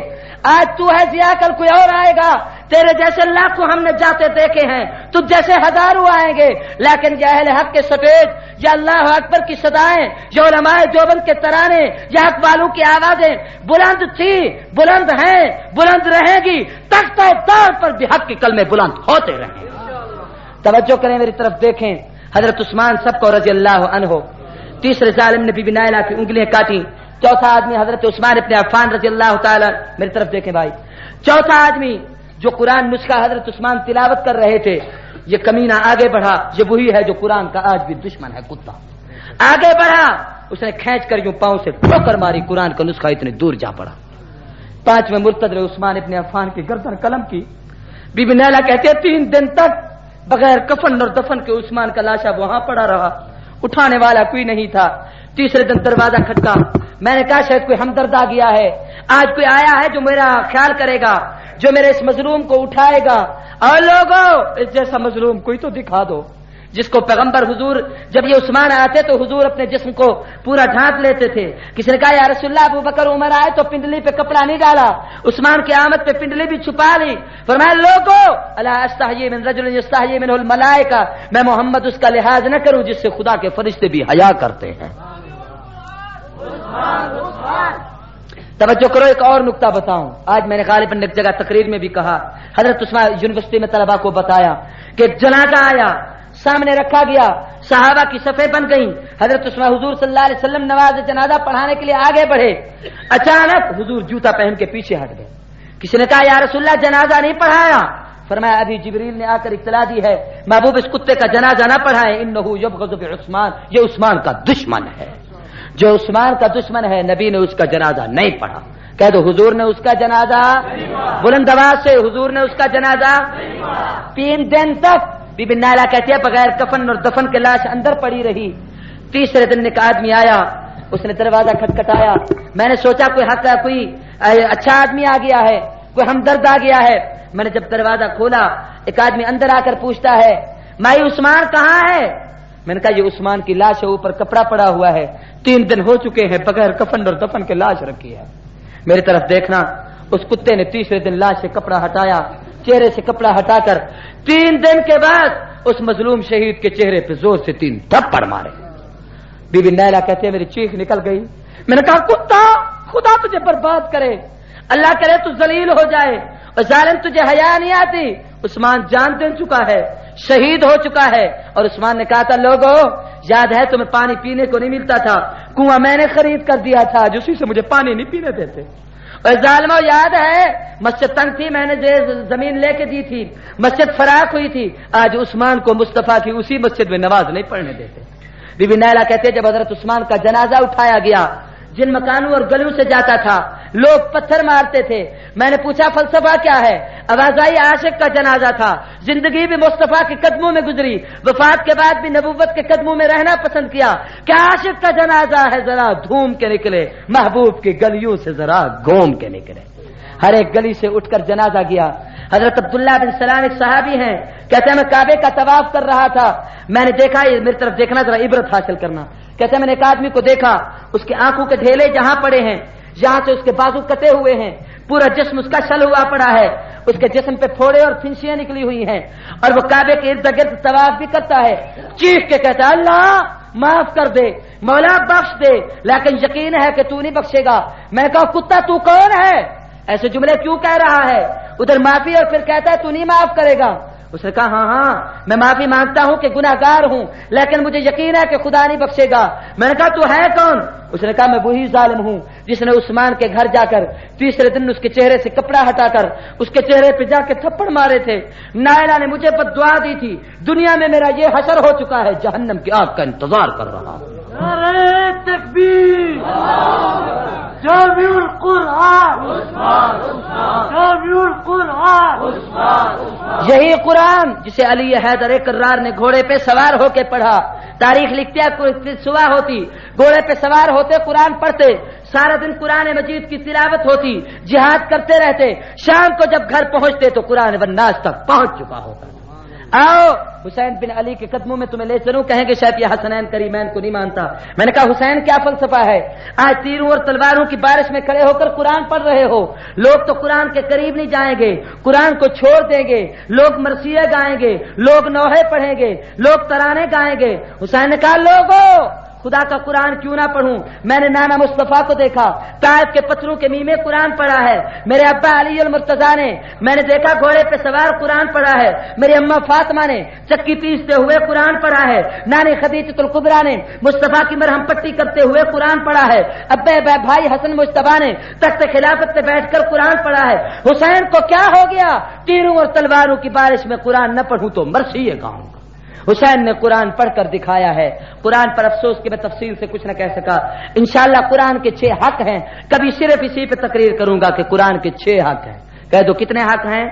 آج تو ہے ضیا کل کوئی اور آئے گا، تیرے جیسے لاکھوں ہم نے جاتے دیکھے ہیں، تجھ جیسے ہزاروں آئیں گے، لیکن یہ اہل حق کے سفید، یا اللہ اکبر کی صدائیں، یا علماء دیوبند کے ترانے، یا حق والوں کی آوازیں بلند تھی، بلند ہیں، بلند رہیں گی، تختہ دار پر بھی حق کے کلمے بلند ہوتے رہیں۔ توجہ کریں میری طرف دیکھیں، حضرت عثمان سب کو رضی اللہ عنہ۔ تیسرے ظالم نے بی بی نائلہ کی انگلیاں کاٹی، چوتھا آدمی حضرت عثمان ابن عفان رضی اللہ تعالی، میری طرف دیکھیں بھائی، چوتھا آدمی جو قرآن نسخہ حضرت عثمان تلاوت کر رہے تھے، یہ کمینہ آگے بڑھا، یہ وہی ہے جو قرآن کا آج بھی دشمن ہے، کتا آگے بڑھا، اس نے کھینچ کر یوں پاؤں سے ٹھوکر ماری، قرآن کا نسخہ اتنے دور جا پڑا۔ 5ویں مرتد نے عثمان ابن عفان کی گردن قلم کی۔ بی بی نیلا کہتے ہیں 3 دن تک بغیر کفن اور دفن کے عثمان کا لاشا وہاں پڑا رہا، اٹھانے والا کوئی نہیں تھا۔ تیسرے دن دروازہ کھٹکا، میں نے کہا شاید کوئی ہمدرد آ گیا ہے، آج کوئی آیا ہے جو میرا خیال کرے گا، جو میرے اس مظلوم کو اٹھائے گا، اور لوگوں اس جیسا مظلوم کوئی تو دکھا دو۔ جس کو پیغمبر حضور جب یہ عثمان آتے تو حضور اپنے جسم کو پورا ڈھانپ لیتے تھے۔ کسی نے کہا یا رسول اللہ ابو بکر عمر آئے تو پنڈلی پہ کپڑا نہیں ڈالا، عثمان کی آمد پہ پنڈلی بھی چھپا لی۔ فرمایا لوگو الا استحیی من رجل یستحیی منہ الملائکہ، میں محمد اس کا لحاظ نہ کروں جس سے خدا کے فرشتے بھی حیا کرتے ہیں۔ توجہ کرو، ایک اور نقطہ بتاؤں، آج میں نے غالباً ایک جگہ تقریر میں بھی کہا، حضرت عثمان یونیورسٹی میں طلباء کو بتایا کہ جنازہ آیا، سامنے رکھا گیا، صحابہ کی صفیں بن گئیں، حضرت عثمان حضور صلی اللہ علیہ وسلم نماز جنازہ پڑھانے کے لیے آگے بڑھے، اچانک حضور جوتا پہن کے پیچھے ہٹ گئے۔ کسی نے کہا یا رسول اللہ جنازہ نہیں پڑھایا، فرمایا ابھی جبریل نے آ کر اطلاع دی ہے محبوب اس کتے کا جنازہ نہ پڑھائیں، انہ یبغض بعثمان، یہ عثمان کا دشمن ہے، جو عثمان کا دشمن ہے نبی نے اس کا جنازہ نہیں پڑھا۔ کہہ دو حضور نے اس کا جنازہ، بلند آواز سے حضور نے اس کا جنازہ 3 دن تک بی بی نائلہ کہتی ہے بغیر کفن اور دفن کے لاش اندر پڑی رہی۔ تیسرے دن ایک آدمی آیا، اس نے دروازہ کھٹکھٹایا، میں نے سوچا کوئی حق ہے، کوئی اچھا آدمی آ گیا ہے، کوئی ہمدرد آ گیا ہے۔ میں نے جب دروازہ کھولا ایک آدمی اندر آ کر پوچھتا ہے مائی عثمان کہاں ہے؟ میں نے کہا یہ عثمان کی لاش ہے، اوپر کپڑا پڑا ہوا ہے، 3 دن ہو چکے ہیں بغیر کفن اور دفن کے لاش رکھی ہے۔ میری طرف دیکھنا، اس کتے نے تیسرے دن لاش سے کپڑا ہٹایا، چہرے سے کپڑا ہٹا کر 3 دن کے بعد اس مظلوم شہید کے چہرے پہ زور سے 3 تھپڑ مارے۔ بی بی نیلا کہتے ہیں میری چیخ نکل گئی، میں نے کہا کتا خدا تجھے برباد کرے، اللہ کرے تو ذلیل ہو جائے، اور ظالم تجھے حیا نہیں آتی۔ عثمان جان دے چکا ہے، شہید ہو چکا ہے، اور عثمان نے کہا تھا لوگوں یاد ہے تمہیں پانی پینے کو نہیں ملتا تھا، کنواں میں نے خرید کر دیا تھا، جسی سے مجھے پانی نہیں پینے دیتے، اور ظالموں یاد ہے مسجد تنگ تھی، میں نے زمین لے کے دی تھی، مسجد فراخ ہوئی تھی، آج عثمان کو مصطفیٰ کی اسی مسجد میں نماز نہیں پڑھنے دیتے۔ بی بی نیلا کہتے جب حضرت عثمان کا جنازہ اٹھایا گیا، جن مکانوں اور گلیوں سے جاتا تھا لوگ پتھر مارتے تھے، میں نے پوچھا فلسفہ کیا ہے؟ آواز آئی عاشق کا جنازہ تھا، زندگی بھی مصطفیٰ کے قدموں میں گزری، وفات کے بعد بھی نبوت کے قدموں میں رہنا پسند کیا، کیا عاشق کا جنازہ ہے ذرا دھوم کے نکلے، محبوب کی گلیوں سے ذرا گھوم کے نکلے۔ ہر ایک گلی سے اٹھ کر جنازہ گیا۔ حضرت عبداللہ بن سلام ایک صحابی ہیں، کہتے ہیں میں کعبے کا طواف کر رہا تھا، میں نے دیکھا، میری طرف دیکھنا ذرا عبرت حاصل کرنا، کہتے ہیں میں نے ایک آدمی کو دیکھا، اس کے آنکھوں کے ڈھیلے جہاں پڑے ہیں، جہاں سے اس کے بازو کٹے ہوئے ہیں، پورا جسم اس کا شل ہوا پڑا ہے، اس کے جسم پہ پھوڑے اور پھنسیاں نکلی ہوئی ہیں، اور وہ کعبے کے ارد گرد طواف بھی کرتا ہے، چیخ کے کہتا ہے اللہ معاف کر دے، مولا بخش دے، لیکن یقین ہے کہ تو نہیں بخشے گا۔ میں نے کہا کتا تو کون ہے؟ ایسے جملے کیوں کہہ رہا ہے؟ ادھر معافی اور پھر کہتا ہے تو نہیں معاف کرے گا۔ اس نے کہا ہاں میں معافی مانگتا ہوں کہ گناہگار ہوں، لیکن مجھے یقین ہے کہ خدا نہیں بخشے گا۔ میں نے کہا تو ہے کون؟ اس نے کہا میں وہی ظالم ہوں جس نے عثمان کے گھر جا کر تیسرے دن اس کے چہرے سے کپڑا ہٹا کر اس کے چہرے پہ جا کے تھپڑ مارے تھے۔ نائلہ نے مجھے بد دعا دی تھی، دنیا میں میرا یہ حشر ہو چکا ہے، جہنم کی آگ کا انتظار کر رہا ہوں۔ نعرہ تکبیر، جامع القرآن، جامع القرآن۔ یہی قرآن جسے علی حیدر کرار نے گھوڑے پہ سوار ہو کے پڑھا، تاریخ لکھتے صبح ہوتی، گھوڑے پہ سوار ہوتے، قرآن پڑھتے، سارا دن قرآن مجید کی تلاوت ہوتی، جہاد کرتے رہتے، شام کو جب گھر پہنچتے تو قرآن والناس تک پہنچ چکا ہوتا۔ آؤ حسین بن علی کے قدموں میں تمہیں لے چلوں، کہیں گے شاید یہ حسنین کریمین کو نہیں مانتا۔ میں نے کہا حسین کیا فلسفہ ہے؟ آج تیروں اور تلواروں کی بارش میں کھڑے ہو کر قرآن پڑھ رہے ہو، لوگ تو قرآن کے قریب نہیں جائیں گے، قرآن کو چھوڑ دیں گے، لوگ مرثیے گائیں گے، لوگ نوحے پڑھیں گے، لوگ ترانے گائیں گے۔ حسین نے کہا لوگوں خدا کا قرآن کیوں نہ پڑھوں؟ میں نے نانا مصطفیٰ کو دیکھا، طائف کے پتھروں کے میمے قرآن پڑھا ہے، میرے ابا علی المرتضیٰ نے میں نے دیکھا گھوڑے پہ سوار قرآن پڑھا ہے، میری اماں فاطمہ نے چکی پیستے ہوئے قرآن پڑھا ہے، نانی خدیجۃ الکبریٰ نے مصطفیٰ کی مرہم پٹی کرتے ہوئے قرآن پڑھا ہے، ابے بھائی حسن مجتبیٰ نے تخت خلافت پہ بیٹھ کر قرآن پڑھا ہے۔ حسین کو کیا ہو گیا؟ تیروں اور تلواروں کی بارش میں قرآن نہ پڑھوں تو مرثی ہے گاؤں کا۔ حسین نے قرآن پڑھ کر دکھایا ہے۔ قرآن پر افسوس کہ میں تفصیل سے کچھ نہ کہہ سکا، انشاءاللہ قرآن کے 6 حق ہیں، کبھی صرف اسی پہ تقریر کروں گا کہ قرآن کے 6 حق ہیں۔ کہہ دو کتنے حق ہیں،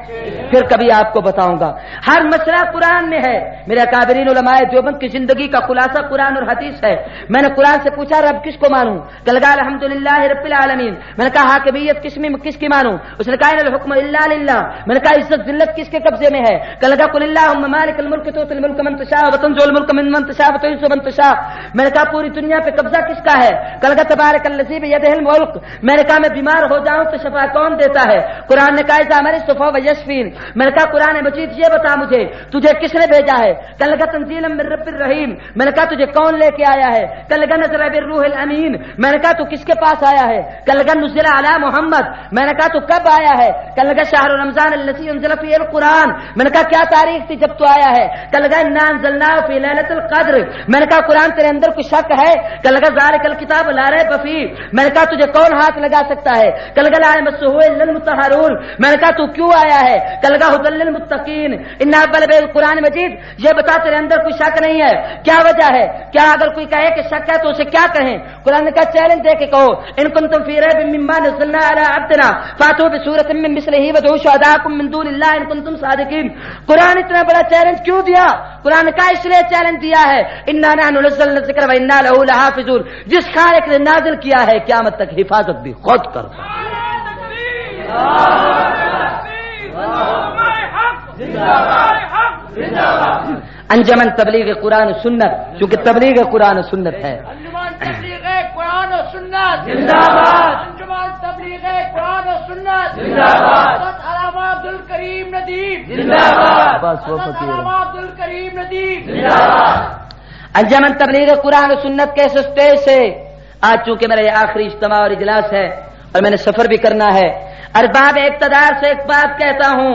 پھر کبھی آپ کو بتاؤں گا۔ ہر مسئلہ قرآن میں ہے۔ میرے اکابرین علماء دیوبند کی زندگی کا خلاصہ قرآن اور حدیث ہے۔ میں نے قرآن سے پوچھا رب کس کو مانوں؟ کل کہا الحمدللہ رب العالمین۔ میں نے کہا حاکمیت کس کی مانوں؟ اس نے کہا ان الحکم الا للہ۔ میں نے کہا عزت ذلت کس کے قبضے میں ہے؟ کل کہا قل اللہم مالک الملک تؤتی الملک من تشاء وتنزع الملک ممن تشاء وتعز من تشاء۔ میں نے کہا پوری دنیا پہ قبضہ کس کا ہے؟ کل کہا تبارک الذی بیدہ الملک۔ میں نے کہا میں بیمار ہو جاؤں تو شفا کون دیتا ہے؟ قرآن نے کہا اذا مرضت فهو یشفین۔ میں نے کہا قرآن مجید یہ بتا مجھے تجھے کس نے بھیجا ہے؟ کل کہا تنزیلا من رب الرحیم۔ میں نے کہا تجھے کون لے کے آیا ہے؟ کل کہا نزل بالروح الامین۔ میں نے کہا تو کس کے پاس آیا ہے؟ کل کہا نزل علی محمد۔ میں نے کہا تو کب آیا ہے؟ کل کہا شہر رمضان الذی انزل فیہ القرآن۔ میں نے کہا کیا تاریخ تھی جب تو آیا ہے؟ کل کہا انا انزلناه فی لیلۃ القدر۔ میں نے کہا قرآن تیرے اندر کوئی شک ہے؟ کل کہا ذالک الکتاب لا ریب فیہ۔ میں نے کہا تجھے کون ہاتھ لگا سکتا ہے؟ کل کہا لا یمسہ الا المطہرون۔ میں نے کہا تو کیوں آیا ہے؟ کل کہا ھدی للمتقین ان اول بالقرآن مجید۔ یہ بتا تیرے اندر کوئی شک نہیں ہے، کیا وجہ ہے؟ کیا اگر کوئی کہے کہ شک ہے تو اسے کیا کہیں؟ قرآن نے کہا چیلنج دے کے کہو ان کنتم فی ریب مما نزلنا علی عبدنا فاتوا بسورۃ من مثلہ وادعوا شہداءکم من دون اللہ ان کنتم صادقین۔ قرآن اتنا بڑا چیلنج کیوں دیا؟ قرآن نے کہا اس لیے چیلنج دیا ہے انا نحن نزلنا الذکر وانا لہ لحافظون۔ جس خالق نے نازل کیا ہے قیامت تک حفاظت بھی خود کرتا ہے۔ انجمن تبلیغ قرآن و سنت، چونکہ تبلیغ قرآن و سنت ہے۔ انجمن تبلیغ قرآن و سنت زندہ باد۔ انجمن تبلیغ قرآن و سنت زندہ باد۔ حضرت علامہ عبدالکریم ندیم زندہ باد۔ حضرت علامہ عبدالکریم ندیم زندہ باد۔ انجمن تبلیغ قرآن و سنت کے اسٹیج سے آج چونکہ میرا یہ آخری اجتماع اور اجلاس ہے اور میں نے سفر بھی کرنا ہے، ارباب اقتدار سے ایک بات کہتا ہوں،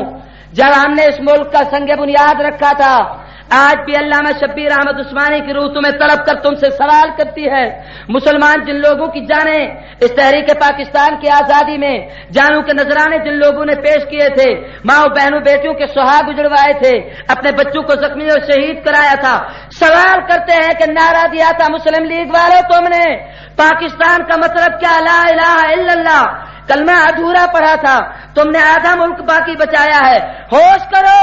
جب ہم نے اس ملک کا سنگ بنیاد رکھا تھا، آج بھی علامہ شبیر احمد عثمانی کی روح تمہیں تڑپ کر تم سے سوال کرتی ہے، مسلمان جن لوگوں کی جانیں اس تحریک پاکستان کی آزادی میں جانوں کے نذرانے جن لوگوں نے پیش کیے تھے، ماں بہنوں بیٹیوں کے سہاگ اجڑوائے تھے، اپنے بچوں کو زخمی اور شہید کرایا تھا، سوال کرتے ہیں کہ نعرہ دیا تھا مسلم لیگ والوں تم نے پاکستان کا مطلب کیا؟ لا الہ الا اللہ، کلمہ ادھورا پڑھا تھا، تم نے آدھا ملک باقی بچایا ہے، ہوش کرو،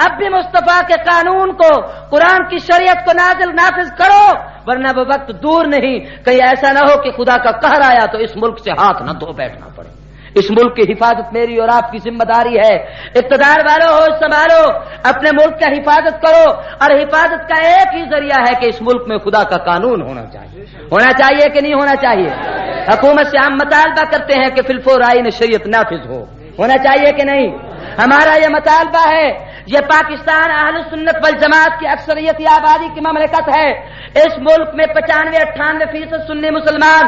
اب بھی مصطفیٰ کے قانون کو قرآن کی شریعت کو نافذ کرو، ورنہ وہ وقت دور نہیں کہیں ایسا نہ ہو کہ خدا کا قہر آیا تو اس ملک سے ہاتھ نہ دھو بیٹھنا پڑے۔ اس ملک کی حفاظت میری اور آپ کی ذمہ داری ہے۔ اقتدار والوں ہوش سنبھالو، اپنے ملک کا حفاظت کرو، اور حفاظت کا ایک ہی ذریعہ ہے کہ اس ملک میں خدا کا قانون ہونا چاہیے۔ ہونا چاہیے کہ نہیں ہونا چاہیے؟ حکومت سے ہم مطالبہ کرتے ہیں کہ فی الفور آئین شریعت نافذ ہو، ہونا چاہیے کہ نہیں؟ ہمارا یہ مطالبہ ہے۔ یہ پاکستان اہل سنت والجماعت کی اکثریتی آبادی کی مملکت ہے۔ اس ملک میں 95-98% سنی مسلمان،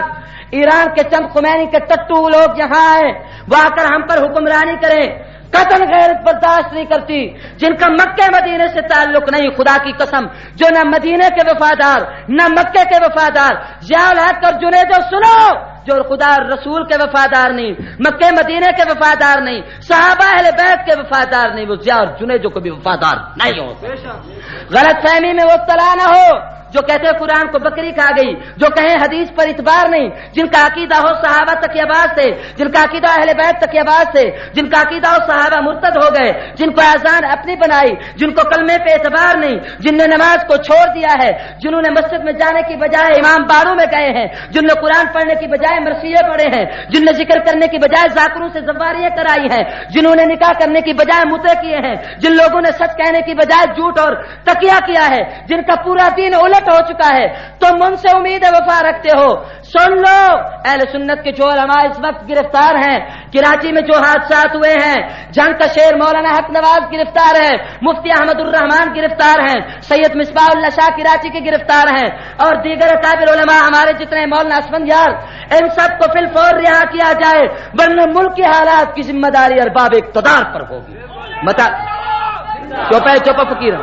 ایران کے چند خمینی کے ٹٹو لوگ یہاں آئے، وہ آ کر ہم پر حکمرانی کریں، قطن غیرت برداشت نہیں کرتی، جن کا مکے مدینے سے تعلق نہیں، خدا کی قسم، جو نہ مدینے کے وفادار نہ مکے کے وفادار، ضیاء الحق اور جنیدو سنو، جو خدا رسول کے وفادار نہیں، مکے مدینے کے وفادار نہیں، صحابہ اہل بیت کے وفادار نہیں، وہ ضیاء اور جنیدو کو بھی وفادار نہیں ہو۔ غلط فہمی میں مبتلا نہ ہو، جو کہتے ہیں قرآن کو بکری کھا گئی، جو کہیں حدیث پر اعتبار نہیں، جن کا عقیدہ ہو صحابہ تکیہ باز سے، جن کا عقیدہ اہل بیت تکیہ باز سے، جن کا عقیدہ ہو صحابہ مرتد ہو گئے، جن کو اذان اپنی بنائی، جن کو کلمے پہ اعتبار نہیں، جن نے نماز کو چھوڑ دیا ہے، جنہوں نے مسجد میں جانے کی بجائے امام باروں میں گئے ہیں، جن نے قرآن پڑھنے کی بجائے مرثیے پڑھے ہیں، جن نے ذکر کرنے کی بجائے ذاکروں سے زواریاں کرائی ہیں، جنہوں نے نکاح کرنے کی بجائے متے کیے ہیں، جن لوگوں نے سچ کہنے کی بجائے جھوٹ اور تکیہ کیا ہے، جن کا پورا دین الٹ وقت ہو چکا ہے، تم ان سے امید وفا رکھتے ہو۔ سن لو اہل سنت کے جو علماء اس وقت گرفتار ہیں، کراچی میں جو حادثات ہوئے ہیں، جنگ کا شیر مولانا حق نواز گرفتار ہے، مفتی احمد الرحمان گرفتار ہیں، سید مصباح اللہ شاہ کراچی کے گرفتار ہیں، اور دیگر اکابر علماء ہمارے جتنے مولانا اسفندیار، ان سب کو فی الفور رہا کیا جائے، ورنہ ملک کے حالات کی ذمہ داری ارباب اقتدار پر ہوگی۔ متا چوپا فقیر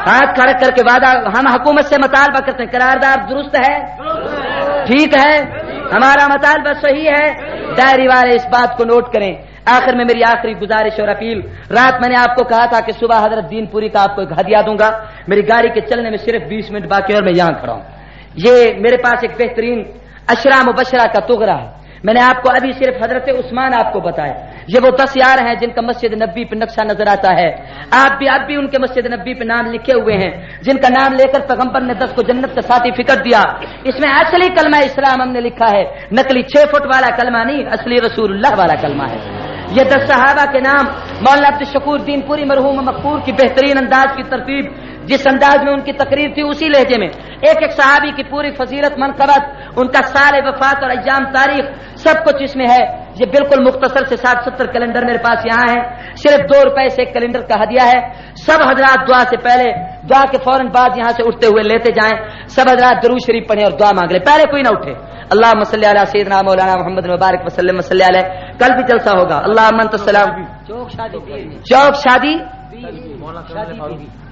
ہاتھ کھڑا کر کے وعدہ، ہم حکومت سے مطالبہ کرتے ہیں، قرارداد درست ہے، ٹھیک ہے، ہمارا مطالبہ صحیح ہے، ڈائری والے اس بات کو نوٹ کریں۔ آخر میں میری آخری گزارش اور اپیل، رات میں نے آپ کو کہا تھا کہ صبح حضرت دین پوری کا آپ کو ایک ہدیہ دوں گا، میری گاڑی کے چلنے میں صرف 20 منٹ باقی اور میں یہاں کھڑا ہوں۔ یہ میرے پاس ایک بہترین اشرا مبشرہ کا تغرا ہے، میں نے آپ کو ابھی صرف حضرت عثمان آپ کو بتایا، یہ وہ 10 یار ہیں جن کا مسجد نبی پہ نقشہ نظر آتا ہے، آپ بھی ان کے مسجد نبی پہ نام لکھے ہوئے ہیں، جن کا نام لے کر پیغمبر نے 10 کو جنت کا سرٹیفکیٹ دیا۔ اس میں اصلی کلمہ اسلام ہم نے لکھا ہے، نقلی 6 فٹ والا کلمہ نہیں، اصلی رسول اللہ والا کلمہ ہے۔ یہ 10 صحابہ کے نام مولانا عبدالشکور دین پوری مرحوم مغفور کی بہترین انداز کی ترتیب، جس انداز میں ان کی تقریر تھی اسی لہجے میں، ایک ایک صحابی کی پوری فضیلت منقبت، ان کا سال وفات اور ایام تاریخ سب کچھ اس میں ہے۔ یہ بالکل مختصر سے 60-70 کیلنڈر میرے پاس یہاں ہیں، صرف 2 روپے سے ایک کیلنڈر کا ہدیہ ہے۔ سب حضرات دعا سے پہلے، دعا کے فوراً بعد یہاں سے اٹھتے ہوئے لیتے جائیں، سب حضرات درود شریف پڑھیں اور دعا مانگ لیں، پہلے کوئی نہ اٹھے۔ اللہم صلی علی سیدنا مولانا محمد مبارک وسلم وصلی علیہ۔ کل بھی جلسہ ہوگا، اللہم انت السلام۔ چوک شادی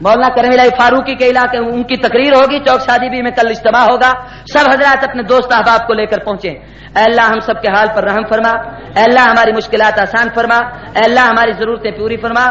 مولانا کرم الہی فاروقی کے علاقے ان کی تقریر ہوگی، چوک شادی بھی میں کل اجتماع ہوگا، سب حضرات اپنے دوست احباب کو لے کر پہنچیں۔ اے اللہ ہم سب کے حال پر رحم فرما، اے اللہ ہماری مشکلات آسان فرما، اے اللہ ہماری ضرورتیں پوری فرما۔